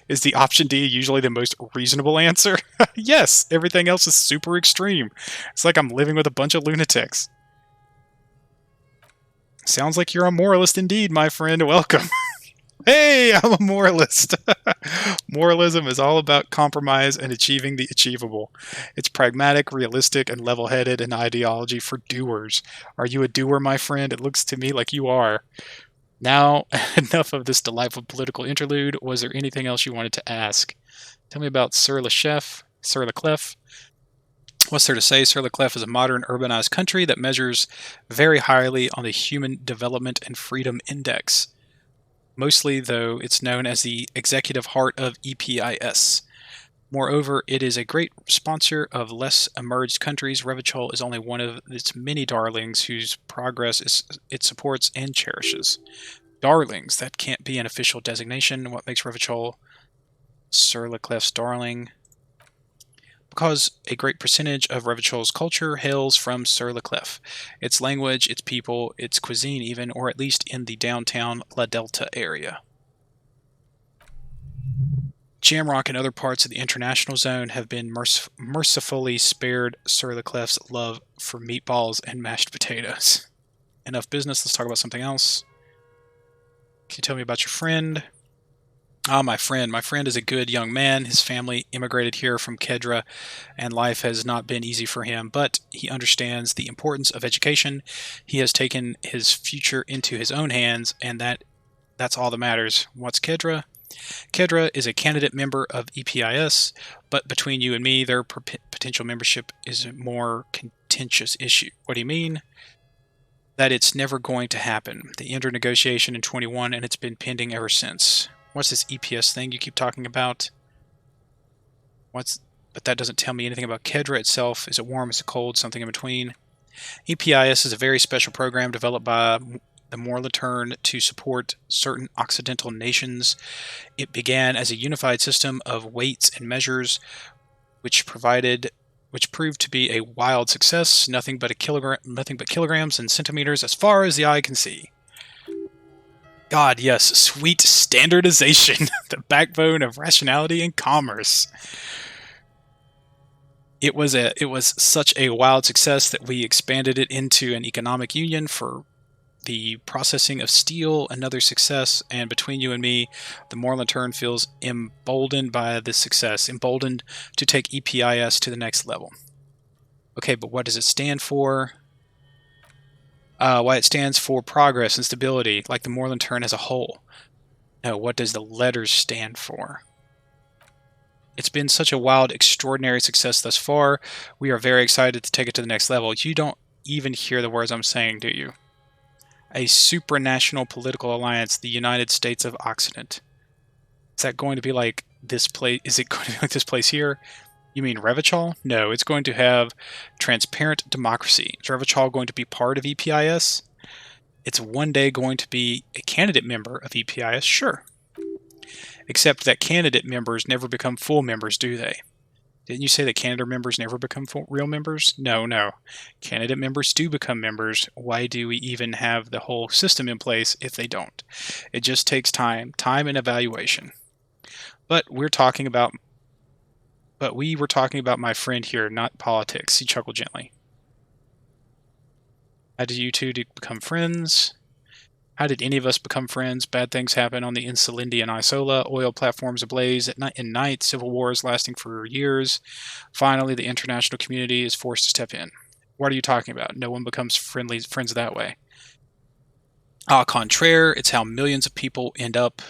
A: Is the option D usually the most reasonable answer? Yes, everything else is super extreme. It's like I'm living with a bunch of lunatics. Sounds like you're a moralist indeed, my friend. Welcome. Hey, I'm a moralist. Moralism is all about compromise and achieving the achievable. It's pragmatic, realistic, and level-headed an ideology for doers. Are you a doer, my friend? It looks to me like you are. Now, enough of this delightful political interlude. Was there anything else you wanted to ask? Tell me about Sir Leclef. What's there to say? Sir Leclef is a modern, urbanized country that measures very highly on the Human Development and Freedom Index. Mostly, though, it's known as the executive heart of EPIS. Moreover, it is a great sponsor of less emerged countries. Revachol is only one of its many darlings whose progress it supports and cherishes. Darlings, that can't be an official designation. What makes Revachol Sir Leclef's darling? Because a great percentage of Revachol's culture hails from Sir Leclef. Its language, its people, its cuisine even, or at least in the downtown La Delta area. Jamrock and other parts of the international zone have been mercifully spared Sir Leclef's love for meatballs and mashed potatoes. Enough business, let's talk about something else. Can you tell me about your friend? Ah, my friend. My friend is a good young man. His family immigrated here from Kedra, and life has not been easy for him, but he understands the importance of education. He has taken his future into his own hands, and that's all that matters. What's Kedra? Kedra is a candidate member of EPIS, but between you and me, their potential membership is a more contentious issue. What do you mean? That it's never going to happen. They entered negotiation in 21, and it's been pending ever since. What's this EPS thing you keep talking about? But that doesn't tell me anything about Kedra itself. Is it warm? Is it cold? Something in between? EPIS is a very special program developed by the Moorland Turn to support certain Occidental nations. It began as a unified system of weights and measures, which proved to be a wild success. Nothing but kilograms and centimeters as far as the eye can see. God, yes, sweet standardization, the backbone of rationality and commerce. It was such a wild success that we expanded it into an economic union for the processing of steel. Another success, and between you and me, the Moorland Turn feels emboldened by this success, emboldened to take EPIS to the next level. Okay, but what does it stand for? Why it stands for progress and stability, like the Moorland Turn as a whole. No, what does the letters stand for? It's been such a wild, extraordinary success thus far. We are very excited to take it to the next level. You don't even hear the words I'm saying, do you? A supranational political alliance, the United States of Occident. Is that going to be like this place? Is it going to be like this place here? You mean Revachol? No, it's going to have transparent democracy. Is Revachol going to be part of EPIS? It's one day going to be a candidate member of EPIS, sure. Except that candidate members never become full members, do they? Didn't you say that candidate members never become real members? No, no. Candidate members do become members. Why do we even have the whole system in place if they don't? It just takes time and evaluation. But we were talking about my friend here, not politics. He chuckled gently. How did you two become friends? How did any of us become friends? Bad things happen on the Insulindia and Isola, oil platforms ablaze in night, civil wars lasting for years. Finally, the international community is forced to step in. What are you talking about? No one becomes friends that way. Au contraire, it's how millions of people end up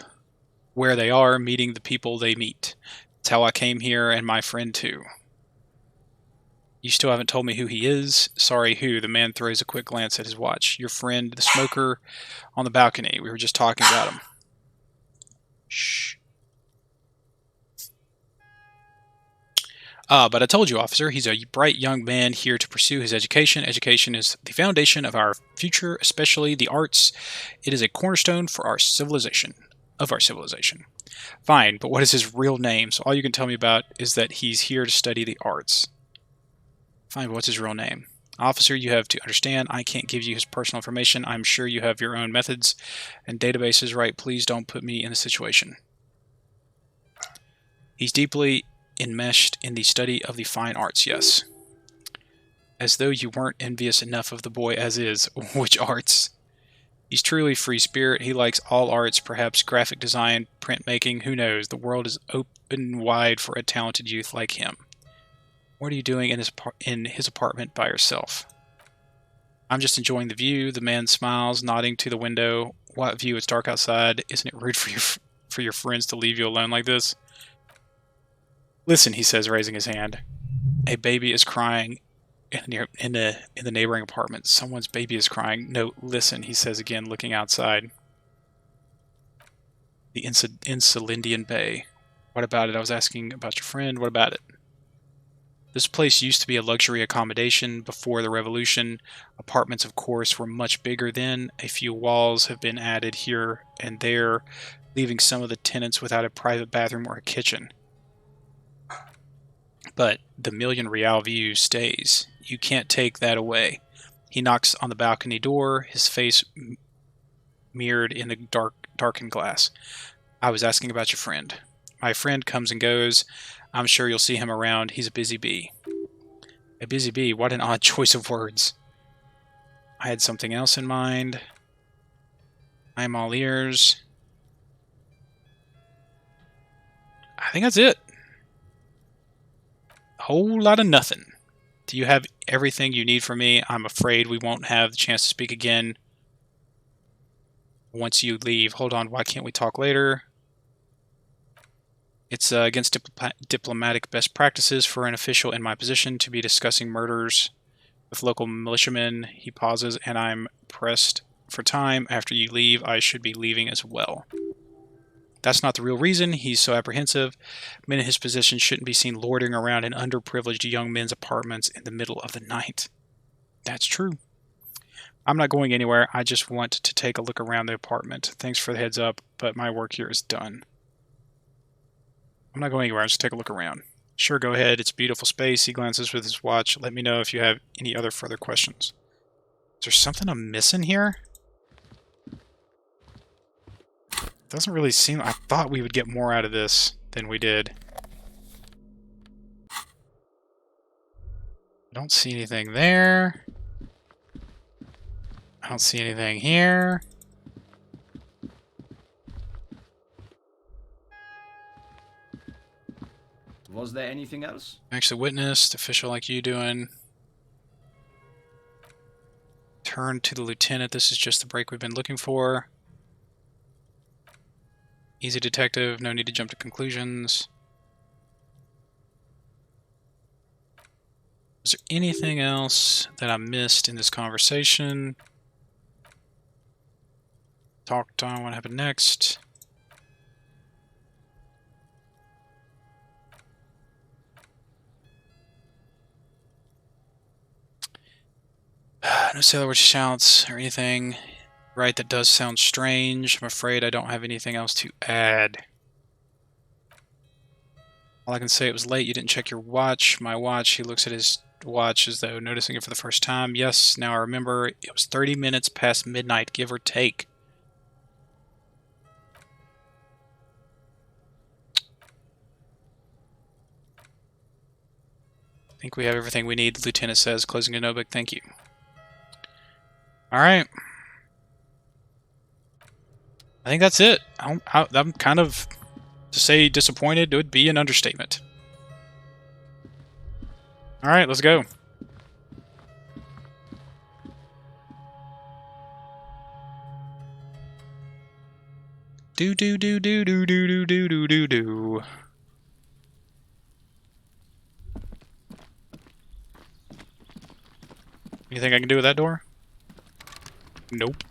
A: where they are, meeting the people they meet. It's how I came here, and my friend too. You still haven't told me who he is. Sorry, who? The man throws a quick glance at his watch. Your friend, the smoker on the balcony. We were just talking about him. Shh. But I told you, officer, he's a bright young man here to pursue his education. Education is the foundation of our future, especially the arts. It is a cornerstone for our civilization. Fine, but what is his real name? So all you can tell me about is that he's here to study the arts. Fine, but what's his real name? Officer, you have to understand, I can't give you his personal information. I'm sure you have your own methods and databases, right? Please don't put me in a situation. He's deeply enmeshed in the study of the fine arts, yes. As though you weren't envious enough of the boy as is. Which arts? He's truly free spirit. He likes all arts, perhaps graphic design, printmaking, who knows? The world is open wide for a talented youth like him. What are you doing in his apartment by yourself? I'm just enjoying the view. The man smiles, nodding to the window. What view? It's dark outside. Isn't it rude for your friends to leave you alone like this? Listen, he says, raising his hand. A baby is crying in the neighboring apartment. Someone's baby is crying. No, listen, he says again, looking outside. The Insulindian Bay. What about it? I was asking about your friend. What about it? This place used to be a luxury accommodation before the revolution. Apartments, of course, were much bigger then. A few walls have been added here and there, leaving some of the tenants without a private bathroom or a kitchen. But the million-real view stays. You can't take that away. He knocks on the balcony door, his face mirrored in the darkened glass. I was asking about your friend. My friend comes and goes. I'm sure you'll see him around. He's a busy bee. A busy bee? What an odd choice of words. I had something else in mind. I'm all ears. I think that's it. A whole lot of nothing. Do you have everything you need from me? I'm afraid we won't have the chance to speak again once you leave. Hold on, why can't we talk later? It's against diplomatic best practices for an official in my position to be discussing murders with local militiamen. He pauses, and I'm pressed for time. After you leave, I should be leaving as well. That's not the real reason. He's so apprehensive. Men in his position shouldn't be seen loitering around in underprivileged young men's apartments in the middle of the night. That's true. I'm not going anywhere. I just want to take a look around the apartment. Thanks for the heads up, but my work here is done. I'm not going anywhere. I'll just take a look around. Sure, go ahead. It's a beautiful space. He glances with his watch. Let me know if you have any other further questions. Is there something I'm missing here? Doesn't really seem... I thought we would get more out of this than we did. I don't see anything there. I don't see anything here.
I: Was there anything else?
A: Actually witnessed, official like you doing. Turn to the lieutenant. This is just the break we've been looking for. Easy detective, no need to jump to conclusions. Is there anything else that I missed in this conversation? Talked on what happened next. No sailor which shouts or anything. Right, that does sound strange. I'm afraid I don't have anything else to add. All I can say, it was late. You didn't check your watch. My watch. He looks at his watch as though noticing it for the first time. Yes, now I remember. It was 30 minutes past midnight, give or take. I think we have everything we need, the lieutenant says, closing a notebook. Thank you. Alright. I think that's it. I'm kind of, to say disappointed would be an understatement. Alright, let's go. Do do do do do do do do do do do. Anything I can do with that door? Nope.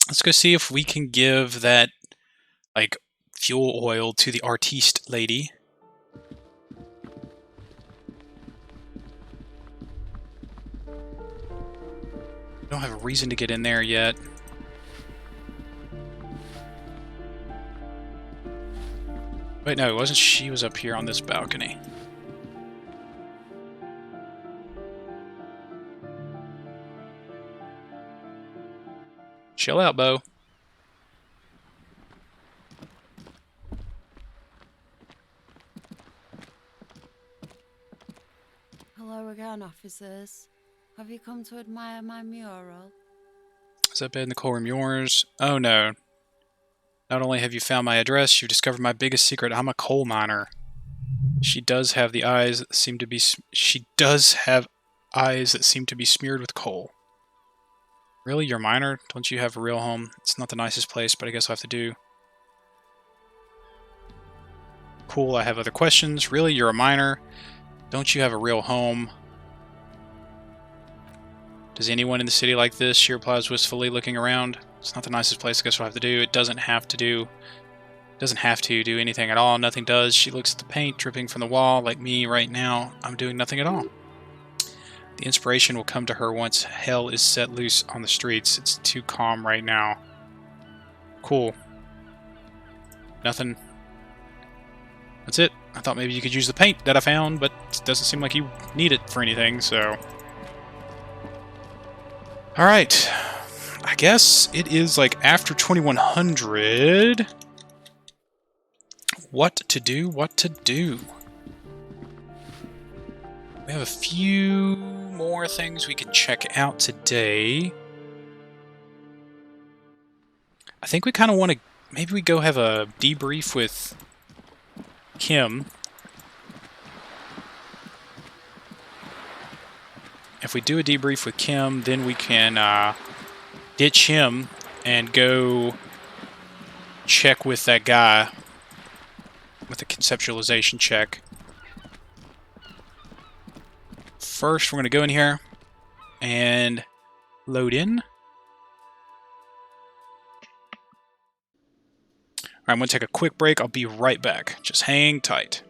A: Let's go see if we can give that, like, fuel oil to the artiste lady. I don't have a reason to get in there yet. Wait, no, it wasn't. She was up here on this balcony. Chill out, Bo.
J: Hello again, officers. Have you come to admire my mural?
A: Is that bed in the coal room yours? Oh no. Not only have you found my address, you've discovered my biggest secret. I'm a coal miner. She does have the eyes that seem to be... She does have eyes that seem to be smeared with coal. Really? You're a miner? Don't you have a real home? It's not the nicest place, but I guess I'll have to do. Cool, I have other questions. Really? You're a miner? Don't you have a real home? Does anyone in the city like this? She replies wistfully, looking around. It's not the nicest place, I guess we'll have to do. It doesn't have to do anything at all. Nothing does. She looks at the paint dripping from the wall, like me right now. I'm doing nothing at all. The inspiration will come to her once hell is set loose on the streets. It's too calm right now. Cool. Nothing. That's it. I thought maybe you could use the paint that I found, but it doesn't seem like you need it for anything, so... Alright. I guess it is like after 2100. What to do, what to do. We have a few more things we can check out today. I think we kind of want to... Maybe we go have a debrief with Kim. If we do a debrief with Kim, then we can ditch him and go check with that guy with the conceptualization check. First, we're going to go in here and load in. Alright, I'm going to take a quick break. I'll be right back. Just hang tight.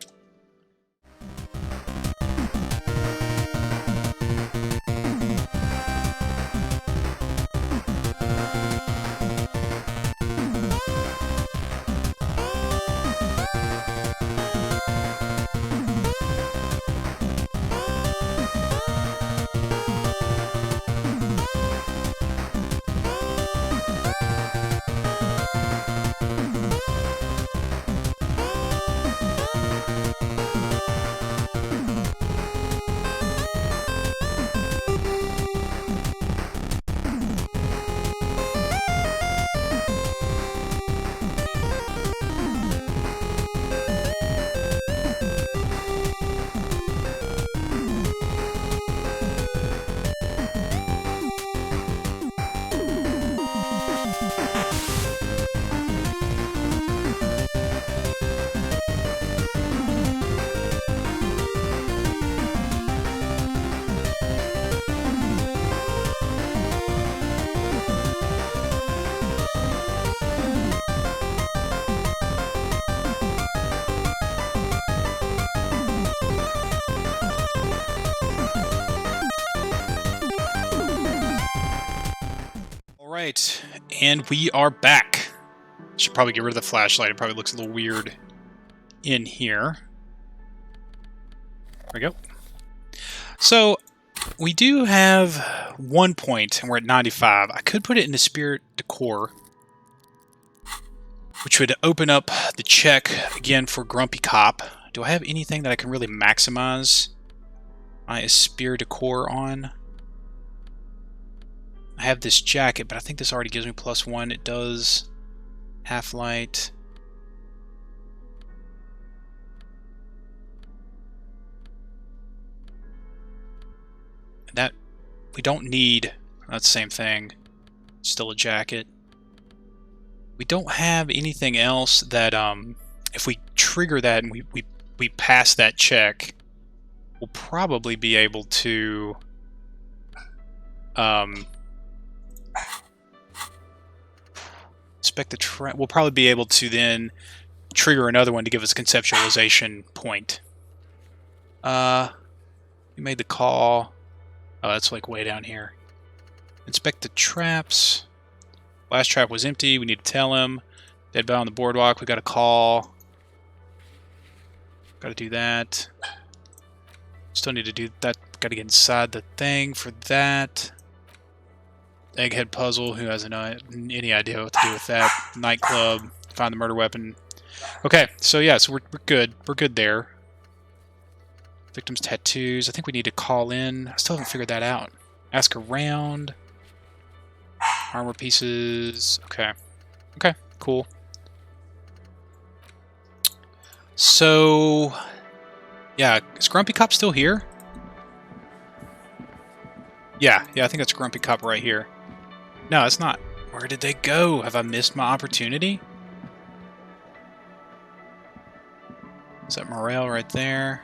A: Alright, And we are back. Should probably get rid of the flashlight. It probably looks a little weird in here. There we go. So, we do have 1 point, and we're at 95. I could put it into Spirit Decor, which would open up the check again for Grumpy Cop. Do I have anything that I can really maximize my Spirit Decor on? I have this jacket, but I think this already gives me +1. It does. Half light. That we don't need. That's the same thing. Still a jacket. We don't have anything else that if we trigger that and we pass that check, we'll probably be able to inspect the trap. We'll probably be able to then trigger another one to give us a conceptualization point. We made the call. Oh, that's like way down here. Inspect the traps. Last trap was empty. We need to tell him. Dead body on the boardwalk. We got a call. Got to do that. Still need to do that. Got to get inside the thing for that. Egghead puzzle. Who has any idea what to do with that? Nightclub. Find the murder weapon. Okay, so yeah, so we're good. We're good there. Victim's tattoos. I think we need to call in. I still haven't figured that out. Ask around. Armor pieces. Okay. Okay, cool. So, yeah, is Grumpy Cop still here? Yeah, I think that's Grumpy Cop right here. No, it's not. Where did they go? Have I missed my opportunity? Is that Morale right there?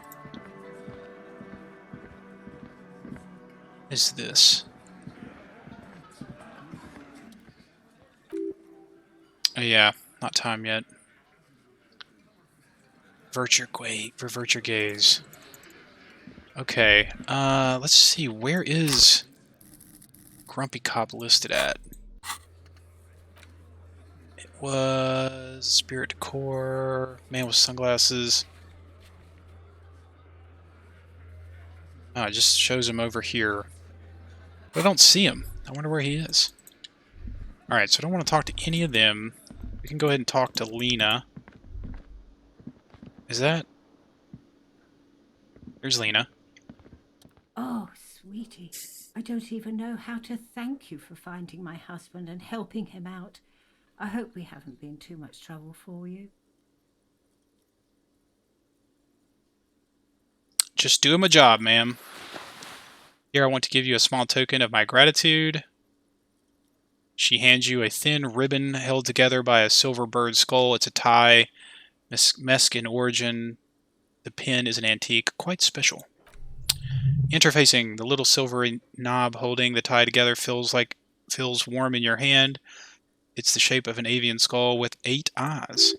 A: Is this? Oh yeah, not time yet. Revert your gaze. Okay, let's see, where is Grumpy Cop listed at? It was Spirit Decor, man with sunglasses. Oh, it just shows him over here. But I don't see him. I wonder where he is. Alright, so I don't want to talk to any of them. We can go ahead and talk to Lena. Is that? There's Lena.
K: Oh, sweetie, I don't even know how to thank you for finding my husband and helping him out. I hope we haven't been too much trouble for you.
A: Just doing my job, ma'am. Here I want to give you a small token of my gratitude. She hands you a thin ribbon held together by a silver bird skull. It's a tie, Mexican origin. The pin is an antique, quite special. Interfacing, the little silver knob holding the tie together feels warm in your hand. It's the shape of an avian skull with 8 eyes.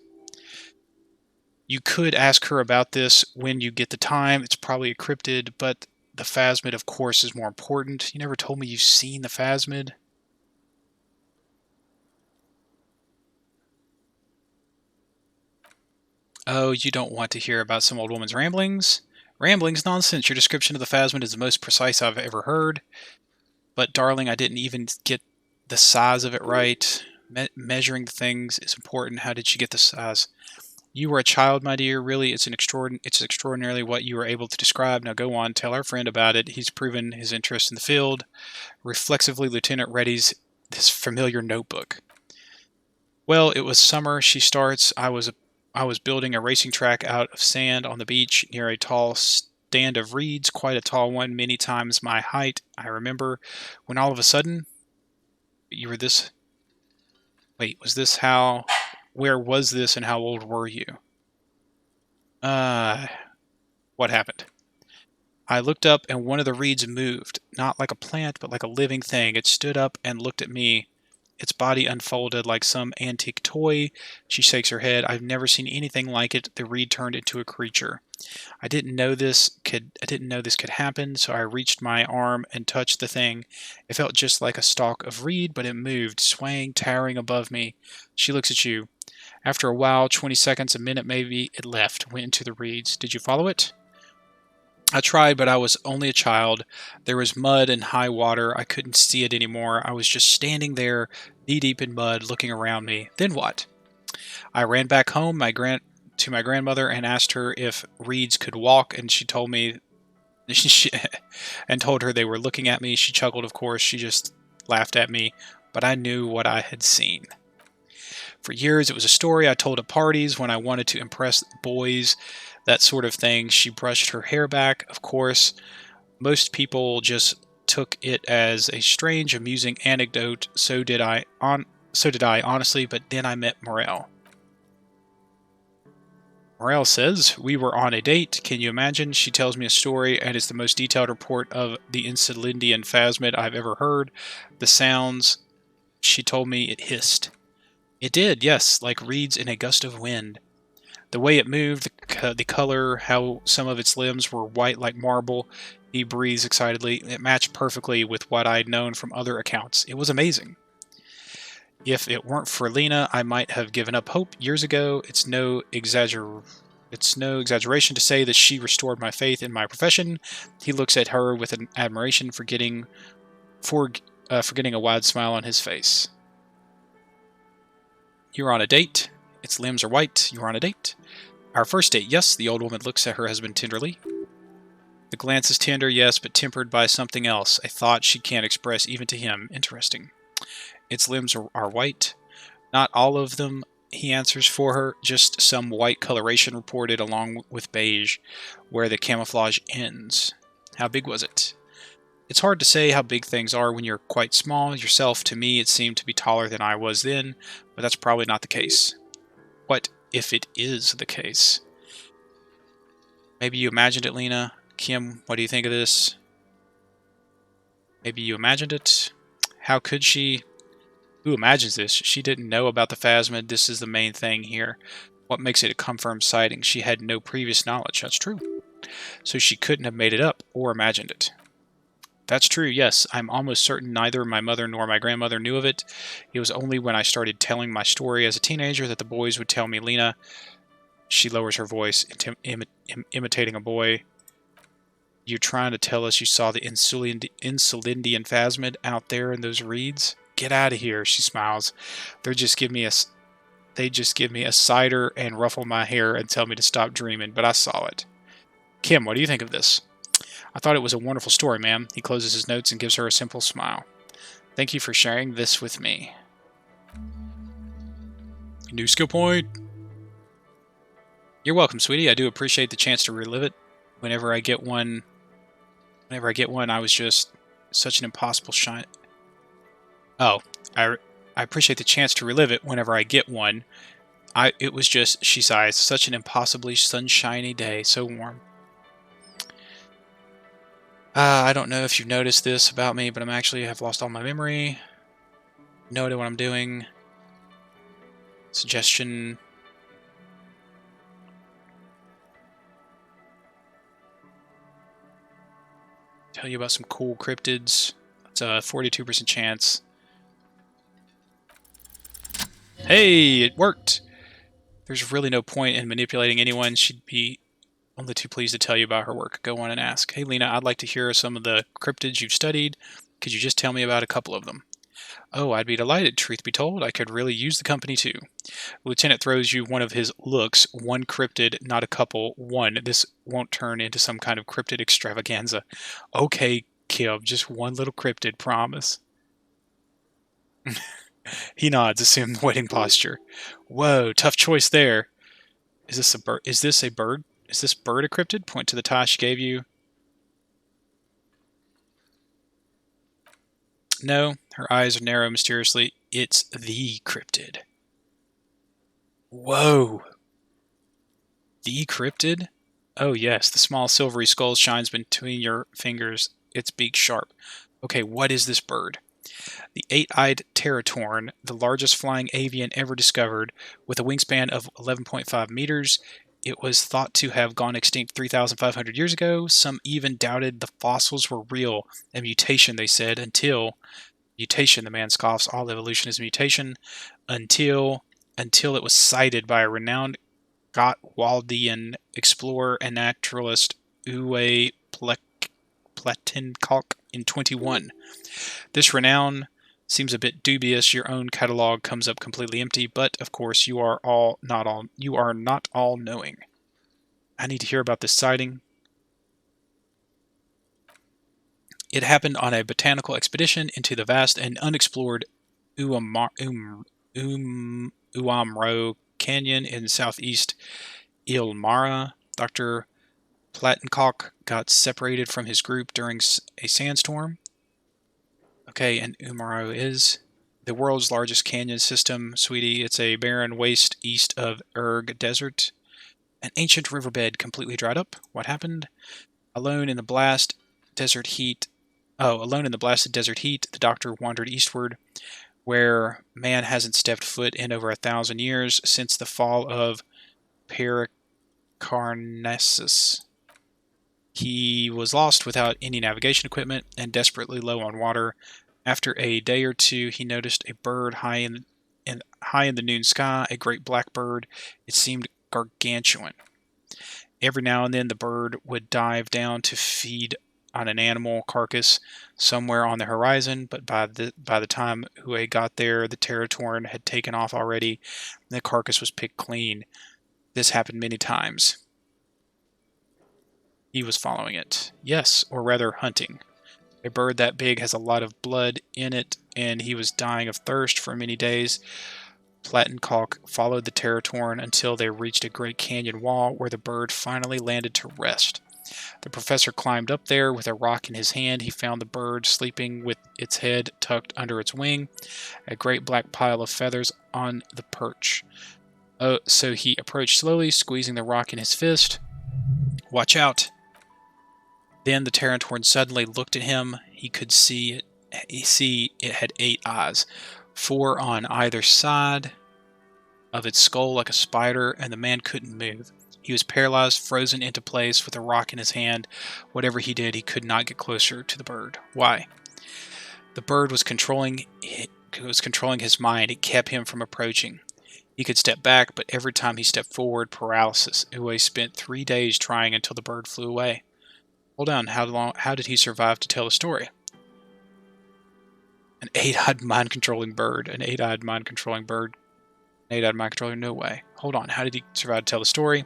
A: You could ask her about this when you get the time. It's probably a cryptid, but the phasmid, of course, is more important. You never told me you've seen the phasmid. Oh, you don't want to hear about some old woman's ramblings? Ramblings? Nonsense. Your description of the phasmid is the most precise I've ever heard. But, darling, I didn't even get the size of it right. Measuring the things is important. How did she get the size? You were a child, my dear. Really, it's extraordinarily what you were able to describe. Now go on, tell our friend about it. He's proven his interest in the field. Reflexively, Lieutenant readies this familiar notebook. Well, it was summer. She starts. I was building a racing track out of sand on the beach near a tall stand of reeds, quite a tall one, many times my height. I remember when all of a sudden, you were this. Wait, was this how? Where was this and how old were you? What happened? I looked up and one of the reeds moved. Not like a plant, but like a living thing. It stood up and looked at me. its body unfolded like some antique toy. She shakes her head. I've never seen anything like it. The reed turned into a creature. I didn't know this could happen, so I reached my arm and touched the thing. It felt just like a stalk of reed, but it moved, swaying, towering above me. She looks at you. After a while, 20 seconds, a minute maybe, it left, went into the reeds. Did you follow it? I tried, but I was only a child. There was mud and high water. I couldn't see it anymore. I was just standing there, knee-deep in mud, looking around me. Then what? I ran back home to my grandmother and asked her if reeds could walk, and she told me and told her they were looking at me. She chuckled, of course. She just laughed at me, but I knew what I had seen. For years, it was a story I told at parties when I wanted to impress boys, that sort of thing. She brushed her hair back. Of course, most people just took it as a strange, amusing anecdote. So did I, honestly, but then I met Morel. Morel says, we were on a date. Can you imagine? She tells me a story, and it's the most detailed report of the Insulindian phasmid I've ever heard. The sounds, she told me it hissed. It did, yes, like reeds in a gust of wind. The way it moved, the color, how some of its limbs were white like marble. He breathes excitedly. It matched perfectly with what I'd known from other accounts. It was amazing. If it weren't for Lena, I might have given up hope years ago. It's no exaggeration to say that she restored my faith in my profession. He looks at her with an admiration, forgetting a wide smile on his face. You're on a date. Its limbs are white. You're on a date. Our first date, yes. The old woman looks at her husband tenderly. The glance is tender, yes, but tempered by something else, a thought she can't express even to him. Interesting. Its limbs are white. Not all of them, he answers for her, just some white coloration reported along with beige, where the camouflage ends. How big was it? It's hard to say how big things are when you're quite small. Yourself, to me, it seemed to be taller than I was then, but that's probably not the case. What if it is the case? Maybe you imagined it, Lena. Kim, what do you think of this? Maybe you imagined it? How could she? Who imagines this? She didn't know about the phasmid. This is the main thing here. What makes it a confirmed sighting? She had no previous knowledge. That's true. So she couldn't have made it up or imagined it. That's true, yes. I'm almost certain neither my mother nor my grandmother knew of it. It was only when I started telling my story as a teenager that the boys would tell me, Lena, she lowers her voice, imitating a boy, you're trying to tell us you saw the Insulindian phasmid out there in those reeds? Get out of here, she smiles. They just give me a cider and ruffle my hair and tell me to stop dreaming, but I saw it. Kim, what do you think of this? I thought it was a wonderful story, ma'am. He closes his notes and gives her a simple smile. Thank you for sharing this with me. New skill point. You're welcome, sweetie. I do appreciate the chance to relive it. Whenever I get one, I was just such an impossible shine. Oh, I appreciate the chance to relive it whenever I get one. It was just, she sighs, such an impossibly sunshiny day, so warm. I don't know if you've noticed this about me, but have lost all my memory. No idea what I'm doing. Suggestion. Tell you about some cool cryptids. It's a 42% chance. Hey, it worked! There's really no point in manipulating anyone. She'd be only too pleased to tell you about her work. Go on and ask. Hey, Lena, I'd like to hear some of the cryptids you've studied. Could you just tell me about a couple of them? Oh, I'd be delighted. Truth be told, I could really use the company too. Lieutenant throws you one of his looks. One cryptid, not a couple. One. This won't turn into some kind of cryptid extravaganza. Okay, Kim, just one little cryptid, promise. He nods, assumed waiting posture. Whoa, tough choice there. Is this a bird? Is this bird a cryptid? Point to the tie she gave you. No, her eyes narrow mysteriously. It's the cryptid. Whoa. The cryptid? Oh yes, the small silvery skull shines between your fingers, its beak sharp. Okay, what is this bird? The eight-eyed teratorn, the largest flying avian ever discovered, with a wingspan of 11.5 meters. It was thought to have gone extinct 3,500 years ago. Some even doubted the fossils were real. A mutation, they said, until... Mutation, the man scoffs. All evolution is mutation. Until it was cited by a renowned Gottwaldian explorer and naturalist Uwe Pletinkok in 21. This renown seems a bit dubious. Your own catalog comes up completely empty, but of course you are not all knowing. I need to hear about this sighting. It happened on a botanical expedition into the vast and unexplored Uamro Canyon in southeast Ilmara. Dr. Platincock got separated from his group during a sandstorm. Okay, and Umaro is the world's largest canyon system, sweetie. It's a barren waste east of Erg Desert. An ancient riverbed completely dried up. What happened? Alone in the blasted desert heat, the doctor wandered eastward, where man hasn't stepped foot in over 1,000 years since the fall of Pericarnassus. He was lost without any navigation equipment and desperately low on water. After a day or two, he noticed a bird high in the noon sky, a great black bird. It seemed gargantuan. Every now and then the bird would dive down to feed on an animal carcass somewhere on the horizon, but by the time Uwe got there, the Teratorn had taken off already, and the carcass was picked clean. This happened many times. He was following it. Yes, or rather hunting. A bird that big has a lot of blood in it, and he was dying of thirst for many days. Platincock followed the Teratorn until they reached a great canyon wall where the bird finally landed to rest. The professor climbed up there with a rock in his hand. He found the bird sleeping with its head tucked under its wing, a great black pile of feathers on the perch. So he approached slowly, squeezing the rock in his fist. Watch out! Then the Teratorn suddenly looked at him. He could see it had 8 eyes, 4 on either side of its skull like a spider, and the man couldn't move. He was paralyzed, frozen into place with a rock in his hand. Whatever he did, he could not get closer to the bird. Why? The bird was controlling his mind. It kept him from approaching. He could step back, but every time he stepped forward, paralysis. Uwe spent 3 days trying until the bird flew away. Hold on, how did he survive to tell the story? An 8-eyed mind-controlling bird. An 8-eyed mind-controlling bird. An 8-eyed mind-controller? No way. Hold on, how did he survive to tell the story?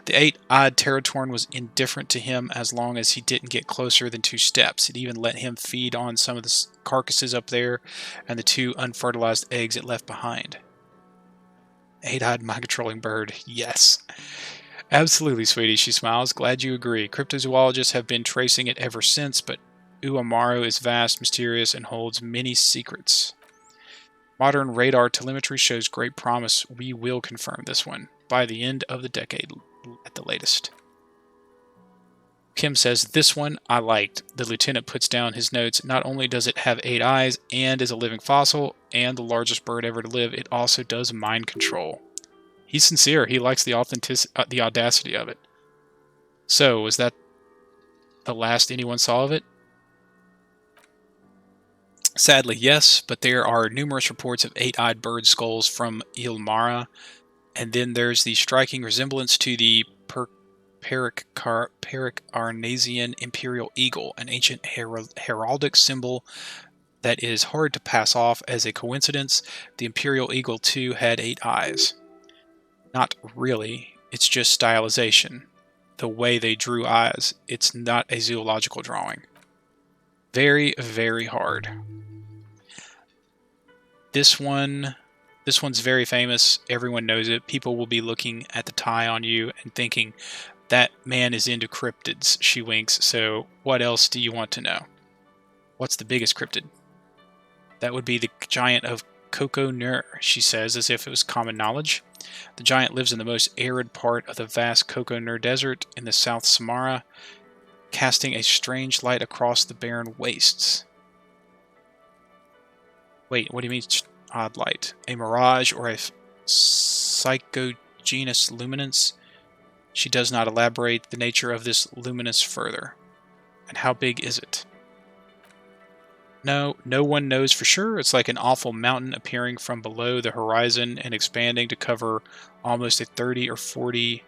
A: The 8-eyed Teratorn was indifferent to him as long as he didn't get closer than 2 steps. It even let him feed on some of the carcasses up there and the 2 unfertilized eggs it left behind. 8-eyed mind-controlling bird. Yes. Absolutely, sweetie, she smiles. Glad you agree. Cryptozoologists have been tracing it ever since, but Uamaro is vast, mysterious, and holds many secrets. Modern radar telemetry shows great promise. We will confirm this one by the end of the decade at the latest. Kim says, this one I liked. The lieutenant puts down his notes. Not only does it have 8 eyes and is a living fossil and the largest bird ever to live, it also does mind control. He's sincere. He likes the audacity of it. So, was that the last anyone saw of it? Sadly, yes, but there are numerous reports of 8-eyed bird skulls from Ilmara, and then there's the striking resemblance to the Pericarnasian imperial eagle, an ancient heraldic symbol that is hard to pass off as a coincidence. The imperial eagle, too, had 8 eyes. Not really, it's just stylization. The way they drew eyes, it's not a zoological drawing. Very, very hard. This one's very famous. Everyone knows it. People will be looking at the tie on you and thinking, that man is into cryptids. She winks. So what else do you want to know? What's the biggest cryptid? That would be the giant of Coco Nur, she says, as if it was common knowledge. The giant lives in the most arid part of the vast Coco Nur Desert in the South Samara, casting a strange light across the barren wastes. Wait, what do you mean odd light? A mirage or a psychogenous luminance? She does not elaborate the nature of this luminance further. And how big is it? No one knows for sure. It's like an awful mountain appearing from below the horizon and expanding to cover almost a 30 or 40,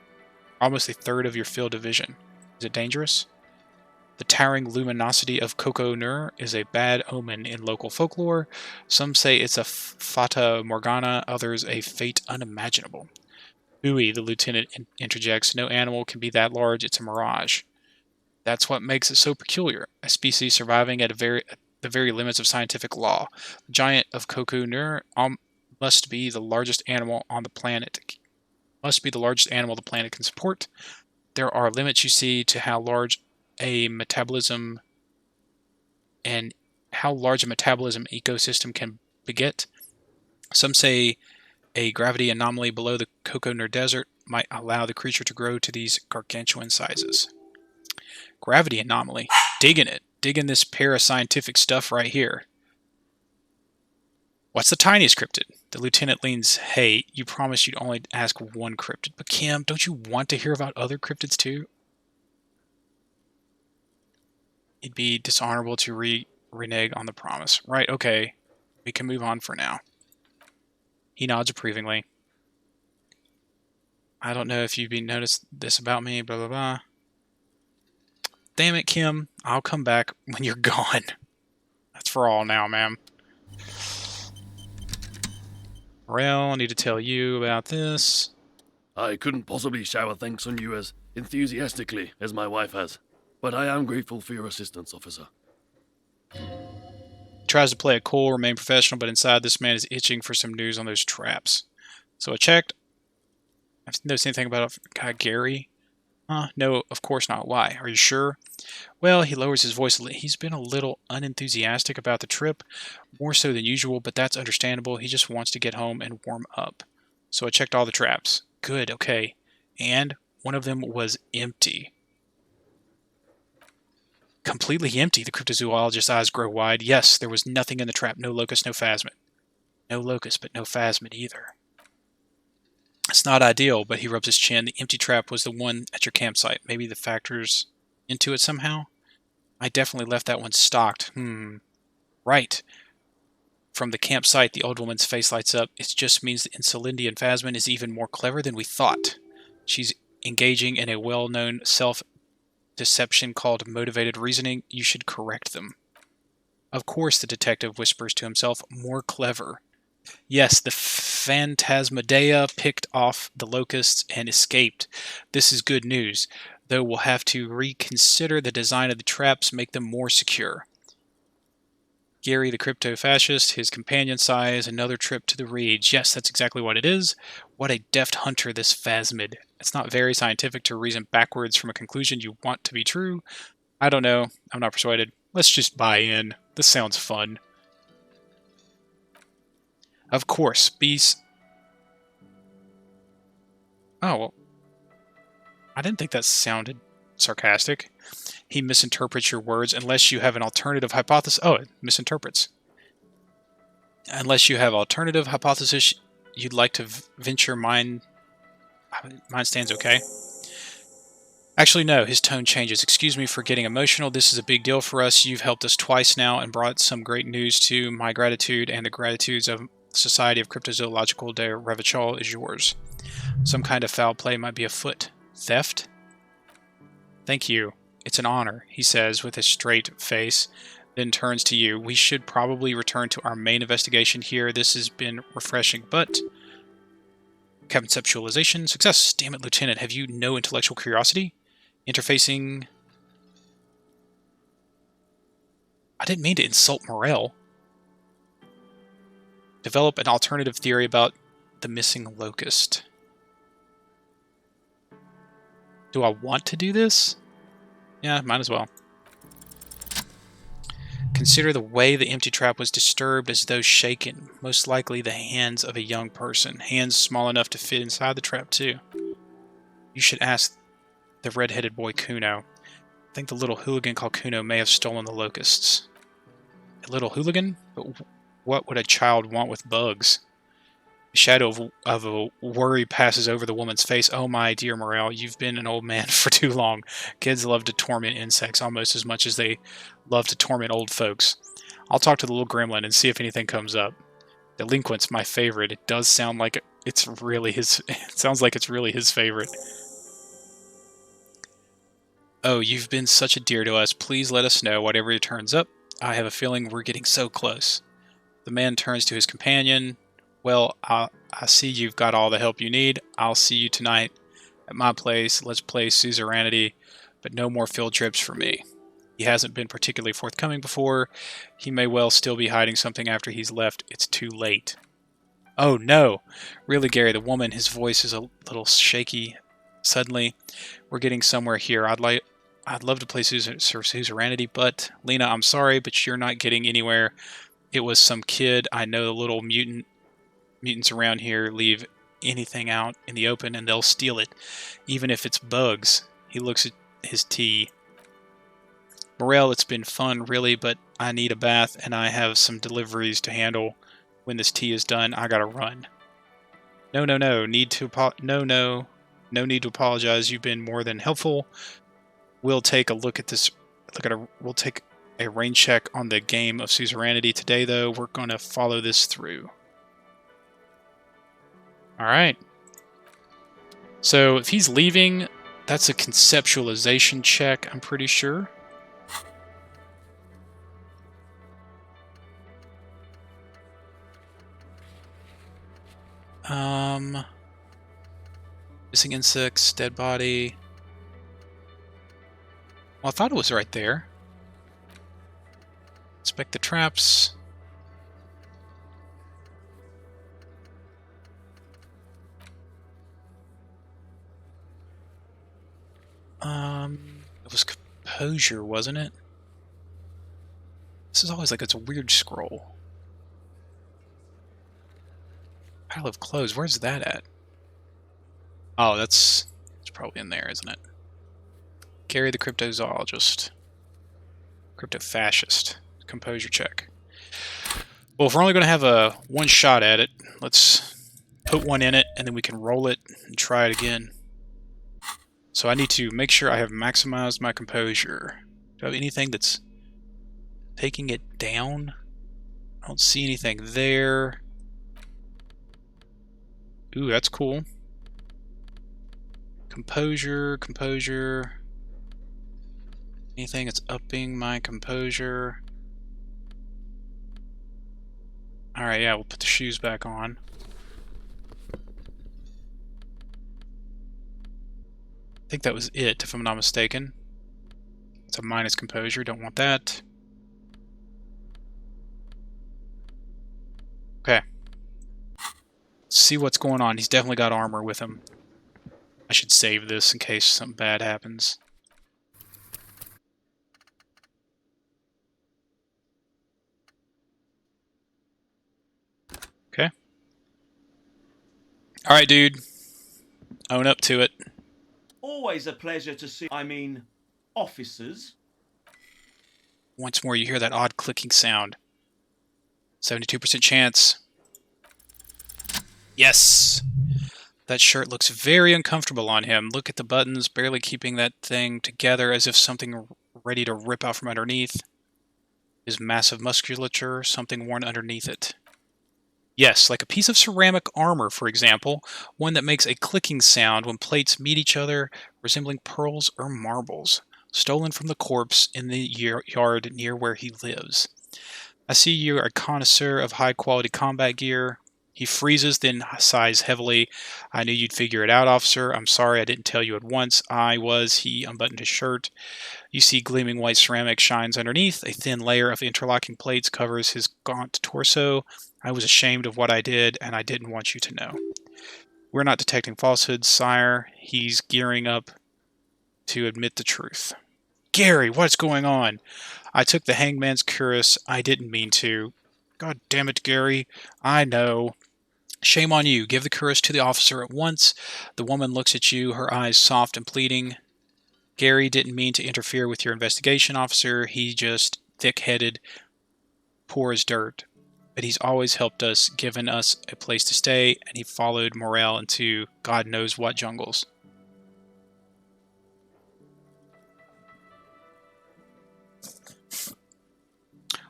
A: almost a third of your field of vision. Is it dangerous? The towering luminosity of Coco Nur is a bad omen in local folklore. Some say it's a fata morgana, others a fate unimaginable. Ooey, the lieutenant interjects. No animal can be that large, it's a mirage. That's what makes it so peculiar. A species surviving at the very limits of scientific law. The giant of Coco Nur must be the largest animal on the planet. Must be the largest animal the planet can support. There are limits, you see, to how large a metabolism ecosystem can beget. Some say a gravity anomaly below the Coco Nur Desert might allow the creature to grow to these gargantuan sizes. Gravity anomaly. Digging it. Digging this parascientific stuff right here. What's the tiniest cryptid? The lieutenant leans. Hey, you promised you'd only ask one cryptid. But Kim, don't you want to hear about other cryptids too? It'd be dishonorable to renege on the promise. Right, okay. We can move on for now. He nods approvingly. I don't know if you've been noticed this about me, blah, blah, blah. Damn it, Kim. I'll come back when you're gone. That's for all now, ma'am. Morel, I need to tell you about this.
B: I couldn't possibly shower thanks on you as enthusiastically as my wife has, but I am grateful for your assistance, officer.
A: Tries to play it cool, remain professional, but inside this man is itching for some news on those traps. So I checked. I've noticed anything about guy Gary? No, of course not. Why? Are you sure? Well, he lowers his voice. He's been a little unenthusiastic about the trip, more so than usual, but that's understandable. He just wants to get home and warm up. So I checked all the traps. Good, okay. And one of them was empty. Completely empty. The cryptozoologist's eyes grow wide. Yes, there was nothing in the trap. No locust, no phasmid. No locust, but no phasmid either. It's not ideal, but he rubs his chin. The empty trap was the one at your campsite. Maybe the factors into it somehow? I definitely left that one stocked. Right. From the campsite, the old woman's face lights up. It just means the Insulindian phasmid is even more clever than we thought. She's engaging in a well-known self-deception called motivated reasoning. You should correct them. Of course, the detective whispers to himself, more clever. Yes, the Phantasmadea picked off the locusts and escaped. This is good news, though we'll have to reconsider the design of the traps, make them more secure. Gary the crypto-fascist, his companion sighs, another trip to the reeds. Yes, that's exactly what it is. What a deft hunter, this phasmid. It's not very scientific to reason backwards from a conclusion you want to be true. I don't know. I'm not persuaded. Let's just buy in. This sounds fun. Of course, bees. Oh, well. I didn't think that sounded sarcastic. He misinterprets your words unless you have an alternative hypothesis. Oh, it misinterprets. Unless you have alternative hypothesis you'd like to venture, mine stands okay. Actually, no, his tone changes. Excuse me for getting emotional. This is a big deal for us. You've helped us twice now and brought some great news to my gratitude and the gratitudes of Society of Cryptozoological de Revachol is yours. Some kind of foul play might be afoot. Theft? Thank you. It's an honor, he says with a straight face, then turns to you. We should probably return to our main investigation here. This has been refreshing, but... Conceptualization. Success. Damn it, Lieutenant. Have you no intellectual curiosity? Interfacing... I didn't mean to insult Morel. Develop an alternative theory about the missing locust. Do I want to do this? Yeah, might as well. Consider the way the empty trap was disturbed as though shaken. Most likely the hands of a young person. Hands small enough to fit inside the trap, too. You should ask the red-headed boy Kuno. I think the little hooligan called Kuno may have stolen the locusts. A little hooligan? But what would a child want with bugs? A shadow of a worry passes over the woman's face. Oh my dear Morel, you've been an old man for too long. Kids love to torment insects almost as much as they love to torment old folks. I'll talk to the little gremlin and see if anything comes up. Delinquent's my favorite. It does sound like it's really his... It sounds like it's really his favorite. Oh, you've been such a dear to us. Please let us know whatever turns up. I have a feeling we're getting so close. The man turns to his companion. Well, I see you've got all the help you need. I'll see you tonight at my place. Let's play suzerainty, but no more field trips for me. He hasn't been particularly forthcoming before. He may well still be hiding something after he's left. It's too late. Oh no! Really, Gary, the woman, his voice is a little shaky. Suddenly, we're getting somewhere here. I'd love to play suzerainty, but Lena, I'm sorry, but you're not getting anywhere. It was some kid. I know the little mutants around here leave anything out in the open and they'll steal it, even if it's bugs. He looks at his tea. Morel, it's been fun, really, but I need a bath and I have some deliveries to handle. When this tea is done, I gotta run. No, no need to apologize. You've been more than helpful. We'll take a look at this. We'll take a rain check on the game of suzerainty today, though. We're gonna follow this through. All right. So if he's leaving, that's a conceptualization check, I'm pretty sure. Missing insects, dead body. Well, I thought it was right there. Inspect the traps. It was composure, wasn't it? This is always like it's a weird scroll. Pile of clothes, where's that at? Oh, it's probably in there, isn't it? Gary the cryptozoologist. Crypto-fascist. Composure check. Well, if we're only going to have a one shot at it, let's put one in it, and then we can roll it and try it again. So I need to make sure I have maximized my composure. Do I have anything that's taking it down? I don't see anything there. Ooh, that's cool. Composure. Anything that's upping my composure. Alright, yeah, we'll put the shoes back on. I think that was it, if I'm not mistaken. It's a minus composure, don't want that. Okay. Let's see what's going on. He's definitely got armor with him. I should save this in case something bad happens. Okay. Alright, dude. Own up to it.
C: Always a pleasure to see, officers.
A: Once more, you hear that odd clicking sound. 72% chance. Yes! That shirt looks very uncomfortable on him. Look at the buttons, barely keeping that thing together as if something ready to rip out from underneath. His massive musculature, something worn underneath it. Yes, like a piece of ceramic armor, for example, one that makes a clicking sound when plates meet each other, resembling pearls or marbles, stolen from the corpse in the yard near where he lives. I see you're a connoisseur of high-quality combat gear. He freezes, then sighs heavily. I knew you'd figure it out, officer. I'm sorry I didn't tell you at once. He unbuttoned his shirt. You see gleaming white ceramic shines underneath. A thin layer of interlocking plates covers his gaunt torso. I was ashamed of what I did, and I didn't want you to know. We're not detecting falsehoods, sire. He's gearing up to admit the truth. Gary, what's going on? I took the hangman's cuirass. I didn't mean to. God damn it, Gary. I know. Shame on you. Give the cuirass to the officer at once. The woman looks at you, her eyes soft and pleading. Gary didn't mean to interfere with your investigation, officer. He just thick-headed, poor as dirt. but he's always helped us, given us a place to stay, and he followed Morel into God knows what jungles.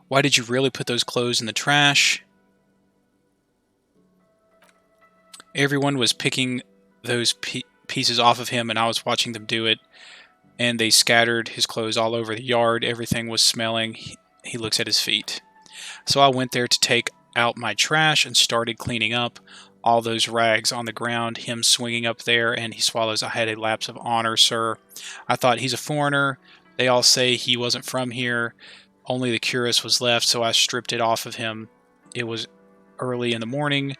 A: Why did you really put those clothes in the trash? Everyone was picking those pieces off of him, and I was watching them do it, and they scattered his clothes all over the yard. Everything was smelling. He looks at his feet. So I went there to take out my trash and started cleaning up all those rags on the ground, him swinging up there, and he swallows. I had a lapse of honor, sir. I thought, he's a foreigner. They all say he wasn't from here. Only the cuirass was left, so I stripped it off of him. It was early in the morning.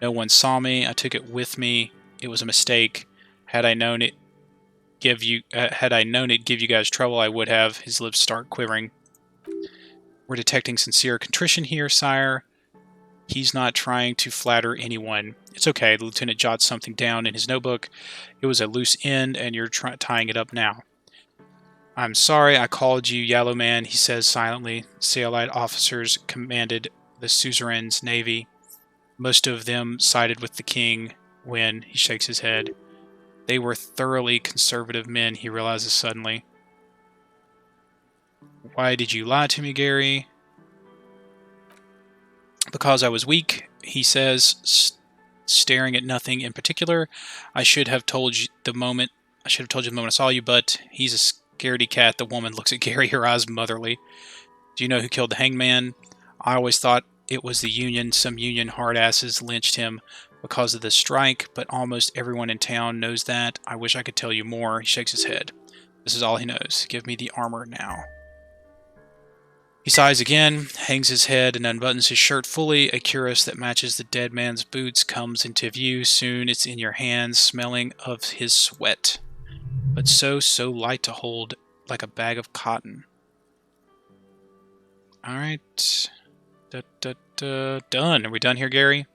A: No one saw me. I took it with me. It was a mistake. Had I known it give you guys trouble, I would have. His lips start quivering. We're detecting sincere contrition here, sire. He's not trying to flatter anyone. It's okay. The lieutenant jots something down in his notebook. It was a loose end, and you're tying it up now. I'm sorry I called you Yellow Man, he says silently. Sailite officers commanded the suzerain's navy. Most of them sided with the king when he shakes his head. They were thoroughly conservative men, he realizes suddenly. Why did you lie to me, Gary? Because I was weak, he says, staring at nothing in particular. I should have told you the moment I saw you, but he's a scaredy cat. The woman looks at Gary, her eyes motherly. Do you know who killed the hangman? I always thought it was the Union. Some Union hard-asses lynched him because of the strike, but almost everyone in town knows that. I wish I could tell you more. He shakes his head. This is all he knows. Give me the armor now. He sighs again, hangs his head, and unbuttons his shirt fully. A cuirass that matches the dead man's boots comes into view. Soon it's in your hands, smelling of his sweat, but so light to hold, like a bag of cotton. Alright. Done. Are we done here, Gary?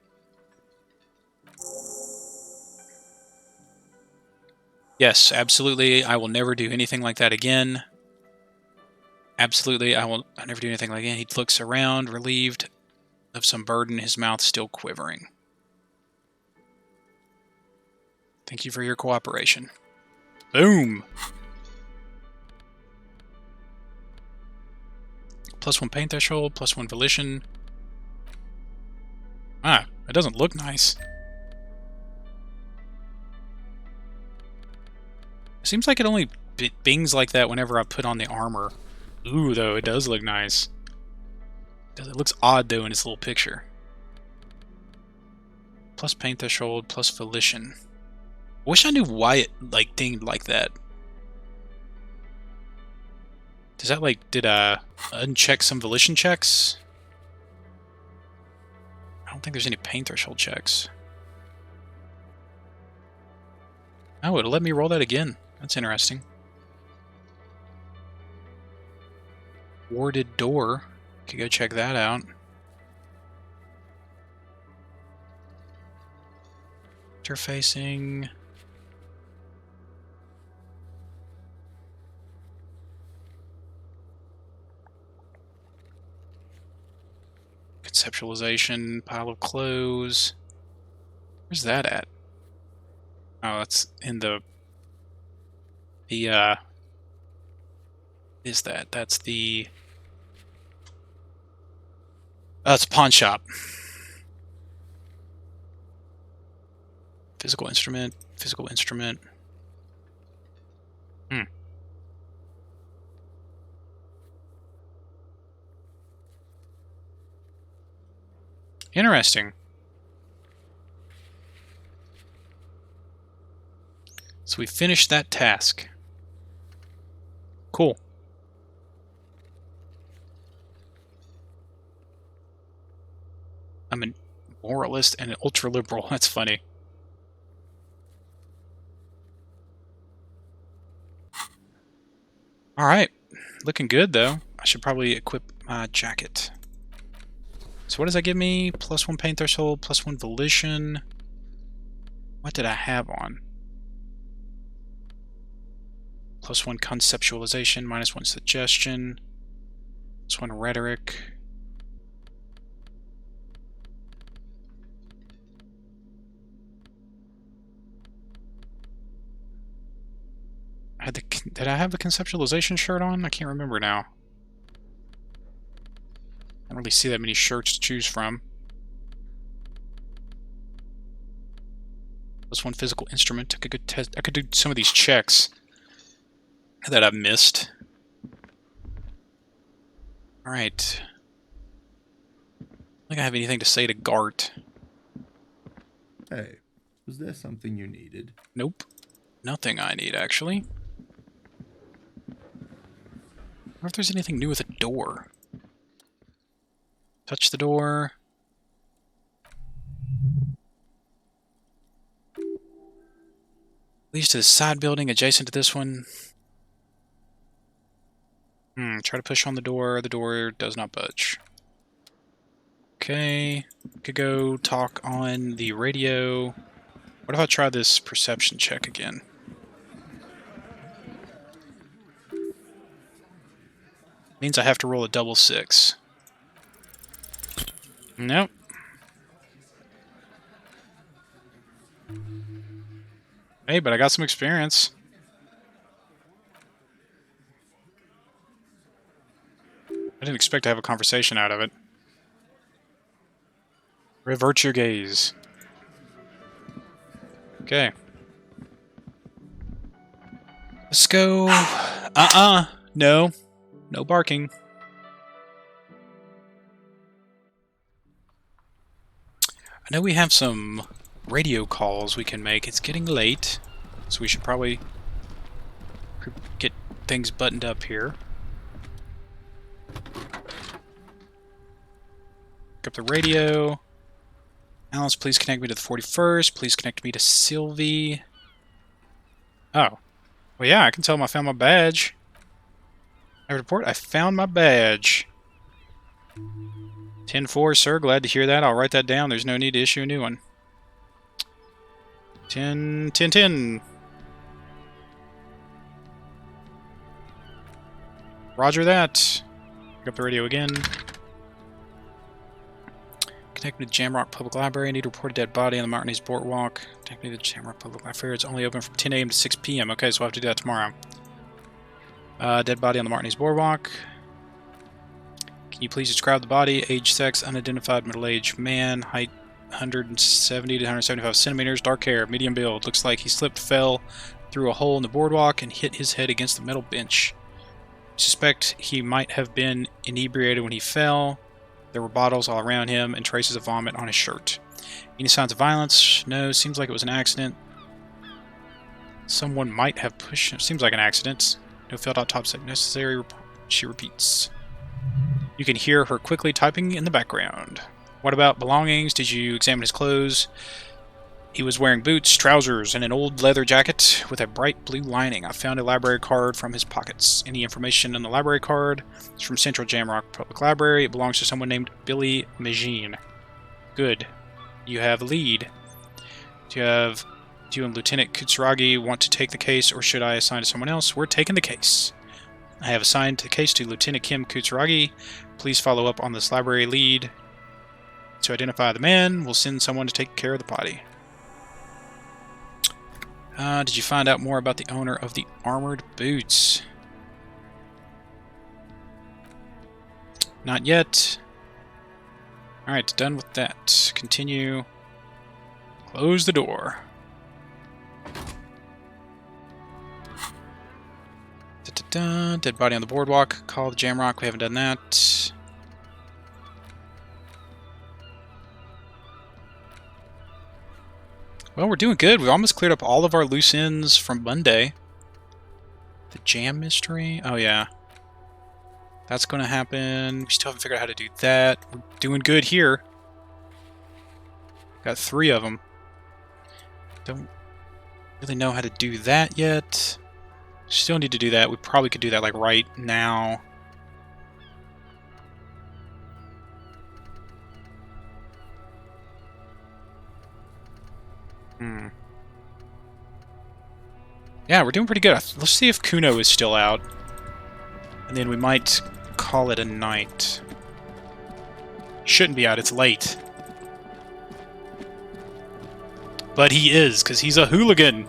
A: Yes, absolutely. I will never do anything like that again. Absolutely, I'll never do anything like that. He looks around, relieved of some burden, his mouth still quivering. Thank you for your cooperation. Boom! +1 pain threshold, +1 volition. Ah, it doesn't look nice. It seems like it only bings like that whenever I put on the armor. Ooh, though, it does look nice. It looks odd, though, in its little picture. Plus pain threshold, plus volition. I wish I knew why it, dinged like that. Does that, did I uncheck some volition checks? I don't think there's any pain threshold checks. Oh, it'll let me roll that again. That's interesting. Warded door. Could go check that out. Interfacing. Conceptualization. Pile of clothes. Where's that at? Oh, that's in the is that? That's the... Oh, it's a pawn shop. Physical instrument. Physical instrument. Interesting. So we finished that task. Cool. I'm a moralist and an ultra-liberal. That's funny. Alright. Looking good, though. I should probably equip my jacket. So what does that give me? +1 pain threshold, +1 volition. What did I have on? +1 conceptualization, -1 suggestion, +1 rhetoric. Did I have the conceptualization shirt on? I can't remember now. I don't really see that many shirts to choose from. Plus one physical instrument. I could test. I could do some of these checks that I've missed. All right. I don't think I have anything to say to Gart.
L: Hey, was there something you needed?
A: Nope. Nothing I need, actually. I wonder if there's anything new with the door. Touch the door. Leads to the side building adjacent to this one. Try to push on the door. The door does not budge. Okay. Could go talk on the radio. What if I try this perception check again? Means I have to roll a double 6. Nope. Hey, but I got some experience. I didn't expect to have a conversation out of it. Revert your gaze. Okay. Let's go. No. No barking. I know we have some radio calls we can make. It's getting late, so we should probably get things buttoned up here. Pick up the radio. Alice, please connect me to the 41st. Please connect me to Sylvie. Oh. Well, yeah, I can tell them I found my badge. I report I found my badge. 10-4, sir. Glad to hear that. I'll write that down. There's no need to issue a new one. 10-10-10. Roger that. Pick up the radio again. Connect me to Jamrock Public Library. I need to report a dead body on the Martinez Boardwalk. Connect me to Jamrock Public Library. It's only open from 10 a.m. to 6 p.m. Okay, so we'll have to do that tomorrow. Dead body on the Martinez Boardwalk. Can you please describe the body? Age, sex, unidentified, middle-aged man. Height, 170 to 175 centimeters. Dark hair, medium build. Looks like he slipped, fell through a hole in the boardwalk, and hit his head against the metal bench. Suspect he might have been inebriated when he fell. There were bottles all around him and traces of vomit on his shirt. Any signs of violence? No, seems like it was an accident. Someone might have pushed him. Seems like an accident. No filled autopsy necessary, she repeats. You can hear her quickly typing in the background. What about belongings? Did you examine his clothes? He was wearing boots, trousers, and an old leather jacket with a bright blue lining. I found a library card from his pockets. Any information on the library card? It's from Central Jamrock Public Library. It belongs to someone named Billy Magine. Good. You have a lead. Do you and Lieutenant Kutsuragi want to take the case, or should I assign to someone else? We're taking the case. I have assigned the case to Lieutenant Kim Kutsuragi. Please follow up on this library lead. To identify the man, we'll send someone to take care of the body. Did you find out more about the owner of the armored boots? Not yet. Alright, done with that. Continue. Close the door. Dead body on the boardwalk. Call the Jamrock. We haven't done that. Well, we're doing good. We've almost cleared up all of our loose ends from Monday. The jam mystery? Oh, yeah. That's going to happen. We still haven't figured out how to do that. We're doing good here. Got 3 of them. Don't really know how to do that yet. Still need to do that. We probably could do that like right now. Yeah, we're doing pretty good. Let's see if Kuno is still out. And then we might call it a night. Shouldn't be out, it's late. But he is, because he's a hooligan.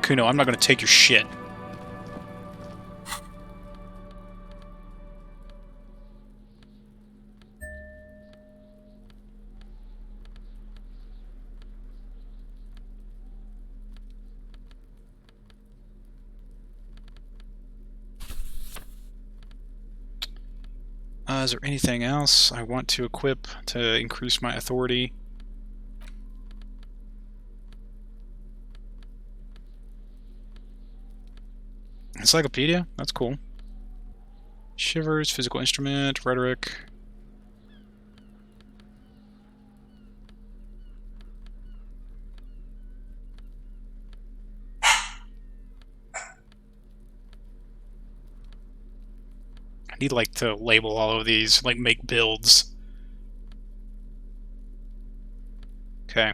A: Kuno, I'm not going to take your shit. Is there anything else I want to equip to increase my authority? Encyclopedia? That's cool. Shivers, physical instrument, rhetoric. I need like to label all of these, like make builds. Okay.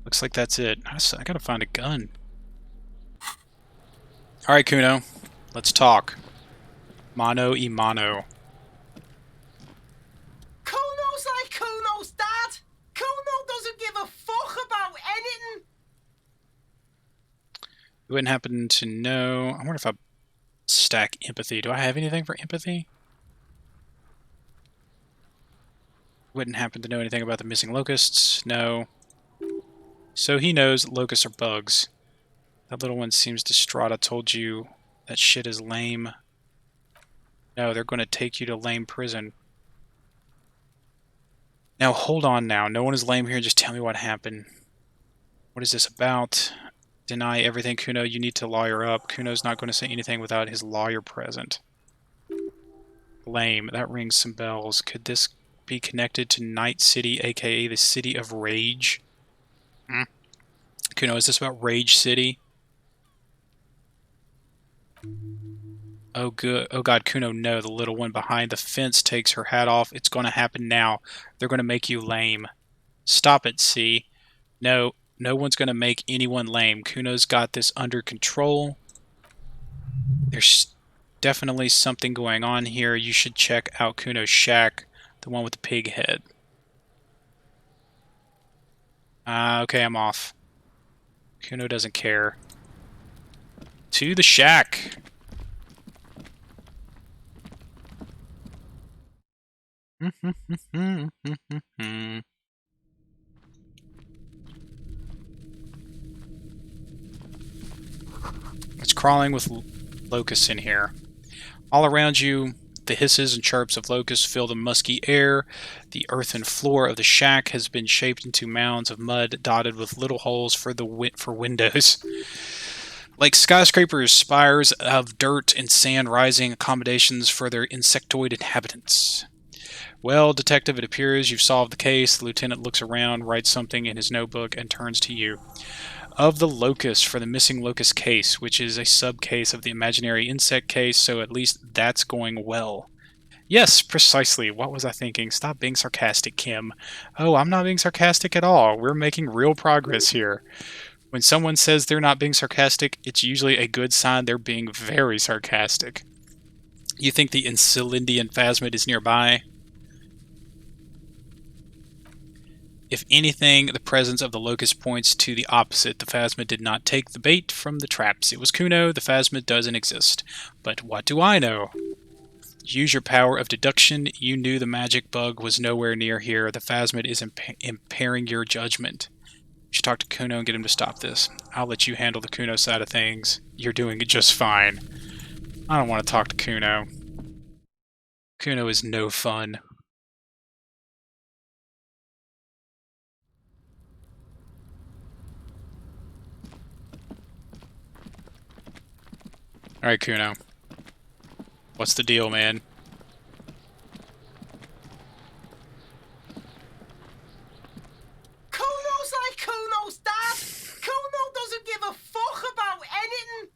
A: Looks like that's it. I gotta find a gun. Alright, Kuno. Let's talk. Mano y mano.
F: Kuno's like Kuno's dad. Kuno doesn't give a fuck about anything.
A: You wouldn't happen to know... I wonder if I stack empathy. Do I have anything for empathy? Wouldn't happen to know anything about the missing locusts? No. So he knows locusts are bugs. That little one seems distraught. I told you that shit is lame. No, they're going to take you to lame prison. Now, hold on now. No one is lame here. Just tell me what happened. What is this about? Deny everything, Kuno. You need to lawyer up. Kuno's not going to say anything without his lawyer present. Lame. That rings some bells. Could this be connected to Night City, aka the City of Rage? Kuno, is this about Rage City? Oh, good. Oh, God, Kuno, no. The little one behind the fence takes her hat off. It's going to happen now. They're going to make you lame. Stop it, see? No, no one's going to make anyone lame. Kuno's got this under control. There's definitely something going on here. You should check out Kuno's shack, the one with the pig head. Okay, I'm off. Kuno doesn't care. To the shack. It's crawling with locusts in here. All around you, the hisses and chirps of locusts fill the musky air. The earthen floor of the shack has been shaped into mounds of mud dotted with little holes for windows. Like skyscrapers, spires of dirt and sand rising, accommodations for their insectoid inhabitants. Well, Detective, it appears you've solved the case. The lieutenant looks around, writes something in his notebook, and turns to you. Of the locust for the missing locust case, which is a sub-case of the imaginary insect case, so at least that's going well. Yes, precisely. What was I thinking? Stop being sarcastic, Kim. Oh, I'm not being sarcastic at all. We're making real progress here. When someone says they're not being sarcastic, it's usually a good sign they're being very sarcastic. You think the Encelindian phasmid is nearby? If anything, the presence of the locust points to the opposite. The phasmid did not take the bait from the traps. It was Kuno. The phasmid doesn't exist. But what do I know? Use your power of deduction. You knew the magic bug was nowhere near here. The phasmid is impairing your judgment. You should talk to Kuno and get him to stop this. I'll let you handle the Kuno side of things. You're doing it just fine. I don't want to talk to Kuno. Kuno is no fun. Alright, Kuno. What's the deal, man?
F: Kuno's like Kuno's dad. Kuno doesn't give a fuck about anything.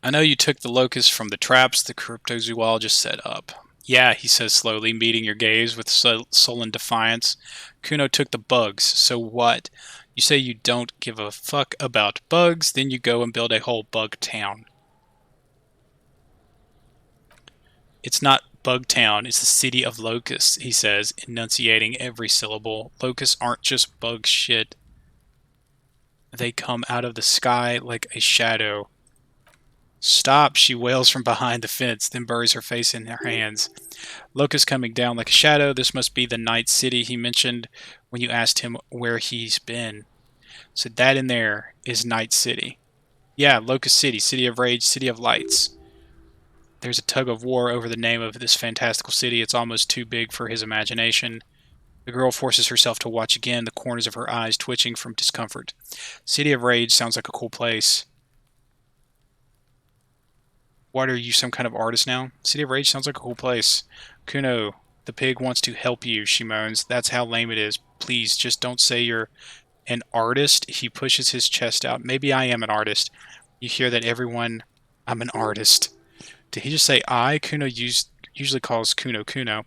A: I know you took the locust from the traps the cryptozoologist set up. Yeah, he says slowly, meeting your gaze with sullen defiance. Kuno took the bugs, so what? You say you don't give a fuck about bugs, then you go and build a whole bug town. It's not Bug Town, it's the city of locusts, he says, enunciating every syllable. Locusts aren't just bug shit. They come out of the sky like a shadow. Stop, she wails from behind the fence, then buries her face in her hands. Locust coming down like a shadow. This must be the night city he mentioned when you asked him where he's been. So that in there is Night City. Yeah, Locust City, City of Rage, City of Lights. There's a tug of war over the name of this fantastical city. It's almost too big for his imagination. The girl forces herself to watch again, the corners of her eyes twitching from discomfort. City of Rage sounds like a cool place. What, are you some kind of artist now? City of Rage sounds like a cool place. Kuno, the pig wants to help you, she moans. That's how lame it is. Please, just don't say you're an artist. He pushes his chest out. Maybe I am an artist. You hear that, everyone? I'm an artist. Did he just say I? Kuno usually calls Kuno Kuno.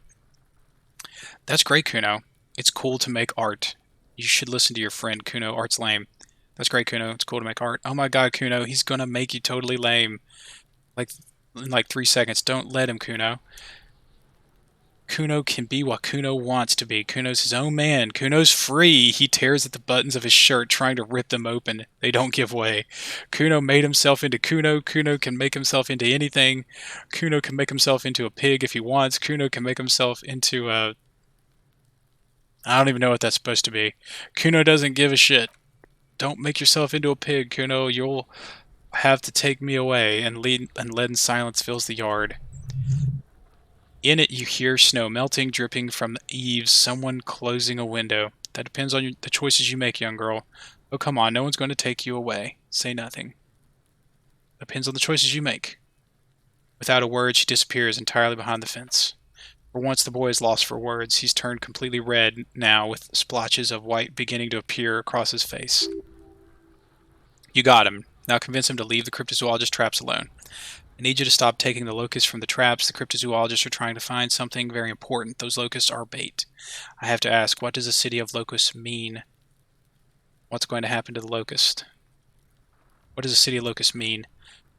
A: That's great, Kuno. It's cool to make art. You should listen to your friend, Kuno. Art's lame. That's great, Kuno. It's cool to make art. Oh my god, Kuno. He's gonna make you totally lame. In like 3 seconds. Don't let him, Kuno. Kuno can be what Kuno wants to be. Kuno's his own man. Kuno's free. He tears at the buttons of his shirt, trying to rip them open. They don't give way. Kuno made himself into Kuno. Kuno can make himself into anything. Kuno can make himself into a pig if he wants. Kuno can make himself into a... I don't even know what that's supposed to be. Kuno doesn't give a shit. Don't make yourself into a pig, Kuno. You'll have to take me away. And leaden silence fills the yard. In it, you hear snow melting, dripping from the eaves, someone closing a window. That depends on the choices you make, young girl. Oh, come on, no one's going to take you away. Say nothing. Depends on the choices you make. Without a word, she disappears entirely behind the fence. For once, the boy is lost for words. He's turned completely red now, with splotches of white beginning to appear across his face. You got him. Now convince him to leave the cryptozoologist traps alone. I need you to stop taking the locusts from the traps. The cryptozoologists are trying to find something very important. Those locusts are bait. I have to ask, what does a city of locusts mean? What's going to happen to the locust? What does a city of locusts mean?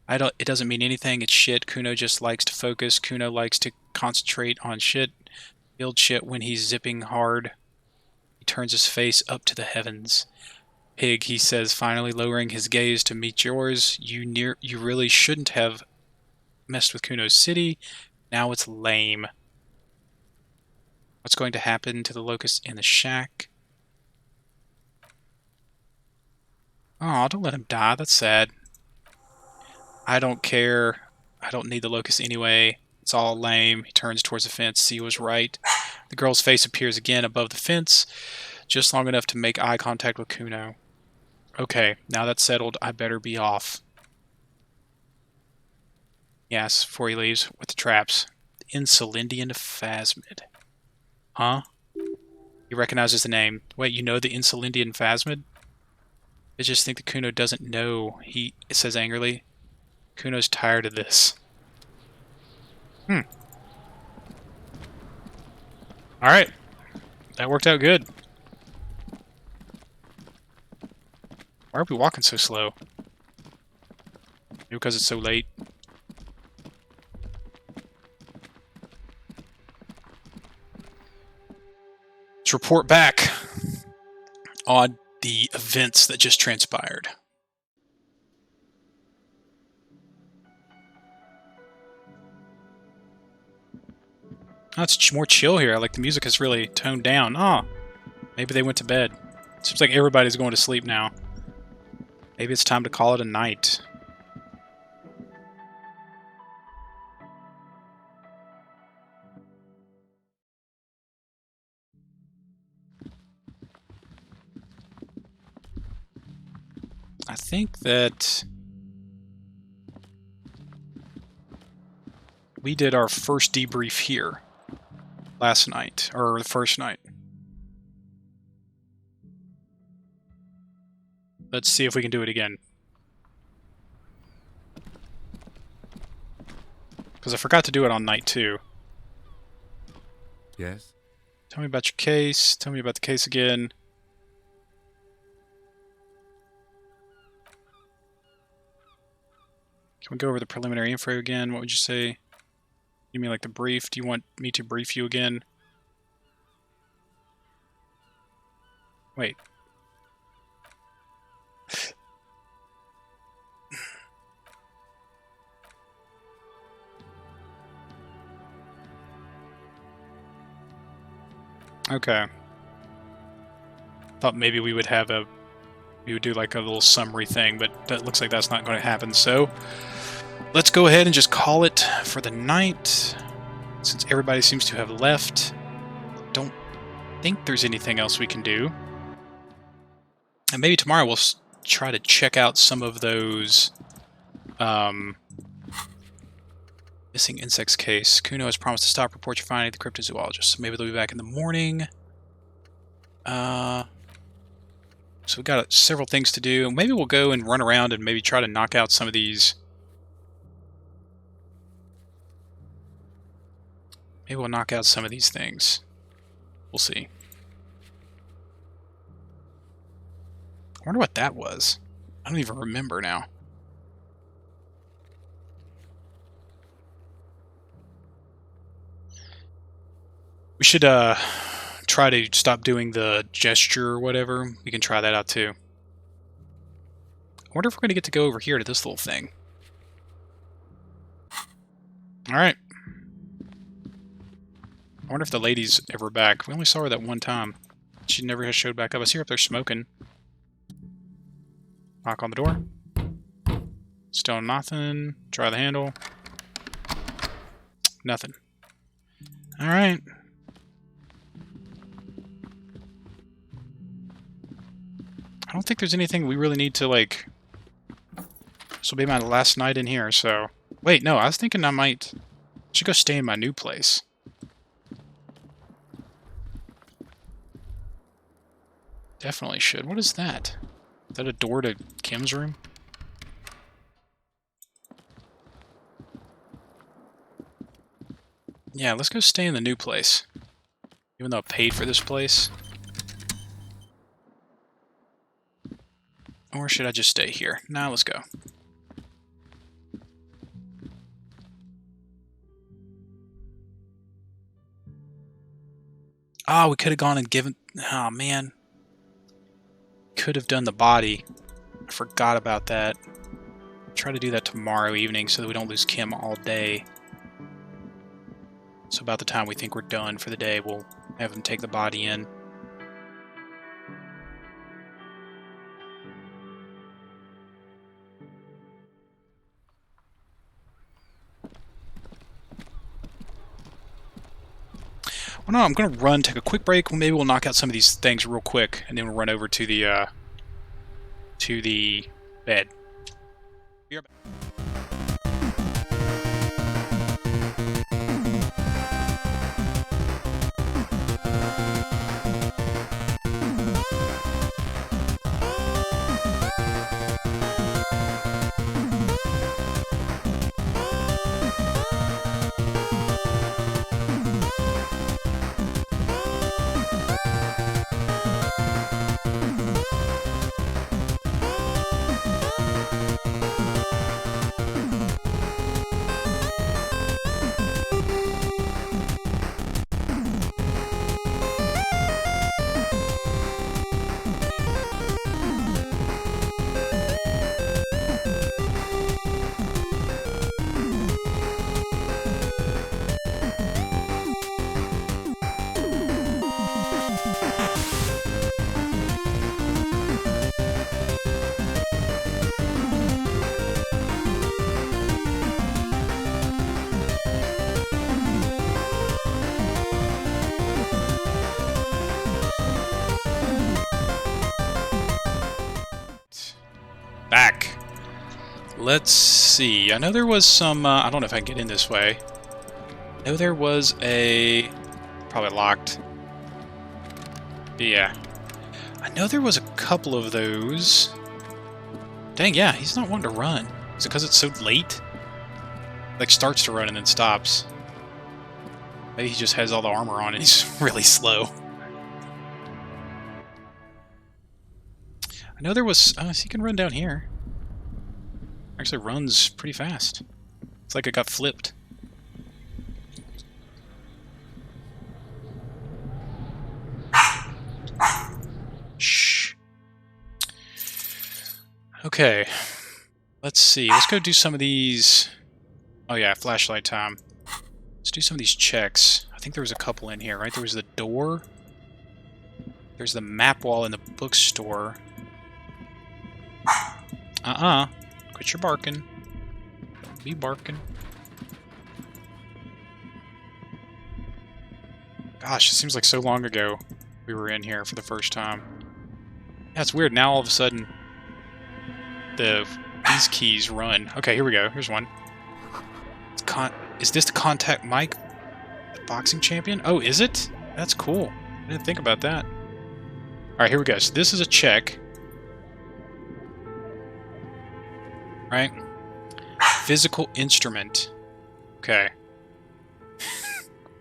A: It doesn't mean anything. It's shit. Kuno just likes to focus. Kuno likes to concentrate on shit. Build shit when he's zipping hard. He turns his face up to the heavens. Pig, he says, finally lowering his gaze to meet yours. You really shouldn't have messed with Kuno's city. Now it's lame. What's going to happen to the locust in the shack? Oh, don't let him die. That's sad. I don't care. I don't need the locust anyway. It's all lame. He turns towards the fence. He was right. The girl's face appears again above the fence, just long enough to make eye contact with Kuno. Okay, now that's settled, I better be off. Yes, before he leaves with the traps. Insulindian Phasmid. Huh? He recognizes the name. Wait, you know the Insulindian Phasmid? I just think that Kuno doesn't know. He says angrily. Kuno's tired of this. Alright. That worked out good. Why are we walking so slow? Maybe because it's so late. Let's report back on the events that just transpired. Oh, it's more chill here. Like, the music is really toned down. Oh, maybe they went to bed. Seems like everybody's going to sleep now. Maybe it's time to call it a night. I think that we did our first debrief here last night, or the first night. Let's see if we can do it again. Because I forgot to do it on night 2.
D: Yes?
A: Tell me about your case. Tell me about the case again. Can we go over the preliminary info again? What would you say? You mean like the brief? Do you want me to brief you again? Wait. Okay. Thought maybe we would have we would do like a little summary thing, but that looks like that's not going to happen. So let's go ahead and just call it for the night, since everybody seems to have left. Don't think there's anything else we can do. And maybe tomorrow we'll try to check out some of those missing insects case. Kuno has promised to stop, report your finding the cryptozoologist. So maybe they'll be back in the morning. So we've got several things to do. Maybe we'll go and run around and maybe try to knock out some of these. Maybe we'll knock out some of these things. We'll see. I wonder what that was. I don't even remember now. We should try to stop doing the gesture or whatever. We can try that out too. I wonder if we're going to get to go over here to this little thing. Alright. I wonder if the lady's ever back. We only saw her that one time. She never has showed back up. I see her up there smoking. Knock on the door. Still nothing. Try the handle. Nothing. Alright. I don't think there's anything we really need to, like... This will be my last night in here, so... Wait, no, I was thinking I should go stay in my new place. Definitely should. What is that? Is that a door to Kim's room? Yeah, let's go stay in the new place. Even though I paid for this place. Or should I just stay here? Nah, let's go. Ah, we could have gone and given... Oh, man. Could have done the body. I forgot about that. Try to do that tomorrow evening so that we don't lose Kim all day. So about the time we think we're done for the day, we'll have him take the body in. Well, no, I'm going to run, take a quick break. Maybe we'll knock out some of these things real quick, and then we'll run over to the bed. Be right back. Back. Let's see. I know there was some... I don't know if I can get in this way. I know there was a... Probably locked. But yeah. I know there was a couple of those. Dang, yeah, he's not wanting to run. Is it because it's so late? Like, starts to run and then stops. Maybe he just has all the armor on and he's really slow. I know there was... so he can run down here. Actually runs pretty fast. It's like it got flipped. Shh. Okay. Let's see. Let's go do some of these... Oh yeah, flashlight time. Let's do some of these checks. I think there was a couple in here, right? There was the door. There's the map wall in the bookstore. Quit your barking. Don't be barking. Gosh, it seems like so long ago we were in here for the first time. That's weird. Now all of a sudden, these keys run. Okay, here we go. Here's one. Is this to contact Mike, the boxing champion? Oh, is it? That's cool. I didn't think about that. Alright, here we go. So this is a check. Right? Physical instrument. Okay.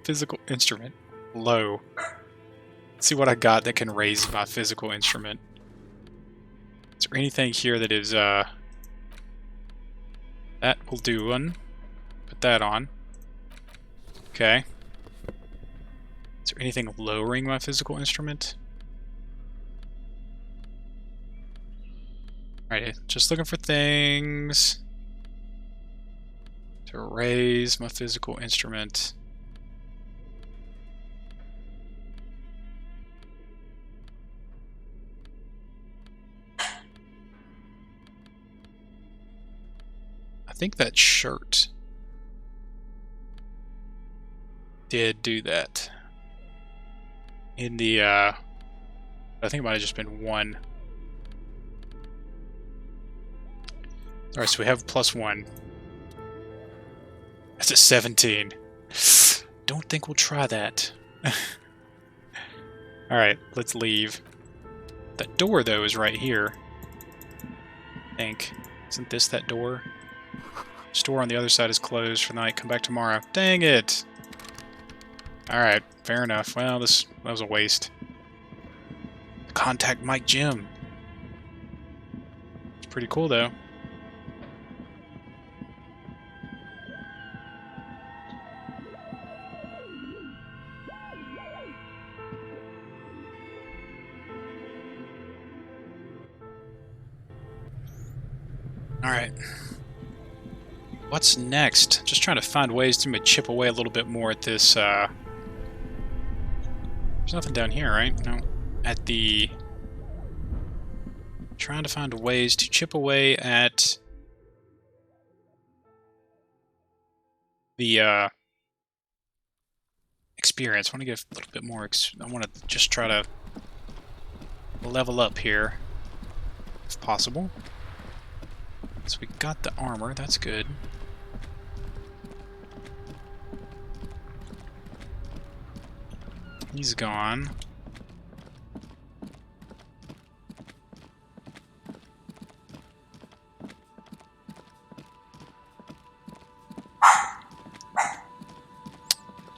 A: Physical instrument. Low. Let's see what I got that can raise my physical instrument. Is there anything here that is, that will do one. Put that on. Okay. Is there anything lowering my physical instrument? Alright, just looking for things to raise my physical instrument. I think that shirt did do that. In the, I think it might have just been one. Alright, so we have +1. That's a 17. Don't think we'll try that. Alright, let's leave. That door, though, is right here. I think. Isn't this that door? Store on the other side is closed for the night. Come back tomorrow. Dang it! Alright, fair enough. Well, that was a waste. Contact Mike Jim. It's pretty cool, though. Alright. What's next? Just trying to find ways to chip away a little bit more at this, There's nothing down here, right? No. At the... Trying to find ways to chip away at... the, experience. I want to get a little bit more... I want to just try to level up here, if possible. So we got the armor, that's good. He's gone.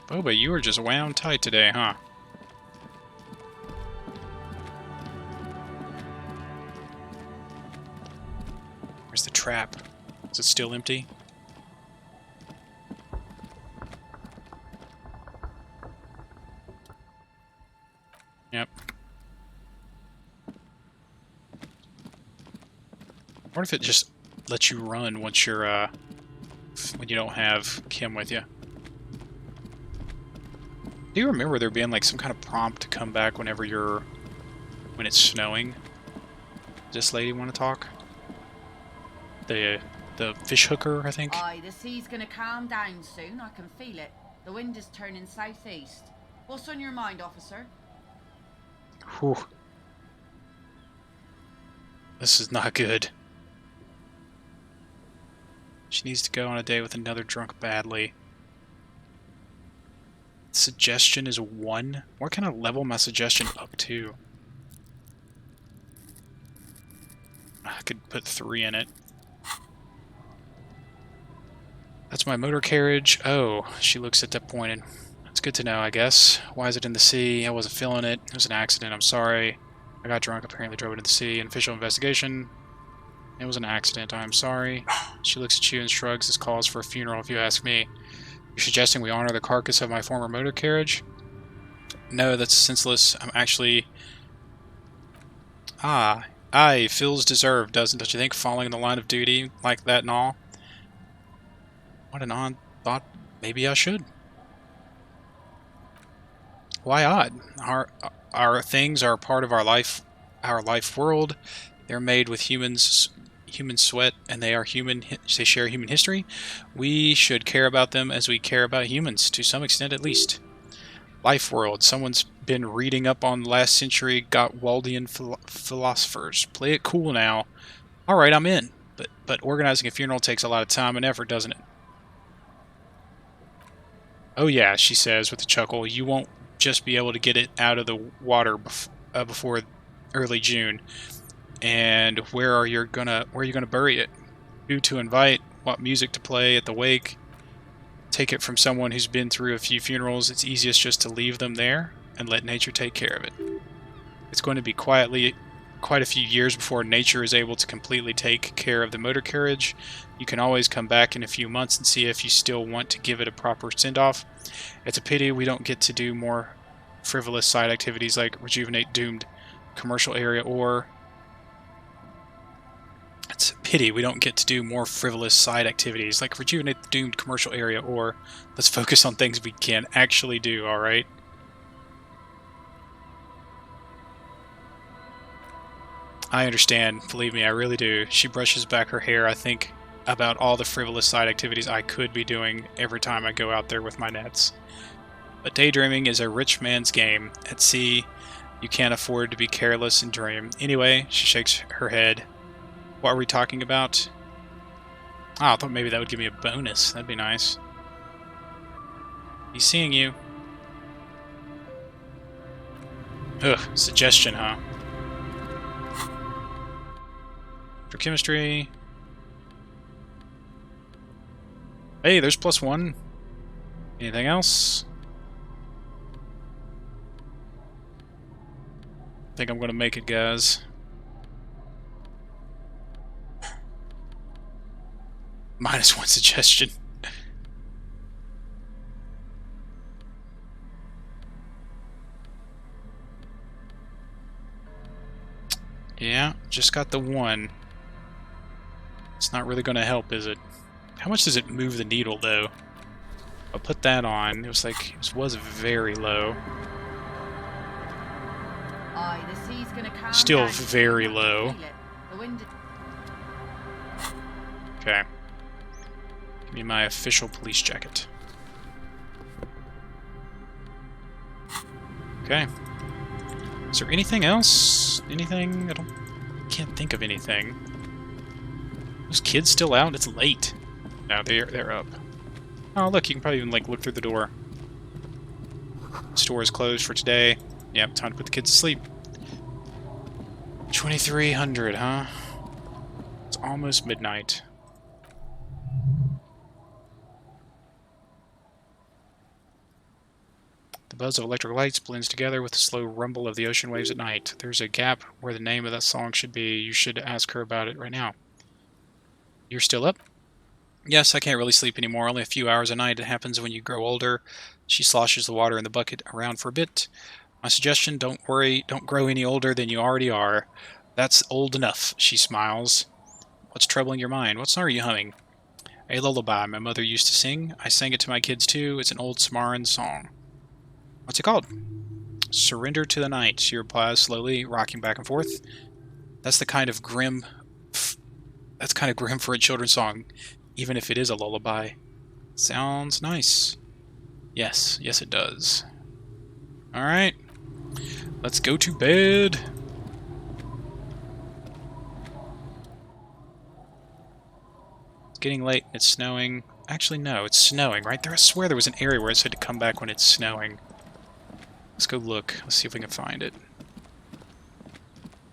A: Boba, you were just wound tight today, huh? Where's the trap? Is it still empty? Yep. What if it just lets you run once you're, when you don't have Kim with you? Do you remember there being like some kind of prompt to come back when it's snowing? Does this lady want to talk? The fish hooker, I think?
M: Aye, the sea's gonna calm down soon, I can feel it. The wind is turning southeast. What's on your mind, officer?
A: Whew. This is not good. She needs to go on a date with another drunk badly. Suggestion is 1? What can I level my suggestion up to? I could put 3 in it. That's my motor carriage. Oh, she looks at that point and that's good to know, I guess. Why is it in the sea? I wasn't feeling it. It was an accident. I'm sorry. I got drunk, apparently drove into the sea. An official investigation. It was an accident. I'm sorry. She looks at you and shrugs. This calls for a funeral, if you ask me. You're suggesting we honor the carcass of my former motor carriage? No, that's senseless. I'm actually... Aye, feels deserved, don't you think? Following the line of duty like that and all? What an odd thought. Maybe I should. Why odd? our things are part of our life world. They're made with human sweat, and they share human history. We should care about them as we care about humans, to some extent at least. Life world. Someone's been reading up on last century Gotwaldian philosophers. Play it cool now. All right, I'm in. But organizing a funeral takes a lot of time and effort, doesn't it? Oh yeah, she says with a chuckle. You won't just be able to get it out of the water before early June. And where are you gonna bury it? Who to invite? What music to play at the wake? Take it from someone who's been through a few funerals. It's easiest just to leave them there and let nature take care of it. It's going to be quite a few years before nature is able to completely take care of the motor carriage. You can always come back in a few months and see if you still want to give it a proper send-off. It's a pity we don't get to do more frivolous side activities like rejuvenate doomed commercial area or... It's a pity we don't get to do more frivolous side activities like rejuvenate the doomed commercial area or let's focus on things we can actually do, alright? I understand, believe me, I really do. She brushes back her hair. I think about all the frivolous side activities I could be doing every time I go out there with my nets. But daydreaming is a rich man's game. At sea, you can't afford to be careless and dream. Anyway, she shakes her head. What are we talking about? Oh, I thought maybe that would give me a bonus. That'd be nice. He's seeing you. Ugh, suggestion, huh? For chemistry. Hey, there's +1. Anything else? I think I'm gonna make it, guys. -1 suggestion. Yeah, just got the 1. It's not really going to help, is it? How much does it move the needle, though? I'll put that on. It was like, it was very low.
M: Aye, the sea's gonna calm
A: Still
M: down.
A: very low.
M: The wind...
A: Okay. Give me my official police jacket. Okay. Is there anything else? Anything? Can't think of anything. Those kids still out? It's late. No, they're up. Oh, look, you can probably even like look through the door. Store is closed for today. Yep, time to put the kids to sleep. 2300, huh? It's almost midnight. The buzz of electric lights blends together with the slow rumble of the ocean waves at night. There's a gap where the name of that song should be. You should ask her about it right now. You're still up? Yes, I can't really sleep anymore. Only a few hours a night. It happens when you grow older. She sloshes the water in the bucket around for a bit. My suggestion, don't worry, don't grow any older than you already are. That's old enough, she smiles. What's troubling your mind? What song are you humming? A lullaby my mother used to sing. I sang it to my kids too. It's an old Samaran song. What's it called? Surrender to the Night, she replies slowly, rocking back and forth. That's kind of grim for a children's song, even if it is a lullaby. Sounds nice. Yes, it does. Alright. Let's go to bed. It's getting late. It's snowing. Actually, no, it's snowing, right there. I swear there was an area where it said to come back when it's snowing. Let's go look. Let's see if we can find it.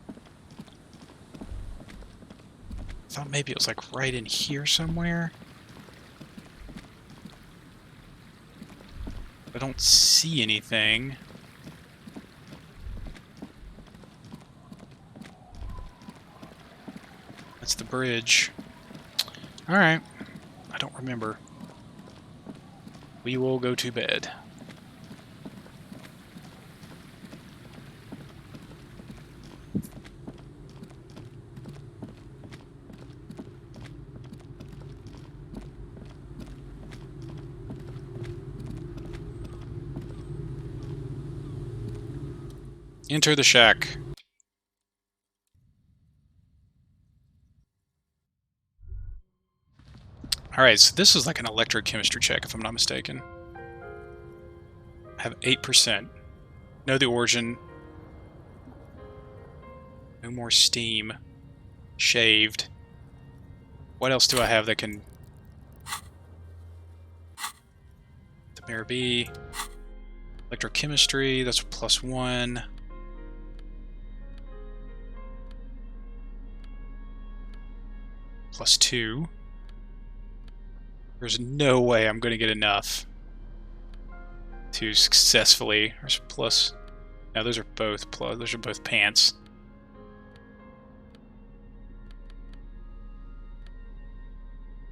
A: I thought maybe it was like right in here somewhere. I don't see anything. That's the bridge. Alright. I don't remember. We will go to bed. Enter the shack. Alright, so this is like an electrochemistry check, if I'm not mistaken. I have 8%. Know the origin. No more steam. Shaved. What else do I have that can... The Mare B. Electrochemistry, that's +1. +2. There's no way I'm going to get enough to successfully... There's plus... Now those are both plus. Those are both pants.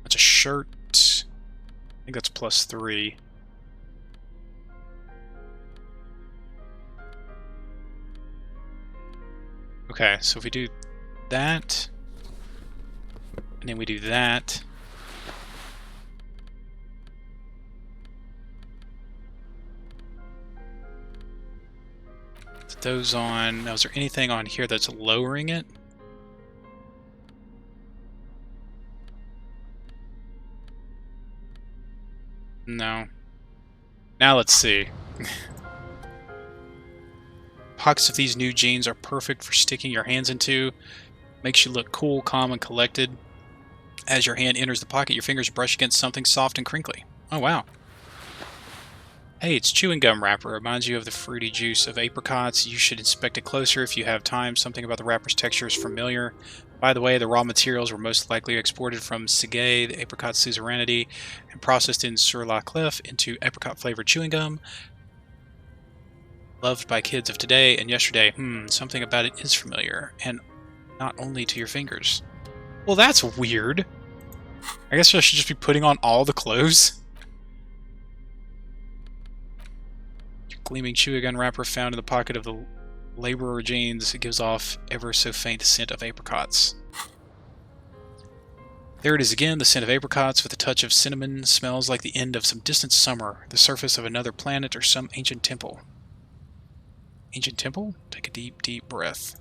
A: That's a shirt. I think that's +3. Okay, so if we do that, and then we do that, put those on. Now, is there anything on here that's lowering it? No. Now let's see. Pockets of these new jeans are perfect for sticking your hands into. Makes you look cool, calm, and collected. As your hand enters the pocket, your fingers brush against something soft and crinkly. Oh, wow. Hey, it's chewing gum wrapper. Reminds you of the fruity juice of apricots. You should inspect it closer if you have time. Something about the wrapper's texture is familiar. By the way, the raw materials were most likely exported from Sigay, the apricot suzerainty, and processed in Sur-la-Cliff into apricot-flavored chewing gum. Loved by kids of today and yesterday. Something about it is familiar, and not only to your fingers. Well, that's weird. I guess I should just be putting on all the clothes. Gleaming chewing gum wrapper found in the pocket of the laborer jeans. It gives off ever so faint scent of apricots. There it is again, the scent of apricots with a touch of cinnamon. Smells like the end of some distant summer, the surface of another planet or some ancient temple. Ancient temple? Take a deep, deep breath.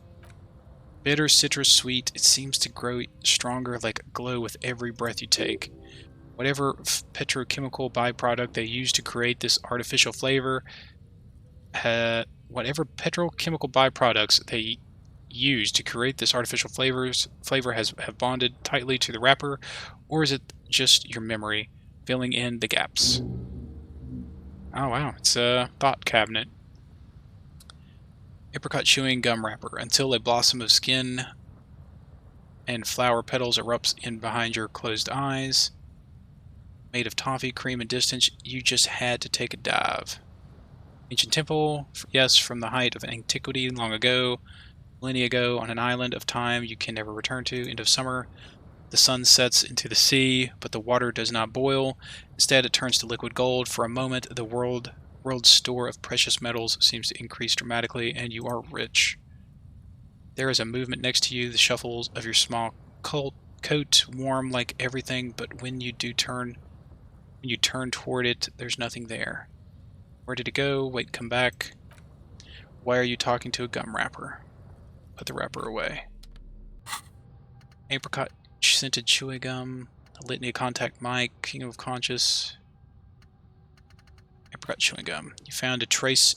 A: Bitter, citrus, sweet. It seems to grow stronger like a glow with every breath you take. Whatever petrochemical byproduct they use to create this artificial flavor, flavor have bonded tightly to the wrapper, or is it just your memory filling in the gaps? Oh wow, it's a thought cabinet. Apricot chewing gum wrapper. Until a blossom of skin and flower petals erupts in behind your closed eyes. Made of toffee, cream, and distance, you just had to take a dive. Ancient temple, yes, from the height of antiquity long ago, millennia ago, on an island of time you can never return to. End of summer, the sun sets into the sea, but the water does not boil. Instead, it turns to liquid gold. For a moment, the world's store of precious metals seems to increase dramatically, and you are rich. There is a movement next to you, the shuffles of your small coat, warm like everything, but when you turn toward it, there's nothing there. Where did it go? Wait, come back. Why are you talking to a gum wrapper? Put the wrapper away. Apricot scented chewing gum, a litany of contact mic, Kingdom of Conscious. Apricot chewing gum. You have found trace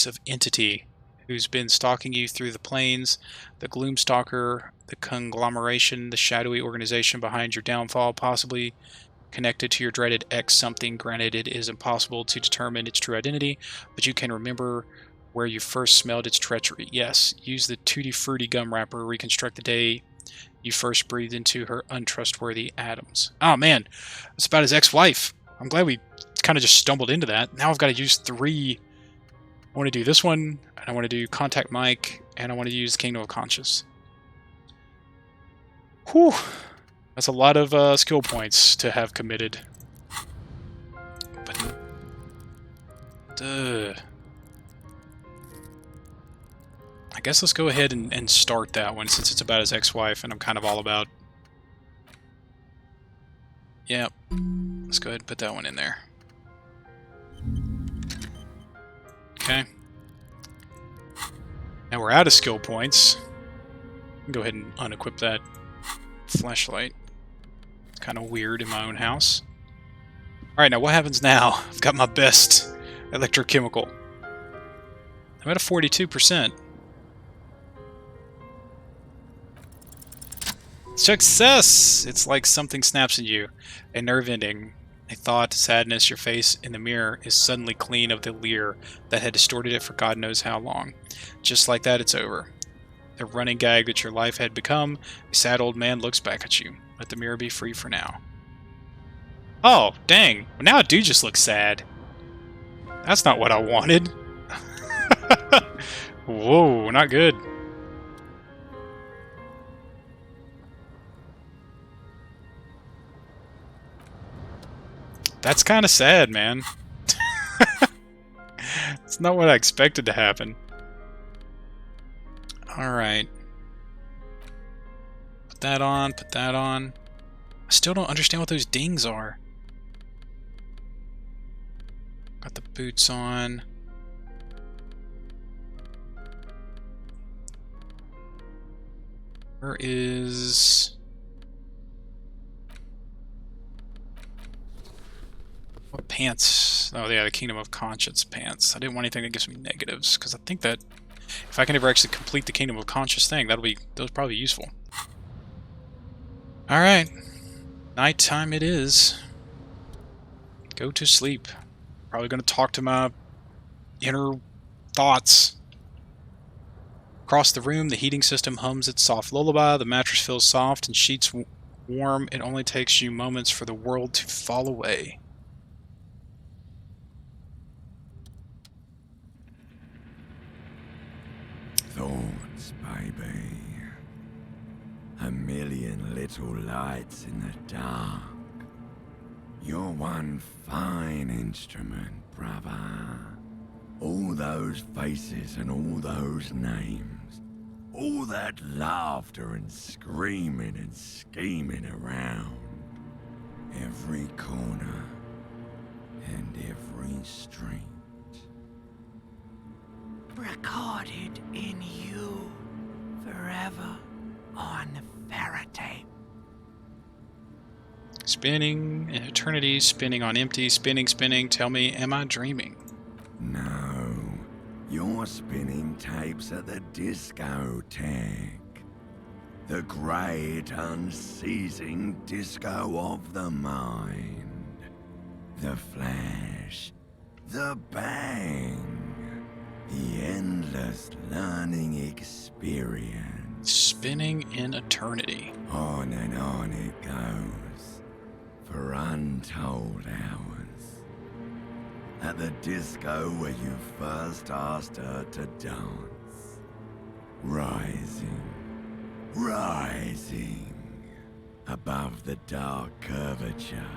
A: of entity who's been stalking you through the plains, the Gloomstalker, the conglomeration, the shadowy organization behind your downfall, possibly connected to your dreaded X something. Granted, it is impossible to determine its true identity, but you can remember where you first smelled its treachery. Yes, use the Tutti Frutti gum wrapper, reconstruct the day you first breathed into her untrustworthy atoms. Oh man, it's about his ex-wife. I'm glad we kind of just stumbled into that. Now I've got to use 3. I want to do this one, and I want to do Contact Mic, and I want to use Kingdom of Conscious. Whew. That's a lot of skill points to have committed. But, I guess let's go ahead and start that one, since it's about his ex-wife, and I'm kind of all about... Yep. Let's go ahead and put that one in there. Okay. Now we're out of skill points. Go ahead and unequip that flashlight. It's kind of weird in my own house. Alright, now what happens now? I've got my best electrochemical. I'm at a 42%. Success! It's like something snaps in you. A nerve ending. A thought, sadness, your face in the mirror is suddenly clean of the leer that had distorted it for God knows how long. Just like that, it's over. The running gag that your life had become, a sad old man looks back at you. Let the mirror be free for now. Oh, dang. Well, now I do just look sad. That's not what I wanted. Whoa, not good. That's kind of sad, man. It's not what I expected to happen. Alright. Put that on, put that on. I still don't understand what those dings are. Got the boots on. Where is... What pants? Oh yeah, the Kingdom of Conscience pants. I didn't want anything that gives me negatives, because I think that if I can ever actually complete the Kingdom of Conscience thing, those probably useful. Alright. Nighttime it is. Go to sleep. Probably gonna talk to my inner thoughts. Across the room, the heating system hums its soft lullaby, the mattress feels soft and sheets warm. It only takes you moments for the world to fall away.
N: Thoughts, baby. A million little lights in the dark. You're one fine instrument, brother. All those faces and all those names. All that laughter and screaming and scheming around. Every corner and every street. Recorded in you forever on Faraday.
A: Spinning in eternity, spinning on empty, spinning, spinning. Tell me, am I dreaming?
N: No, you're spinning tapes at the discotheque. The great unceasing disco of the mind. The flash, the bang. The endless learning experience.
A: Spinning in eternity.
N: On and on it goes, for untold hours. At the disco where you first asked her to dance. Rising, rising. Above the dark curvature,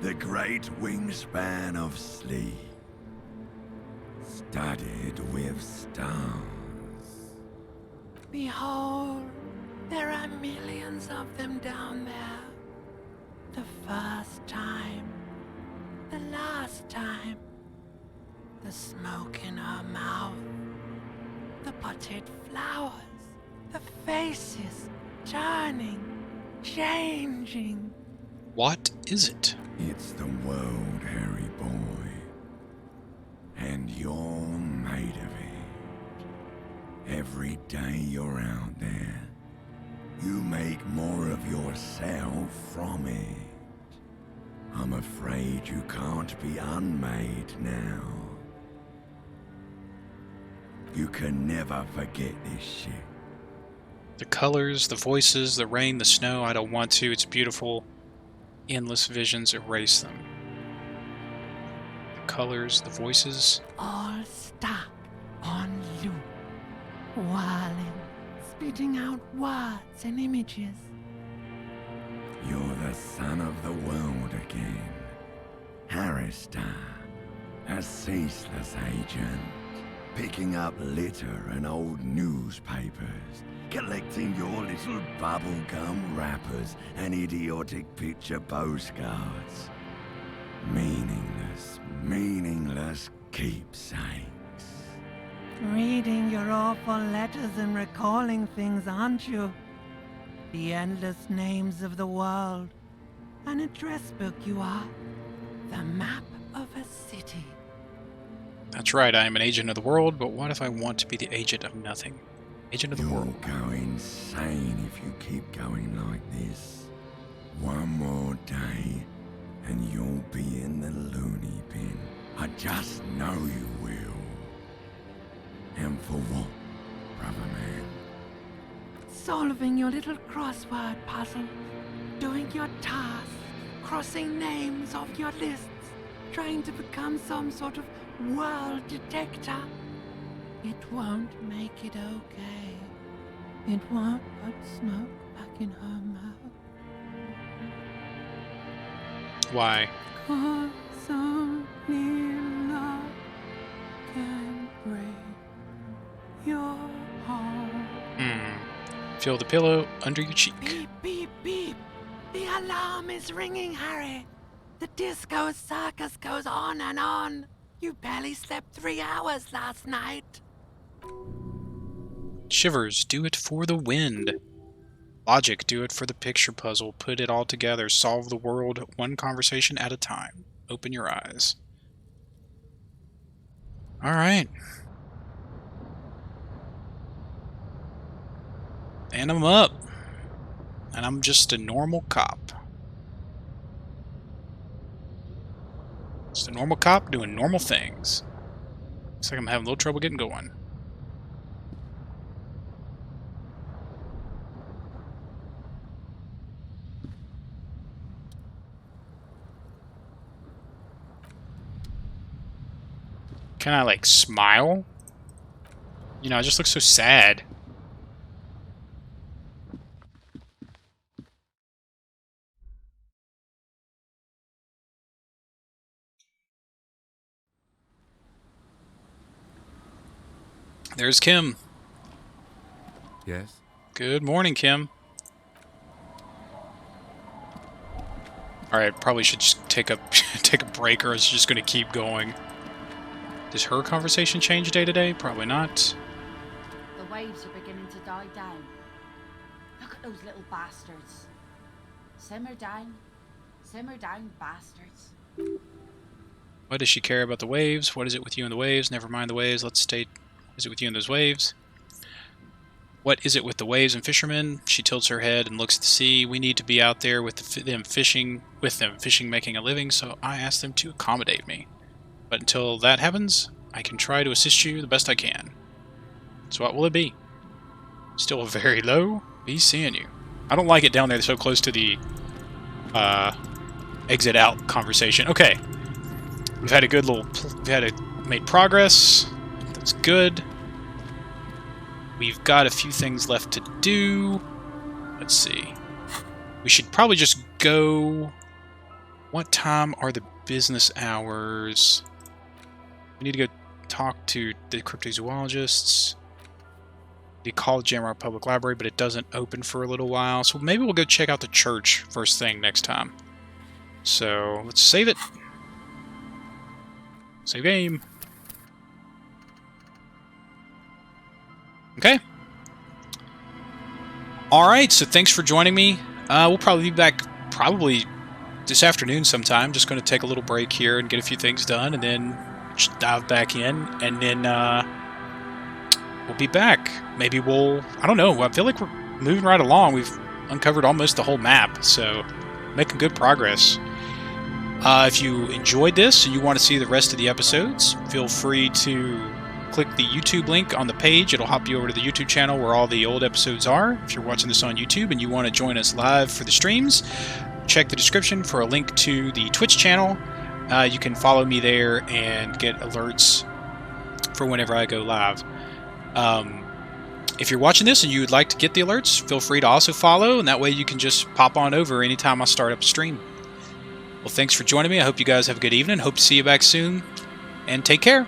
N: the great wingspan of sleep. Studded with stars.
O: Behold, there are millions of them down there. The first time, the last time. The smoke in her mouth, the potted flowers, the faces turning, changing.
A: What is it?
N: It's the world, Harry boy. And you're made of it. Every day you're out there, you make more of yourself from it. I'm afraid you can't be unmade now. You can never forget this shit.
A: The colors, the voices, the rain, the snow, I don't want to. It's beautiful. Endless visions erase them. The colors, the voices.
O: All stuck on loop. Whirling, spitting out words and images.
N: You're the son of the world again. Harrister, a ceaseless agent. Picking up litter and old newspapers, collecting your little bubblegum wrappers and idiotic picture postcards. Meaningless, meaningless keepsakes.
O: Reading your awful letters and recalling things, aren't you? The endless names of the world. An address book you are. The map of a city.
A: That's right, I am an agent of the world, but what if I want to be the agent of nothing? Agent of the world.
N: You'll go insane if you keep going like this. One more day, and you'll be in the loony bin. I just know you will. And for what, brother man?
O: Solving your little crossword puzzle. Doing your tasks. Crossing names off your lists. Trying to become some sort of world detector. It won't make it okay. It won't put smoke back in her mouth.
A: Why?
O: 'Cause only love can break your heart.
A: Feel the pillow under your cheek.
O: Beep, beep, beep. The alarm is ringing, Harry. The disco circus goes on and on. You barely slept 3 hours last night.
A: Shivers, do it for the wind. Logic, do it for the picture puzzle. Put it all together. Solve the world one conversation at a time. Open your eyes. Alright. And I'm up. And I'm just a normal cop. Just a normal cop doing normal things. Looks like I'm having a little trouble getting going. Can I, like, smile? You know, I just look so sad. There's Kim.
D: Yes?
A: Good morning, Kim. Alright, probably should just take a take a break, or it's just going to keep going. Does her conversation change day to day? Probably not.
M: The waves are beginning to die down. Look at those little bastards. Simmer down, bastards.
A: What does she care about the waves? What is it with you and the waves? Never mind the waves. Let's state, what is it with you and those waves? What is it with the waves and fishermen? She tilts her head and looks at the sea. We need to be out there with them fishing, making a living, so I asked them to accommodate me. But until that happens, I can try to assist you the best I can. So what will it be? Still very low? Be seeing you. I don't like it down there so close to the exit out conversation. Okay. We've had a good little... made progress. That's good. We've got a few things left to do. Let's see. We should probably just go... What time are the business hours? We need to go talk to the cryptozoologists. The College Jamrock Public Library, but it doesn't open for a little while. So maybe we'll go check out the church first thing next time. So let's save it. Save game. Okay. Alright, so thanks for joining me. We'll probably be back this afternoon sometime. Just going to take a little break here and get a few things done, and then just dive back in, and then we'll be back. Maybe I don't know, I feel like we're moving right along. We've uncovered almost the whole map, so making good progress. If you enjoyed this and you want to see the rest of the episodes, feel free to click the YouTube link on the page. It'll hop you over to the YouTube channel where all the old episodes are. If you're watching this on YouTube and you want to join us live for the streams, check the description for a link to the Twitch channel. You can follow me there and get alerts for whenever I go live. If you're watching this and you would like to get the alerts, feel free to also follow, and that way you can just pop on over anytime I start up a stream. Well, thanks for joining me. I hope you guys have a good evening. Hope to see you back soon, and take care.